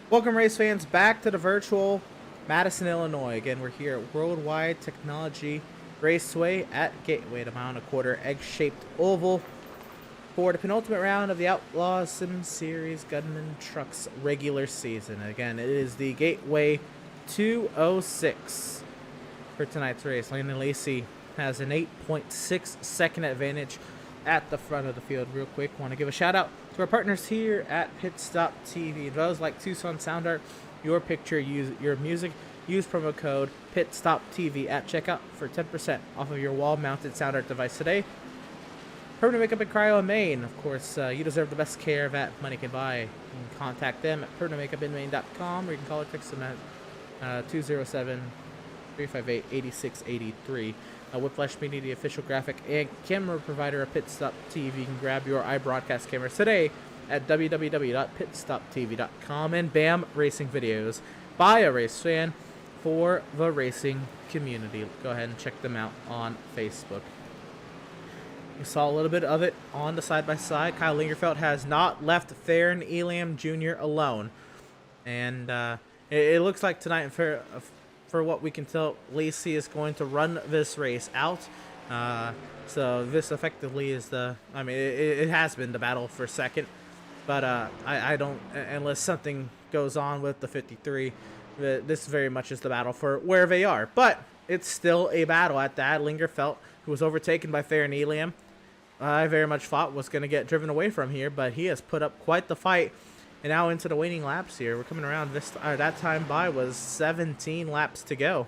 Welcome, race fans, back to the virtual Madison, Illinois. Again, we're here at Worldwide Technology Raceway at Gateway, the mile-and-a-quarter egg-shaped oval for the penultimate round of the Outlaws Sim Series Gunman Trucks regular season. Again, it is the Gateway 206 for tonight's race. Landon Lacey has an 8.6 second advantage at the front of the field. Real quick, want to give a shout out to our partners here at Pit Stop TV. Those like Tucson SoundArt, your picture, your music. Use promo code PitStopTV at checkout for 10% off of your wall-mounted SoundArt device today. Permanent Makeup and Cryo in Maine. Of course, you deserve the best care that money can buy. You can contact them at permanentmakeupinmaine.com, or you can call or text them at 207-358-8683. Whiplash Media, the official graphic and camera provider of Pit Stop TV. You can grab your iBroadcast cameras today at www.pitstoptv.com. And BAM Racing Videos by a race fan for the racing community. Go ahead and check them out on Facebook. You saw a little bit of it on the side-by-side. Kyle Lingerfeld has not left Theron Elam Jr. alone. And it looks like tonight, for what we can tell, Lacey is going to run this race out. So this effectively is it has been the battle for second. But I don't, unless something goes on with the 53, this very much is the battle for where they are. But it's still a battle at that. Lingerfeld, who was overtaken by Theron Elam, I very much thought was going to get driven away from here, but he has put up quite the fight. And now into the waning laps here. We're coming around. That time by was 17 laps to go.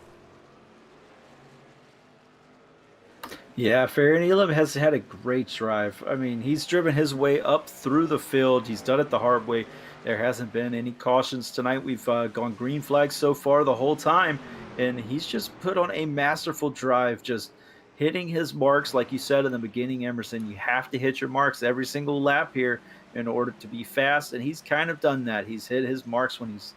Yeah, Theron Elam has had a great drive. I mean, he's driven his way up through the field. He's done it the hard way. There hasn't been any cautions tonight. We've gone green flags so far the whole time, and he's just put on a masterful drive, just hitting his marks. Like you said in the beginning, Emerson, you have to hit your marks every single lap here in order to be fast, and he's kind of done that. He's hit his marks when he's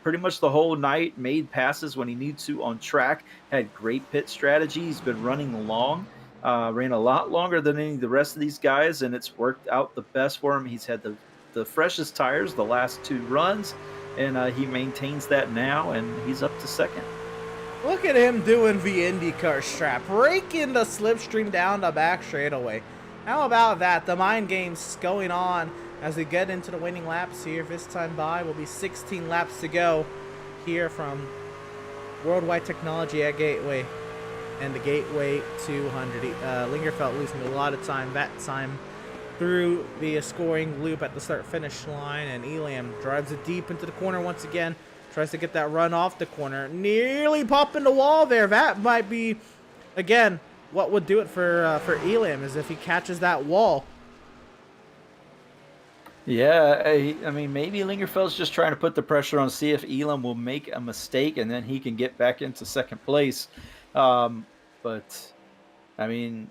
pretty much the whole night, made passes when he needs to on track, had great pit strategy. He's been running long, ran a lot longer than any of the rest of these guys, and it's worked out the best for him. He's had the freshest tires the last two runs, and he maintains that now, and he's up to second. Look at him doing the IndyCar strap, raking the slipstream down the back straightaway. How about that? The mind game's going on as we get into the winning laps here. This time by will be 16 laps to go here from Worldwide Technology at Gateway and the Gateway 200. Lingerfeld losing a lot of time that time through the scoring loop at the start-finish line, and Elam drives it deep into the corner once again. Tries to get that run off the corner. Nearly popping the wall there. That might be, again, what would do it for Elam, is if he catches that wall. Yeah, I mean, maybe Lingerfeld's just trying to put the pressure on, see if Elam will make a mistake, and then he can get back into second place. But, I mean,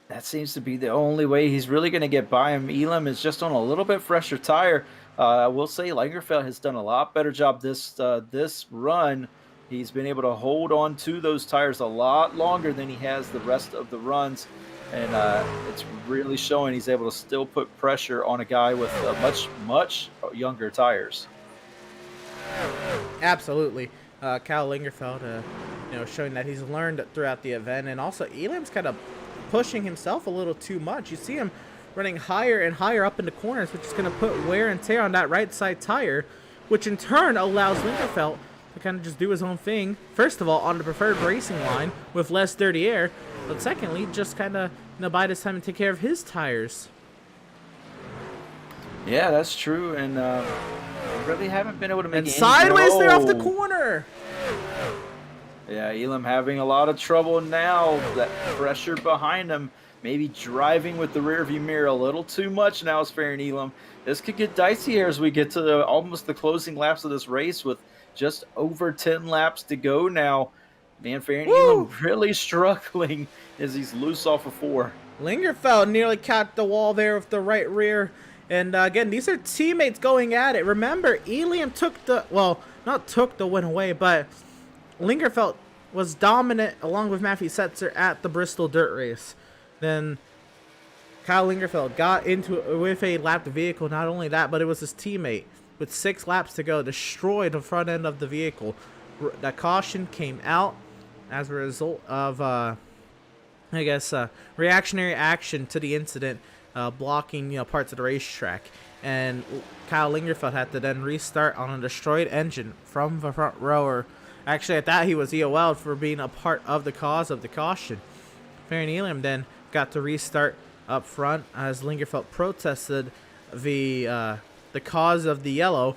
That seems to be the only way he's really going to get by him. Elam is just on a little bit fresher tire. I will say Lagerfeld has done a lot better job this run. He's been able to hold on to those tires a lot longer than he has the rest of the runs, and it's really showing he's able to still put pressure on a guy with much younger tires. Absolutely. Kyle Lingerfeld, showing that he's learned throughout the event, and also Elam's kind of pushing himself a little too much. You see him running higher and higher up into corners, which is going to put wear and tear on that right side tire, which in turn allows Lingerfeld to kind of just do his own thing. First of all, on the preferred racing line with less dirty air, but secondly, just kind of bide his time and take care of his tires. Yeah, that's true, and really haven't been able to make And any sideways there off the Oh. corner. Yeah, Elam having a lot of trouble now. That pressure behind him, maybe driving with the rearview mirror a little too much now is Farron Elam. This could get dicey here as we get to almost the closing laps of this race with just over 10 laps to go now. Man, Farron Elam really struggling as he's loose off of 4. Lingerfeld nearly caught the wall there with the right rear. And again, these are teammates going at it. Remember, Elam not took the win away, but Lingerfeld was dominant along with Matthew Setzer at the Bristol Dirt Race. Then Kyle Lingerfeld got into it with a lapped vehicle. Not only that, but it was his teammate with 6 laps to go, destroyed the front end of the vehicle. The caution came out as a result of, reactionary action to the incident, blocking parts of the racetrack. And Kyle Lingerfeld had to then restart on a destroyed engine from the front rower. Actually, at that, he was EOL'd for being a part of the cause of the caution. Farron Elam then got to restart up front as Lingerfeld protested the cause of the yellow.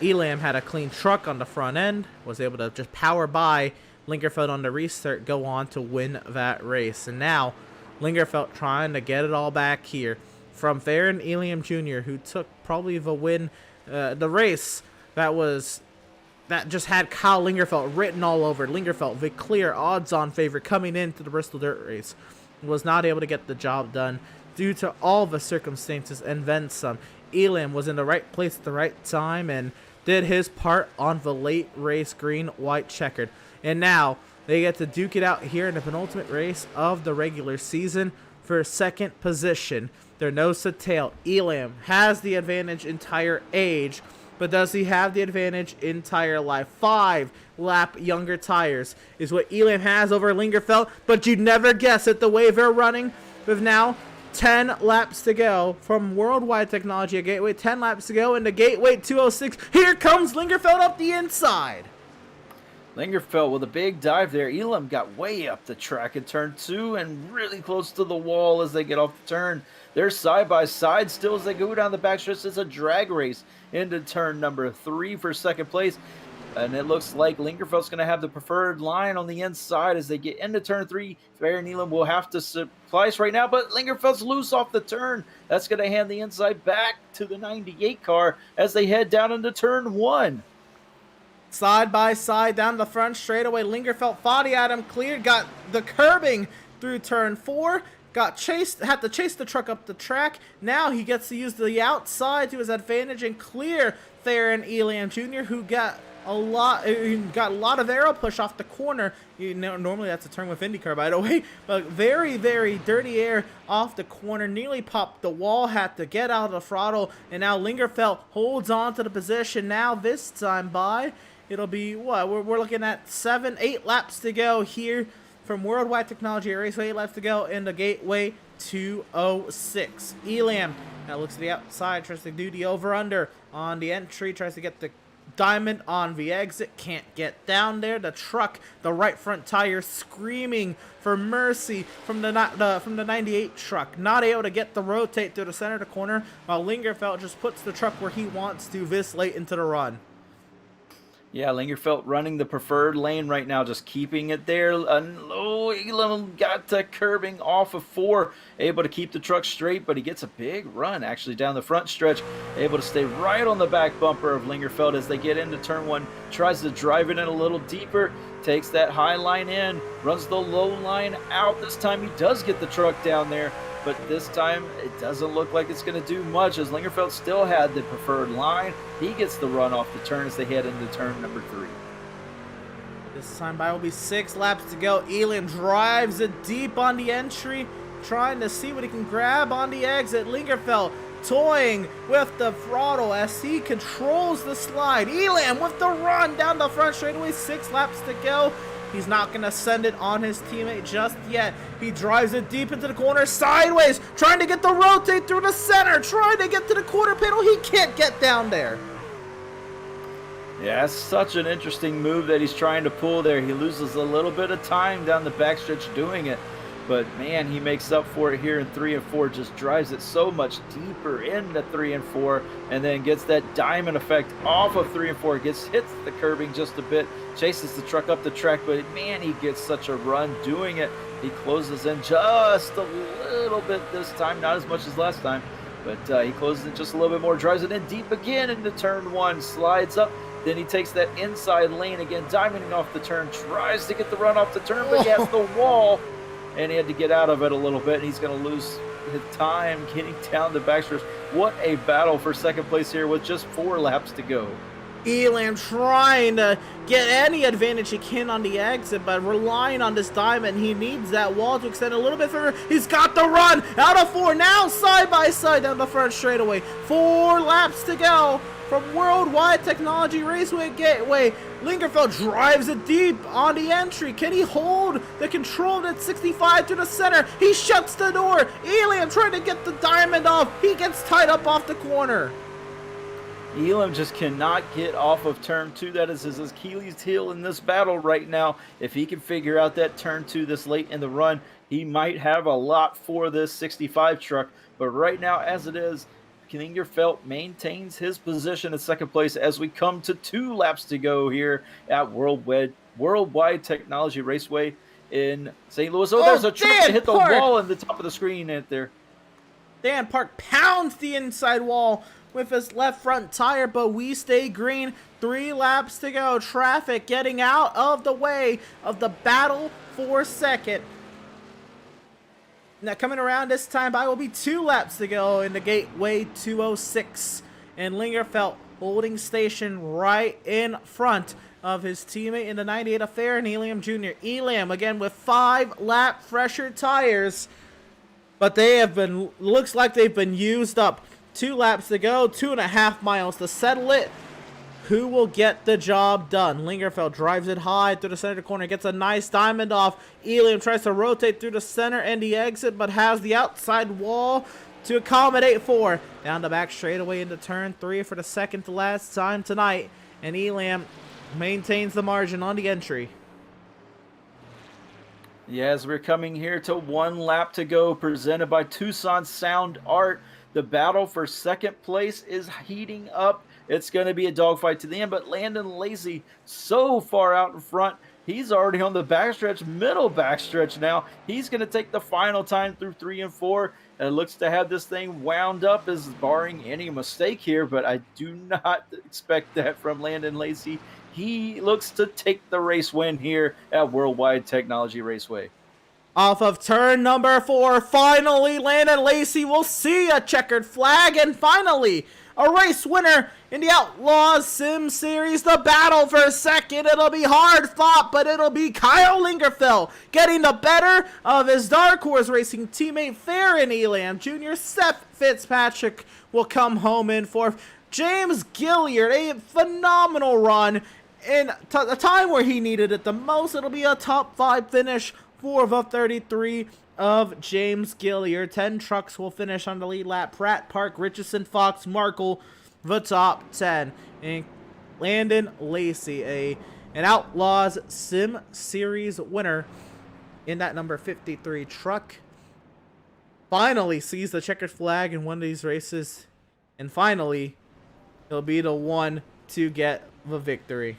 Elam had a clean truck on the front end, was able to just power by Lingerfeld on the restart, go on to win that race. And now Lingerfeld trying to get it all back here from Farron Elam Jr., who took probably the win, the race that just had Kyle Lingerfeld written all over. Lingerfeld, the clear odds-on favorite coming into the Bristol Dirt Race, was not able to get the job done due to all the circumstances and then some. Elam was in the right place at the right time and did his part on the late race green-white checkered. And now they get to duke it out here in the penultimate race of the regular season for second position. Their nose to tail. Elam has the advantage in tire age, but does he have the advantage in tire life? 5 lap younger tires is what Elam has over Lingerfeld, but you'd never guess at the way they're running with now 10 laps to go from Worldwide Technology at Gateway. 10 laps to go into Gateway 206. Here comes Lingerfeld up the inside. Lingerfeld with a big dive there. Elam got way up the track in turn 2 and really close to the wall as they get off the turn. They're side by side still as they go down the backstretch. It's a drag race into turn number 3 for second place. And it looks like Lingerfeld's going to have the preferred line on the inside as they get into turn 3. Farron Elam will have to splice right now, but Lingerfeld's loose off the turn. That's going to hand the inside back to the 98 car as they head down into turn 1. Side by side down the front straightaway. Lingerfeld fought at him, cleared, got the curbing through turn 4. Got chased, had to chase the truck up the track. Now he gets to use the outside to his advantage and clear Farron Elam Jr., who got a lot of aero push off the corner. Normally that's a turn with IndyCar, by the way, but very, very dirty air off the corner. Nearly popped the wall, had to get out of the throttle, and now Lingerfeld holds on to the position. Now this time by, it'll be what we're looking at 8 laps to go here from Worldwide Technology Raceway. 8 laps to go in the Gateway 206. Elam now looks to the outside, tries to do the over-under on the entry, tries to get the diamond on the exit, can't get down there. The truck, the right front tire screaming for mercy from the 98 truck, not able to get the rotate through the center of the corner, while Lingerfeld just puts the truck where he wants to this late into the run. Yeah, Lingerfeld running the preferred lane right now, just keeping it there. Elam got the curbing off of 4, able to keep the truck straight, but he gets a big run actually down the front stretch, able to stay right on the back bumper of Lingerfeld as they get into turn 1, tries to drive it in a little deeper, takes that high line in, runs the low line out. This time he does get the truck down there, but this time it doesn't look like it's going to do much, as Lingerfeld still had the preferred line. He gets the run off the turn as they head into turn number 3. This time by will be 6 laps to go. Elam drives it deep on the entry, trying to see what he can grab on the exit. Lingerfeld toying with the throttle as he controls the slide. Elam with the run down the front straightaway, 6 laps to go. He's not going to send it on his teammate just yet. He drives it deep into the corner, sideways, trying to get the rotate through the center, trying to get to the quarter panel. He can't get down there. Yeah, that's such an interesting move that he's trying to pull there. He loses a little bit of time down the backstretch doing it. But man, he makes up for it here in 3 and 4, just drives it so much deeper into 3 and 4, and then gets that diamond effect off of 3 and 4, hits the curbing just a bit, chases the truck up the track, but man, he gets such a run doing it. He closes in just a little bit this time, not as much as last time, but he closes in just a little bit more, drives it in deep again into turn 1, slides up, then he takes that inside lane again, diamonding off the turn, tries to get the run off the turn, but he has the wall, and he had to get out of it a little bit, and he's going to lose his time getting down the backstretch. What a battle for second place here with just 4 laps to go. Elam trying to get any advantage he can on the exit, but relying on this diamond. He needs that wall to extend a little bit further. He's got the run out of 4, now side by side down the front straightaway. 4 laps to go from Worldwide Technology Raceway Gateway. Lingerfeld drives it deep on the entry. Can he hold the control of that 65 to the center? He shuts the door. Elam trying to get the diamond off. He gets tied up off the corner. Elam just cannot get off of turn 2. That is his Achilles heel in this battle right now. If he can figure out that turn 2 this late in the run, he might have a lot for this 65 truck. But right now, as it is, Lingerfeld maintains his position in second place as we come to 2 laps to go here at Worldwide Technology Raceway in St. Louis. Oh, there's a truck that hit the wall in the top of the screen right there. Dan Park pounds the inside wall with his left front tire, but we stay green. 3 laps to go. Traffic getting out of the way of the battle for second. Now coming around this time by will be 2 laps to go in the Gateway 206. And Lingerfeld holding station right in front of his teammate in the 98 affair and Elam Jr. Elam again with 5 lap fresher tires. But they have been, looks like they've been used up. 2 laps to go, 2.5 miles to settle it. Who will get the job done? Lingerfeld drives it high through the center corner, gets a nice diamond off. Elam tries to rotate through the center and the exit, but has the outside wall to accommodate for. Down the back straightaway into turn 3 for the second to last time tonight. And Elam maintains the margin on the entry. Yes, we're coming here to 1 lap to go, presented by Tucson Sound Art. The battle for second place is heating up. It's going to be a dogfight to the end, but Landon Lacey so far out in front. He's already on the backstretch, middle backstretch now. He's going to take the final time through 3 and 4. It looks to have this thing wound up, as barring any mistake here, but I do not expect that from Landon Lacey. He looks to take the race win here at Worldwide Technology Raceway. Off of turn number 4, finally Landon Lacey will see a checkered flag, and finally a race winner in the Outlaws Sim Series. The battle for second, it'll be hard fought, but it'll be Kyle Lingerfeld getting the better of his Dark Horse Racing teammate Farron Elam Jr. Seth Fitzpatrick will come home in fourth. James Gilliard, a phenomenal run in a time where he needed it the most. It'll be a top 5 finish, 4 of 33 of James Gilliard. 10 trucks will finish on the lead lap. Pratt, Park, Richardson, Fox, Markle, the top 10. And Landon Lacey, an Outlaws Sim Series winner in that number 53 truck, finally sees the checkered flag in one of these races. And finally, he'll be the one to get the victory.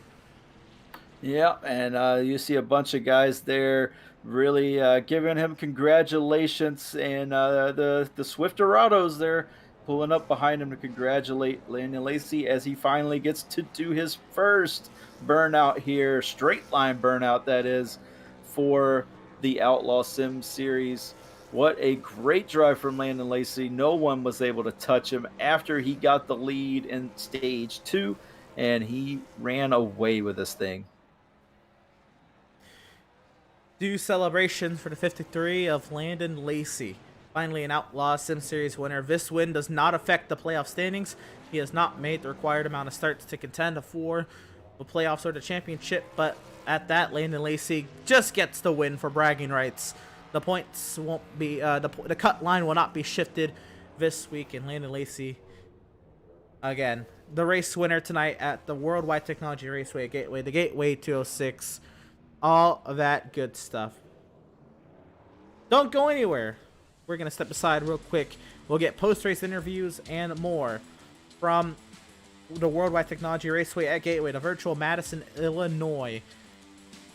Yeah, and you see a bunch of guys there really giving him congratulations, and the Swifterados there pulling up behind him to congratulate Landon Lacey as he finally gets to do his first burnout here, straight line burnout, that is, for the Outlaw Sim Series. What a great drive from Landon Lacey. No one was able to touch him after he got the lead in stage 2, and he ran away with this thing. Do celebrations for the 53 of Landon Lacey. Finally, an Outlaw Sim Series winner. This win does not affect the playoff standings. He has not made the required amount of starts to contend for the playoffs or the championship, but at that, Landon Lacey just gets the win for bragging rights. The points won't be, the cut line will not be shifted this week, and Landon Lacey, again, the race winner tonight at the Worldwide Technology Raceway at Gateway, the Gateway 206. All of that good stuff. Don't go anywhere. We're going to step aside real quick. We'll get post-race interviews and more from the Worldwide Technology Raceway at Gateway, the virtual Madison, Illinois.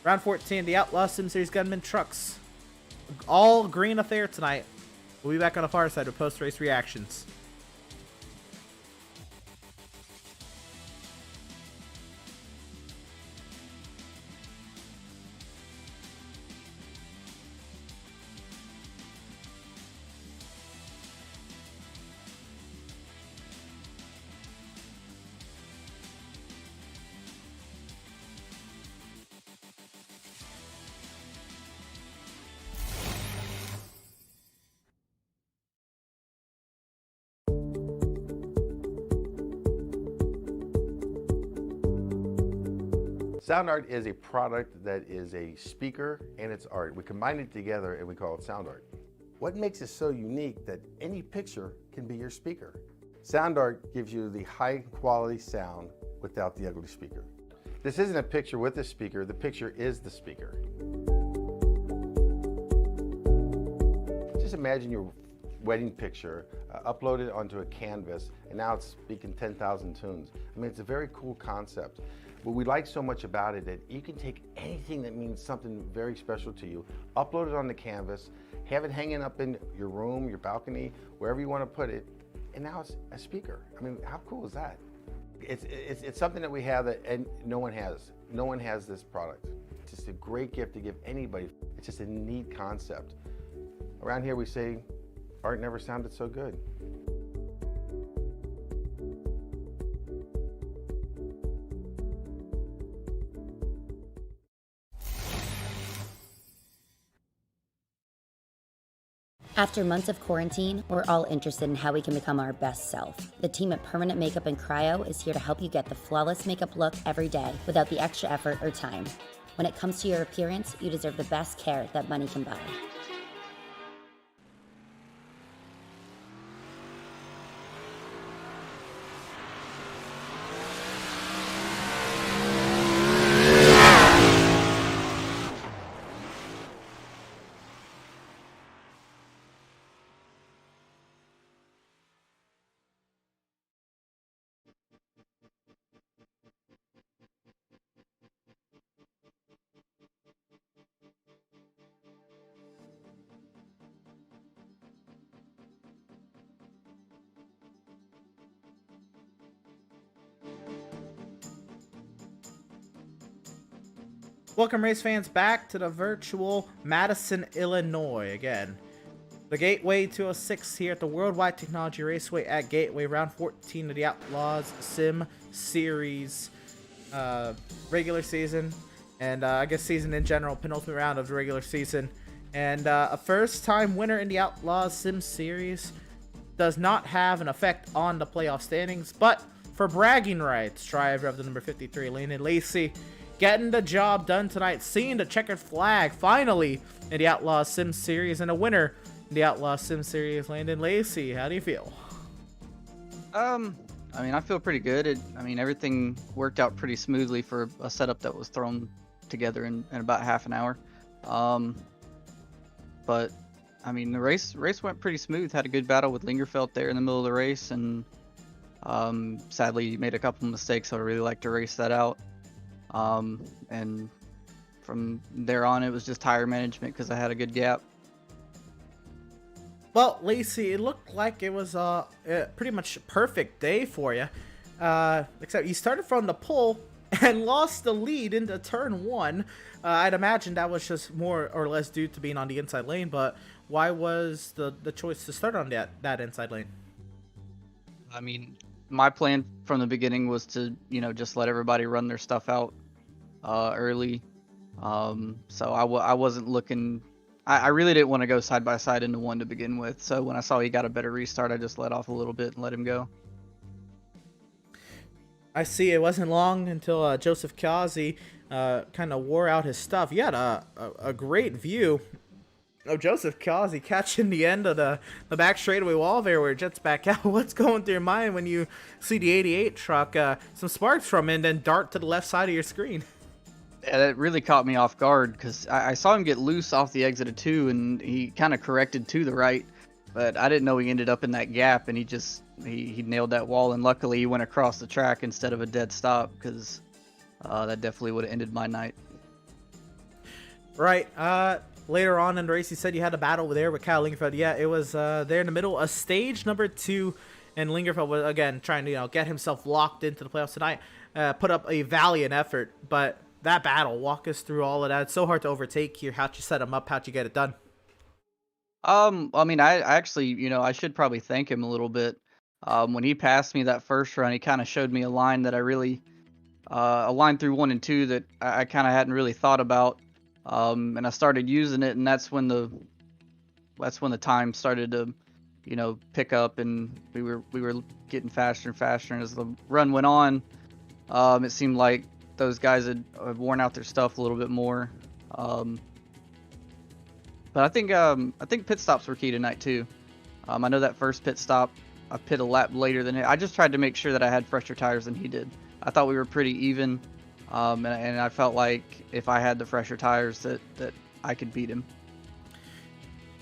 Round 14, the Outlaws Sim Series Gunman trucks. All green affair tonight. We'll be back on the far side with post-race reactions. Sound art is a product that is a speaker and it's art. We combine it together and we call it sound art. What makes it so unique that any picture can be your speaker? Sound art gives you the high quality sound without the ugly speaker. This isn't a picture with a speaker, the picture is the speaker. Just imagine your wedding picture uploaded onto a canvas and now it's speaking 10,000 tunes. I mean, it's a very cool concept. What we like so much about it that you can take anything that means something very special to you, upload it on the canvas, have it hanging up in your room, your balcony, wherever you want to put it, and now it's a speaker. I mean, how cool is that? It's something that we have that and no one has. No one has this product. It's just a great gift to give anybody. It's just a neat concept. Around here we say, art never sounded so good. After months of quarantine, we're all interested in how we can become our best self. The team at Permanent Makeup and Cryo is here to help you get the flawless makeup look every day without the extra effort or time. When it comes to your appearance, you deserve the best care that money can buy. Welcome, race fans, back to the virtual Madison, Illinois again. The Gateway 206 here at the Worldwide Technology Raceway at Gateway, round 14 of the Outlaws Sim Series regular season, and I guess season in general, penultimate round of the regular season. And a first-time winner in the Outlaws Sim Series does not have an effect on the playoff standings, but for bragging rights, driver of the number 53, Landon Lacey, getting the job done tonight, seeing the checkered flag finally in the Outlaws Sim Series, and a winner in the Outlaws Sim Series, Landon Lacey. How do you feel? I mean, I feel pretty good. I mean, everything worked out pretty smoothly for a setup that was thrown together in about half an hour. But I mean, the race went pretty smooth. Had a good battle with Lingerfeld there in the middle of the race, and sadly made a couple mistakes. So I really like to race that out. And from there on, it was just tire management because I had a good gap. Well, Lacey, it looked like it was a pretty much perfect day for you. Except you started from the pole and lost the lead into turn one. I'd imagine that was just more or less due to being on the inside lane, but why was the choice to start on that inside lane? I mean, my plan from the beginning was to, just let everybody run their stuff out early. So I wasn't looking. I really didn't want to go side by side into one to begin with. So when I saw he got a better restart, I just let off a little bit and let him go. I see. It wasn't long until Joseph Kazi kind of wore out his stuff. You had a great view of Joseph Kazi catching the end of the back straightaway wall there where it jets back out. What's going through your mind when you see the 88 truck, some sparks from it, and then dart to the left side of your screen? Yeah, that really caught me off guard because I saw him get loose off the exit of 2 and he kind of corrected to the right, but I didn't know he ended up in that gap, and he nailed that wall, and luckily he went across the track instead of a dead stop because that definitely would have ended my night. Right. Later on in the race, you said you had a battle there with Kyle Lingerfeld. Yeah, it was there in the middle, a stage number 2, and Lingerfeld was again trying to get himself locked into the playoffs tonight. Put up a valiant effort, but that battle, walk us through all of that. It's so hard to overtake here. How'd you set him up? How'd you get it done? I mean, I actually, I should probably thank him a little bit. When he passed me that first run, he kind of showed me a line that I really, a line through 1 and 2 that I kind of hadn't really thought about. And I started using it, and that's when the time started to, pick up, and we were getting faster and faster. And as the run went on, it seemed like those guys had worn out their stuff a little bit more. But I think pit stops were key tonight too. I know that first pit stop, I pit a lap later than him. I just tried to make sure that I had fresher tires than he did. I thought we were pretty even, and I felt like if I had the fresher tires that I could beat him.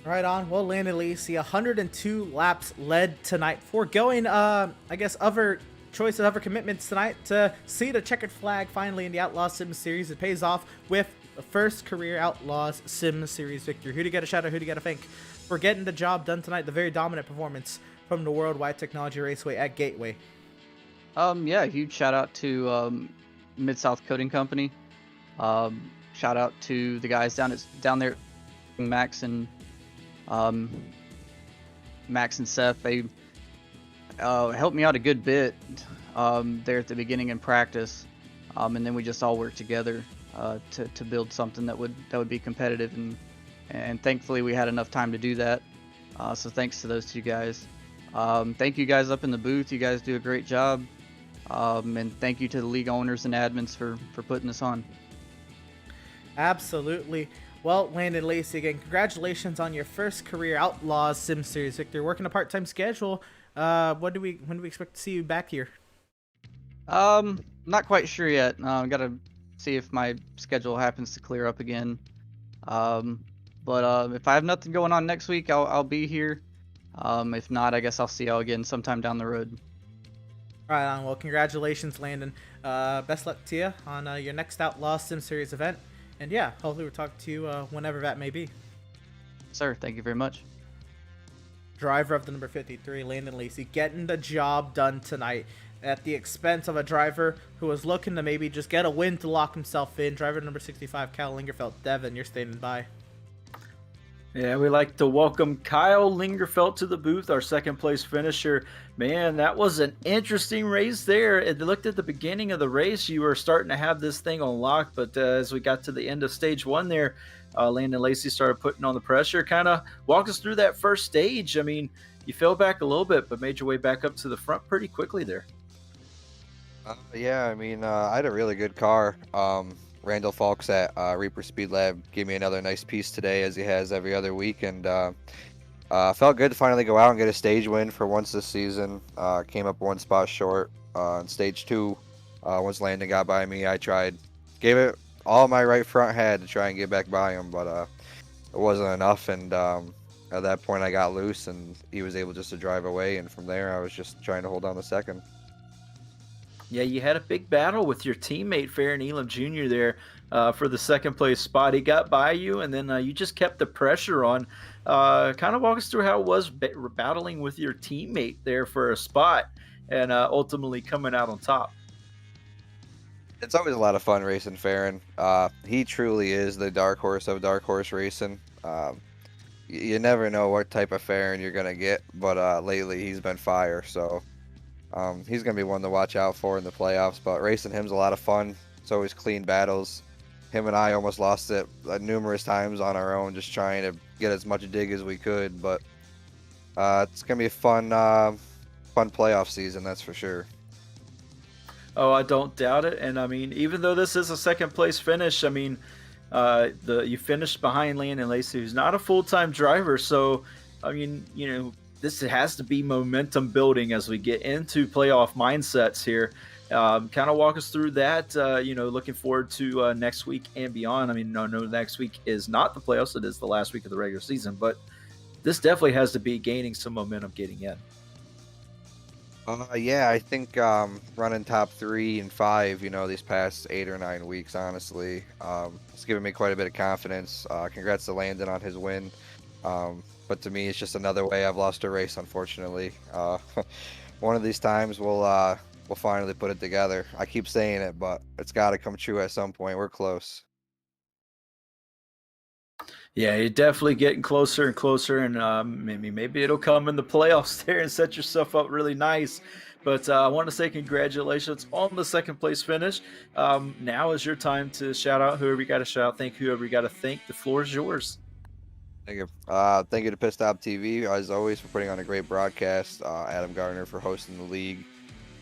Right on. Well, Landon Lacey, 102 laps led tonight, foregoing, I guess, other choices, other commitments tonight to see the checkered flag finally in the Outlaws Sim Series. It pays off with the first career Outlaws Sim Series victory. Who do you get a shout out? Who do you get a thank for getting the job done tonight? The very dominant performance from the Worldwide Technology Raceway at Gateway. Yeah, huge shout out to Mid-South Coating Company. Shout out to the guys down there, Max and Seth. They helped me out a good bit there at the beginning in practice, and then we just all worked together to build something that would be competitive, and thankfully we had enough time to do that. So thanks to those two guys. Thank you guys up in the booth. You guys do a great job. And thank you to the league owners and admins for putting this on. Absolutely. Well, Landon Lacey, again, congratulations on your first career Outlaws Sim Series victory. Working a part-time schedule. When do we expect to see you back here? Not quite sure yet. Gotta see if my schedule happens to clear up again. But if I have nothing going on next week, I'll be here. If not, I guess I'll see y'all again sometime down the road. Right on. Well, congratulations, Landon. Best luck to you on your next Outlaw Sim Series event. And yeah, hopefully we'll talk to you whenever that may be. Sir, thank you very much. Driver of the number 53, Landon Lacey, getting the job done tonight at the expense of a driver who was looking to maybe just get a win to lock himself in. Driver number 65, Kyle Lingerfeld. Devin, you're standing by. Yeah, we like to welcome Kyle Lingerfeld to the booth, our second place finisher. Man, that was an interesting race there. It looked at the beginning of the race, you were starting to have this thing on lock, but as we got to the end of stage 1 there, Landon Lacey started putting on the pressure. Kind of walk us through that first stage. I mean, you fell back a little bit, but made your way back up to the front pretty quickly there. Yeah, I mean, I had a really good car. Randall Falks at Reaper Speed Lab gave me another nice piece today, as he has every other week, and felt good to finally go out and get a stage win for once this season. Came up one spot short on stage 2. Once Landon got by me, I gave it all my right front had to try and get back by him, but it wasn't enough, and at that point I got loose, and he was able just to drive away, and from there I was just trying to hold on the second. Yeah, you had a big battle with your teammate Farron Elam Jr. there for the second place spot. He got by you, and then you just kept the pressure on. Kind of walk us through how it was battling with your teammate there for a spot, and ultimately coming out on top. It's always a lot of fun racing Farron. He truly is the dark horse of dark horse racing. You never know what type of Farron you're gonna get, but lately he's been fire. So he's gonna be one to watch out for in the playoffs. But racing him's a lot of fun. It's always clean battles. Him and I almost lost it numerous times on our own, just trying to get as much dig as we could. But it's gonna be a fun playoff season, that's for sure. Oh, I don't doubt it. And I mean, even though this is a second place finish, I mean, you finished behind Landon Lacey, who's not a full-time driver. So, I mean, this has to be momentum building as we get into playoff mindsets here. Kind of walk us through that, looking forward to next week and beyond. I mean, no, next week is not the playoffs. It is the last week of the regular season, but this definitely has to be gaining some momentum getting in. Yeah, I think running top 3 and 5, these past 8 or 9 weeks, honestly, it's given me quite a bit of confidence. Congrats to Landon on his win. But to me, it's just another way I've lost a race, unfortunately. One of these times we'll finally put it together. I keep saying it, but it's got to come true at some point. We're close. Yeah, you're definitely getting closer and closer, and maybe it'll come in the playoffs there and set yourself up really nice. But I want to say congratulations on the second place finish. Now is your time to shout out whoever you got to shout out, thank whoever you got to thank. The floor is yours. Thank you. Thank you to Pit Stop TV, as always, for putting on a great broadcast. Adam Gardner for hosting the league.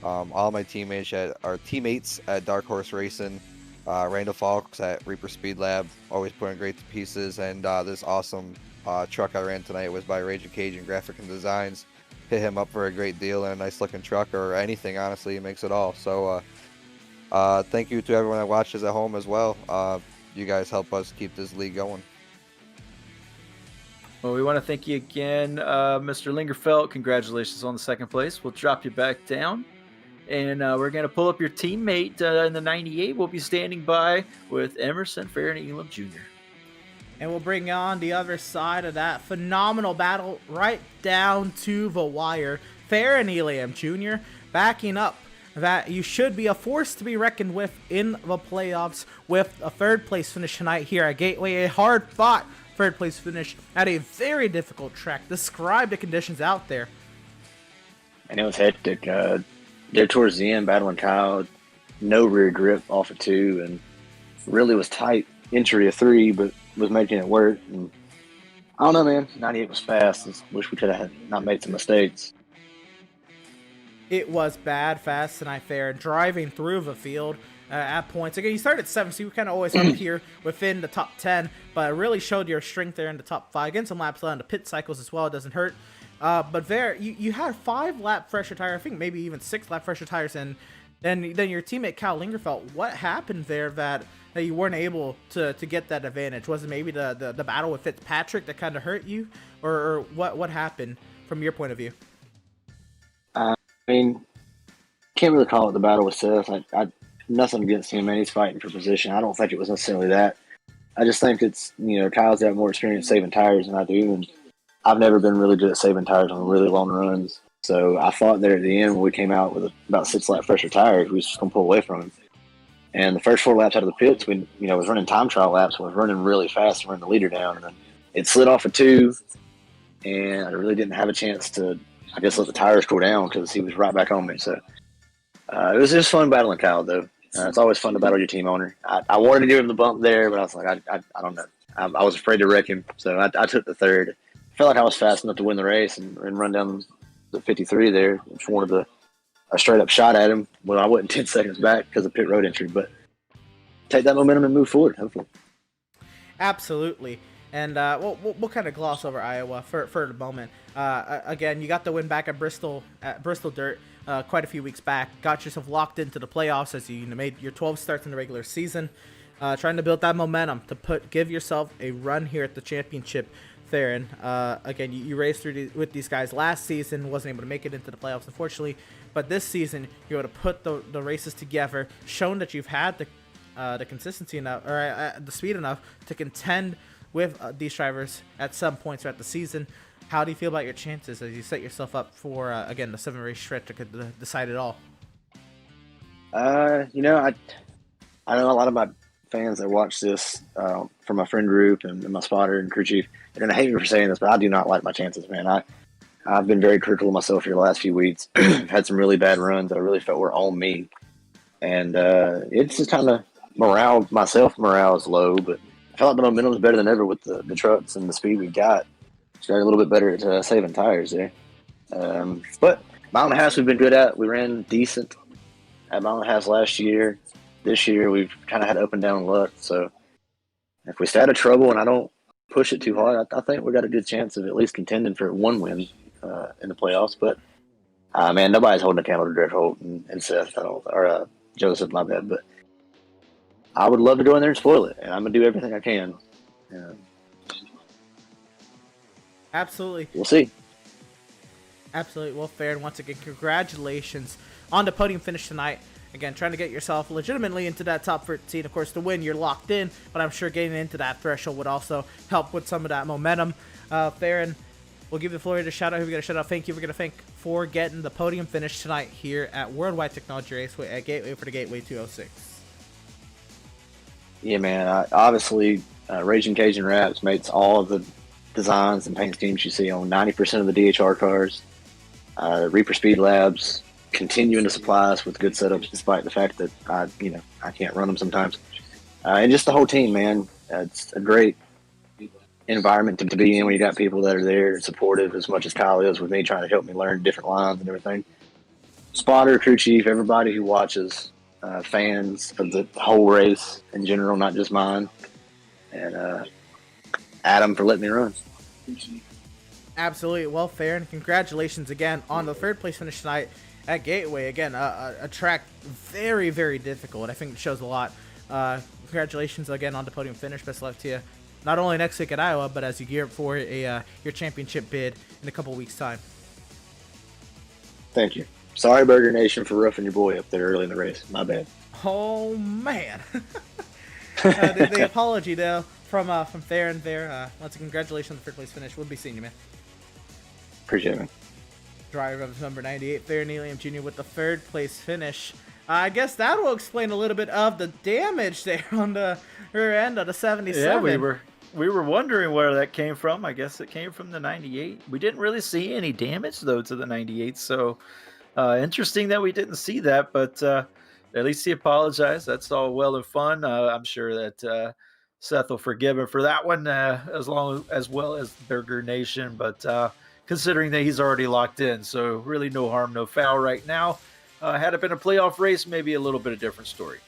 All my teammates at Dark Horse Racing. Randall Falks at Reaper Speed Lab, always putting great to pieces. And this awesome truck I ran tonight was by Raging Cajun Graphic and Designs. Hit him up for a great deal and a nice looking truck, or anything, honestly. He makes it all. So thank you to everyone that watches at home as well. You guys help us keep this league going. Well, we want to thank you again, Mr. Lingerfeld. Congratulations on the second place. We'll drop you back down. And we're going to pull up your teammate in the 98. We'll be standing by with Emerson Farron Elam Jr. And we'll bring on the other side of that phenomenal battle right down to the wire. Farron Elam Jr. backing up that you should be a force to be reckoned with in the playoffs with a third place finish tonight here at Gateway. A hard fought third place finish at a very difficult track. Describe the conditions out there. And it was hectic. There towards the end, battling Kyle, no rear grip off of 2, and really was tight. Entry of 3, but was making it work. And I don't know, man. 98 was fast. Just wish we could have not made some mistakes. It was bad, fast tonight, Farron, driving through the field at points. Again, you started at 7, so you were kind of always up here within the top 10, but it really showed your strength there in the top 5. Getting some laps on the pit cycles as well, it doesn't hurt. But there, you had 5 lap fresher tires, I think maybe even 6 lap fresher tires, and then your teammate Kyle Lingerfeld. What happened there that you weren't able to get that advantage? Was it maybe the battle with Fitzpatrick that kind of hurt you, or what happened from your point of view? I mean, can't really call it the battle with Seth. I nothing against him, man. He's fighting for position. I don't think it was necessarily that. I just think it's, Kyle's got more experience saving tires than I do, and I've never been really good at saving tires on really long runs. So I thought there at the end when we came out with about 6 lap fresher tires, we was just going to pull away from him. And the first 4 laps out of the pits, we was running time trial laps, was running really fast and running the leader down. And then it slid off of 2, and I really didn't have a chance to, I guess, let the tires cool down because he was right back on me. So it was just fun battling Kyle, though. It's always fun to battle your team owner. I wanted to give him the bump there, but I was like, I don't know. I was afraid to wreck him, so I took the third. Felt like I was fast enough to win the race and run down the 53 there. Just wanted a straight up shot at him when I wasn't 10 seconds back because of pit road entry. But take that momentum and move forward, hopefully. Absolutely. And we'll kind of gloss over Iowa for the moment. Again, you got the win back at Bristol Dirt quite a few weeks back. Got yourself locked into the playoffs as you made your 12 starts in the regular season. Trying to build that momentum to give yourself a run here at the championship. Farron, again, you raced through with these guys last season, wasn't able to make it into the playoffs, unfortunately, But this season, you're able to put the races together, shown that you've had the consistency enough, or the speed enough to contend with these drivers at some points throughout the season. How do you feel about your chances as you set yourself up for, again, the 7-race stretch that could decide it all? I know a lot of my fans that watch this from my friend group and my spotter and crew chief, they're going to hate me for saying this, but I do not like my chances, man. I've been very critical of myself here the last few weeks. Had some really bad runs that I really felt were on me. And it's just kind of morale is low, but I feel like the momentum is better than ever with the trucks and the speed we got. Just got a little bit better at saving tires there. But mile and a half we've been good at. We ran decent at mile and a half last year. This year we've kind of had up and down luck. So if we stay out of trouble and I don't push it too hard, I think we got a good chance of at least contending for one win in the playoffs. But man, nobody's holding a candle to Dread Holt and Seth, or Joseph, my bad. But I would love to go in there and spoil it, and I'm gonna do everything I can. Absolutely. We'll see. Absolutely. Well, fair. And once again, congratulations on the podium finish tonight. Again, trying to get yourself legitimately into that top 13. Of course, to win, you're locked in, but I'm sure getting into that threshold would also help with some of that momentum. Farron, we'll give the floor to shout out. Who we got to shout out? Thank you. We're going to thank for getting the podium finish tonight here at Worldwide Technology Raceway at Gateway for the Gateway 206. Yeah, man. Obviously, Raging Cajun Wraps makes all of the designs and paint schemes you see on 90% of the DHR cars. Reaper Speed Labs continuing to supply us with good setups despite the fact that I can't run them sometimes. And just the whole team, man. It's a great environment to be in when you got people that are there and supportive as much as Kyle is with me trying to help me learn different lines and everything. Spotter, crew chief, everybody who watches, fans of the whole race in general, not just mine. And Adam for letting me run. Absolutely. Well, fair, and congratulations again on the third place finish tonight at Gateway. Again, a track very, very difficult. I think it shows a lot. Congratulations again on the podium finish. Best of luck to you, not only next week at Iowa, but as you gear up for your championship bid in a couple weeks' time. Thank you. Sorry, Burger Nation, for roughing your boy up there early in the race. My bad. Oh, man. The apology, though, from Farron there. Once again, congratulations on the third place finish. We'll be seeing you, man. Appreciate it, man. Driver of number 98, Farron Eliam Jr. with the third place finish. I guess that will explain a little bit of the damage there on the rear end of the 77. Yeah, we were wondering where that came from. I guess it came from the 98. We didn't really see any damage, though, to the 98, so interesting that we didn't see that, but at least he apologized. That's all well and fun. I'm sure that Seth will forgive him for that one, as well as Burger Nation, but considering that he's already locked in, so really no harm, no foul right now. Had it been a playoff race, maybe a little bit of different story.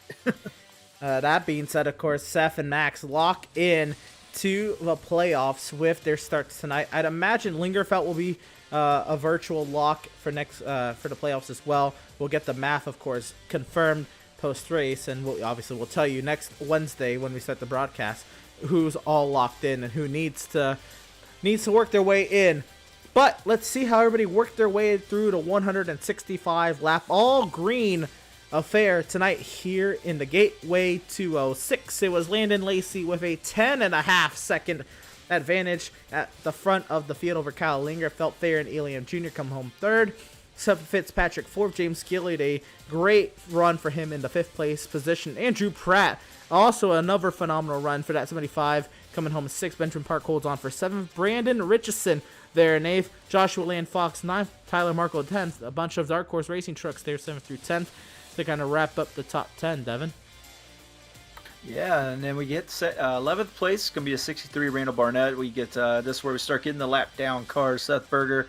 That being said, of course, Seth and Max lock in to the playoffs with their starts tonight. I'd imagine Lingerfeld will be a virtual lock for the playoffs as well. We'll get the math, of course, confirmed post-race, and we'll tell you next Wednesday when we start the broadcast who's all locked in and who needs to work their way in. But let's see how everybody worked their way through the 165 lap all green affair tonight here in the Gateway 206. It was Landon Lacey with a 10.5 second advantage at the front of the field over Kyle Lingerfeld. Farron Eliam Jr. come home third. Seth Fitzpatrick fourth. James Gilliard, a great run for him in the fifth place position. Andrew Pratt, also another phenomenal run for that 75, coming home sixth. Benjamin Park holds on for seventh. Brandon Richardson there in eighth. Joshua Land Fox ninth. Tyler Markle 10th. A bunch of Dark Horse Racing trucks there 7th through 10th to kind of wrap up the top 10, Devin. Yeah, and then we get 11th place. It's going to be a 63 Randall Barnett. We get this is where we start getting the lap down cars. Seth Berger,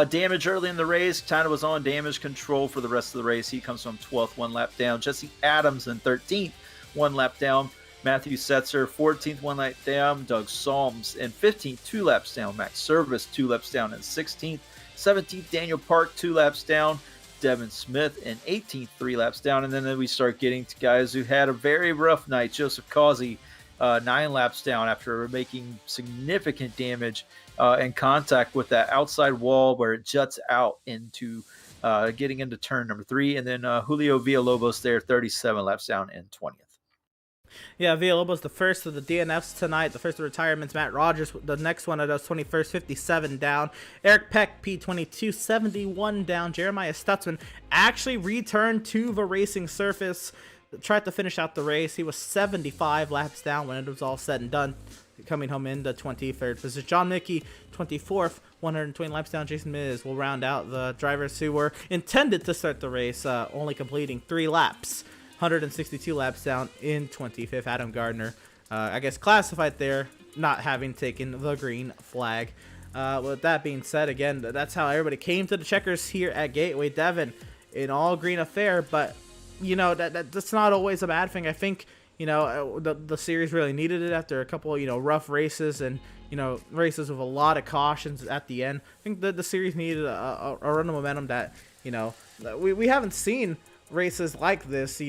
damage early in the race. Kind of was on damage control for the rest of the race. He comes from 12th, 1 lap down. Jesse Adams in 13th, 1 lap down. Matthew Setzer, 14th, 1 lap down. Doug Solms in 15th, 2 laps down. Max Service, 2 laps down in 16th. 17th, Daniel Park, 2 laps down. Devin Smith in 18th, 3 laps down. And then we start getting to guys who had a very rough night. Joseph Causey, 9 laps down after making significant damage and contact with that outside wall where it juts out into getting into turn number 3. And then Julio Villalobos there, 37 laps down in 20th. Yeah, Villalobos, the first of the DNFs tonight, the first of retirements. Matt Rogers, the next one of those 21st, 57 down. Eric Peck, P22, 71 down. Jeremiah Stutzman actually returned to the racing surface, tried to finish out the race. He was 75 laps down when it was all said and done, coming home in the 23rd position. John Mickey, 24th, 120 laps down. Jason Miz will round out the drivers who were intended to start the race, only completing 3 laps. 162 laps down in 25th. Adam Gardner, I guess classified there, not having taken the green flag. With that being said, again, that's how everybody came to the checkers here at Gateway. Devin, an all green affair, but you know that's not always a bad thing. I think the series really needed it after a couple rough races and races with a lot of cautions at the end. I think that the series needed a run of momentum that we haven't seen races like this,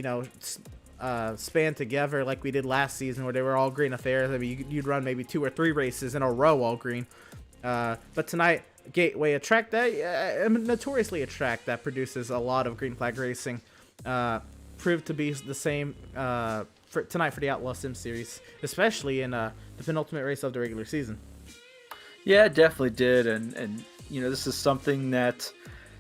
span together like we did last season where they were all green affairs. I mean, you'd run maybe 2 or 3 races in a row all green. But tonight, Gateway, notoriously a track that produces a lot of green flag racing, proved to be the same for tonight for the Outlaws Sim Series, especially in the penultimate race of the regular season. Yeah, it definitely did, and this is something that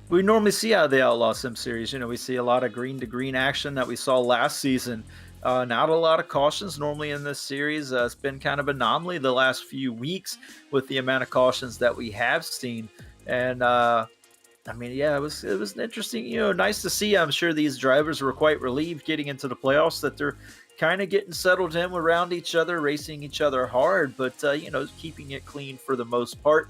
we normally see out of the Outlaw Sim Series. We see a lot of green-to-green action that we saw last season. Not a lot of cautions normally in this series. It's been kind of an anomaly the last few weeks with the amount of cautions that we have seen. And, it was interesting, nice to see. I'm sure these drivers were quite relieved getting into the playoffs that they're kind of getting settled in around each other, racing each other hard, but, keeping it clean for the most part.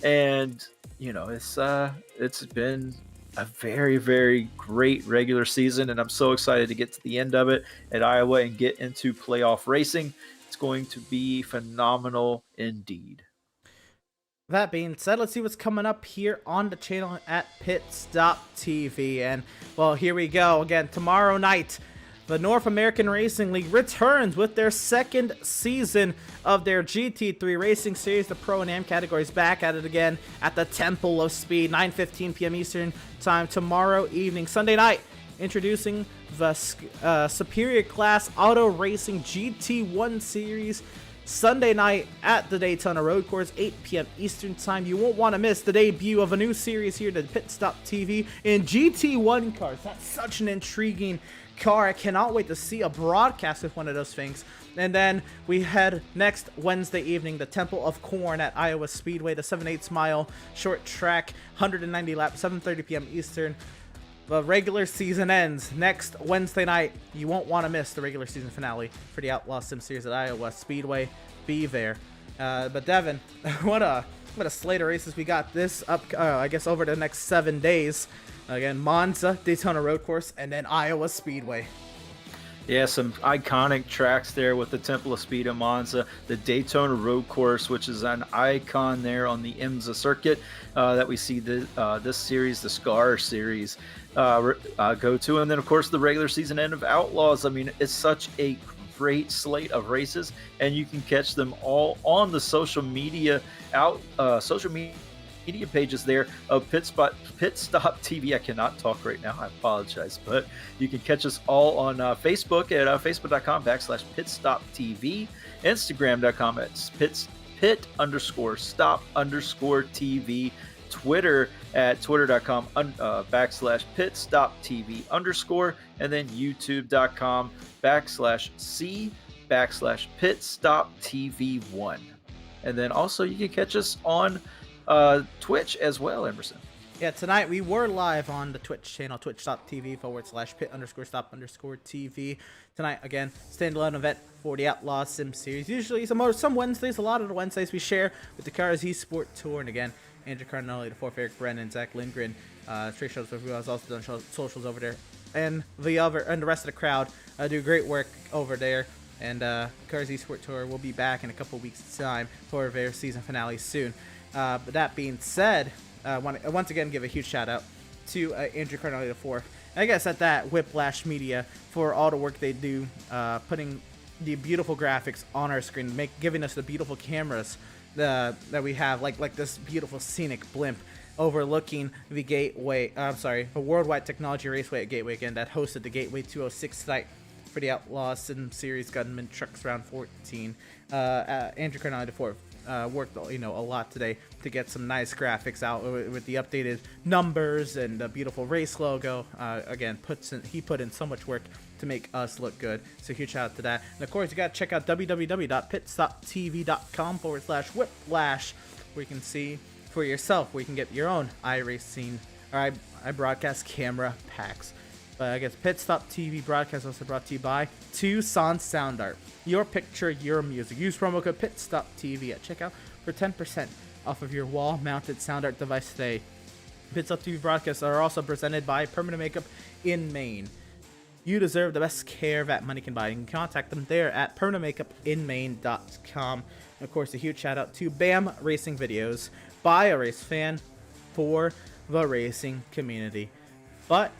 And it's been a very, very great regular season, and I'm so excited to get to the end of it at Iowa and get into playoff racing. It's going to be phenomenal indeed. That being said, let's see what's coming up here on the channel at Pit Stop TV. And, well, here we go. Again, tomorrow night, the North American Racing League returns with their second season of their GT3 Racing Series. The Pro and Am category is back at it again at the Temple of Speed, 9:15 p.m. Eastern Time tomorrow evening. Sunday night, introducing the Superior Class Auto Racing GT1 Series. Sunday night at the Daytona Road Course, 8 p.m. Eastern Time. You won't want to miss the debut of a new series here to Pit Stop TV in GT1 cars. That's such an intriguing car. I cannot wait to see a broadcast with one of those things. And then we head next Wednesday evening, the Temple of Corn at Iowa Speedway, the 7/8 mile short track, 190 laps, 7:30 p.m. Eastern. The regular season ends next Wednesday night. You won't want to miss the regular season finale for the Outlaw Sim Series at Iowa Speedway. Be there. But Devin, what a slate of races we got this up, I guess, over the next 7 days. Again, Monza, Daytona Road Course, and then Iowa Speedway. Yeah, some iconic tracks there with the Temple of Speed in Monza, the Daytona Road Course, which is an icon there on the IMSA circuit that we see this series, the SCAR series, go to. And then, of course, the regular season end of Outlaws. I mean, it's such a great slate of races, and you can catch them all on the social media pages there of Pit Stop TV. I cannot talk right now. I apologize, but you can catch us all on Facebook at facebook.com/pitstoptv, Instagram.com at pit_stop_TV, Twitter at twitter.com/pitstoptv_, and then youtube.com/c/pitstoptv1. And then also you can catch us on Twitch as well, Emerson. Yeah, tonight we were live on the Twitch channel, twitch.tv/pit_stop_TV. Tonight, again, standalone event for the Outlaw Sim Series. Usually some Wednesdays, a lot of the Wednesdays we share with the Cars eSport Tour. And again, Andrew Cardinelli, the fourth, Eric Brennan, Zach Lindgren, Trey Schultz, who has also done socials over there, and the rest of the crowd do great work over there. And Cars eSport Tour will be back in a couple weeks' time for their season finale soon. But that being said, I want to once again give a huge shout out to Andrew Cardinelli IV. I guess at that Whiplash Media for all the work they do, putting the beautiful graphics on our screen, giving us the beautiful cameras that we have, like this beautiful scenic blimp overlooking the the Worldwide Technology Raceway at Gateway again that hosted the Gateway 206 tonight for the Outlaws Sim Series Gunman Trucks Round 14. Andrew Carnal worked a lot today to get some nice graphics out with the updated numbers and the beautiful race logo. Again, he put in so much work to make us look good. So huge shout out to that. And of course, you got to check out www.pitstoptv.com/whiplash, where you can see for yourself, where you can get your own iRacing or iBroadcast camera packs. But I guess Pit Stop TV broadcast also brought to you by Tucson Sound Art. Your picture, your music. Use promo code PitStopTV at checkout for 10% off of your wall-mounted sound art device today. Pit Stop TV broadcasts are also presented by Permanent Makeup in Maine. You deserve the best care that money can buy. You can contact them there at permanentmakeupinmaine.com. And of course, a huge shout out to BAM Racing Videos by a race fan for the racing community. But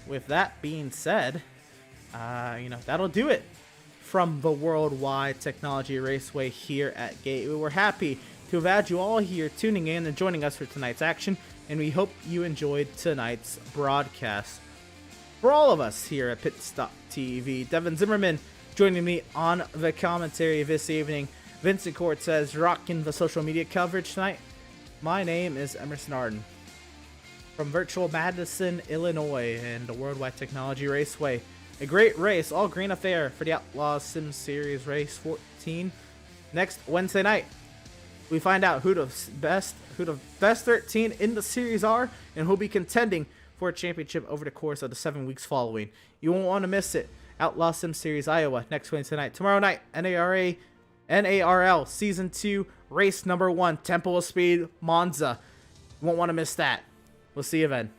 with that being said, that'll do it from the Worldwide Technology Raceway here at Gateway. We're happy to have had you all here tuning in and joining us for tonight's action, and we hope you enjoyed tonight's broadcast. For all of us here at Pit Stop TV, Devin Zimmerman joining me on the commentary this evening. Vincent Court says, rocking the social media coverage tonight. My name is Emerson Arden. From virtual Madison, Illinois, and the Worldwide Technology Raceway. A great race, all green affair for the Outlaws Sim Series Race 14. Next Wednesday night, we find out who the best 13 in the series are, and who'll be contending for a championship over the course of the 7 weeks following. You won't want to miss it. Outlaws Sim Series Iowa next Wednesday night. Tomorrow night, NARL Season 2, Race number 1, Temple of Speed, Monza. You won't want to miss that. We'll see you then.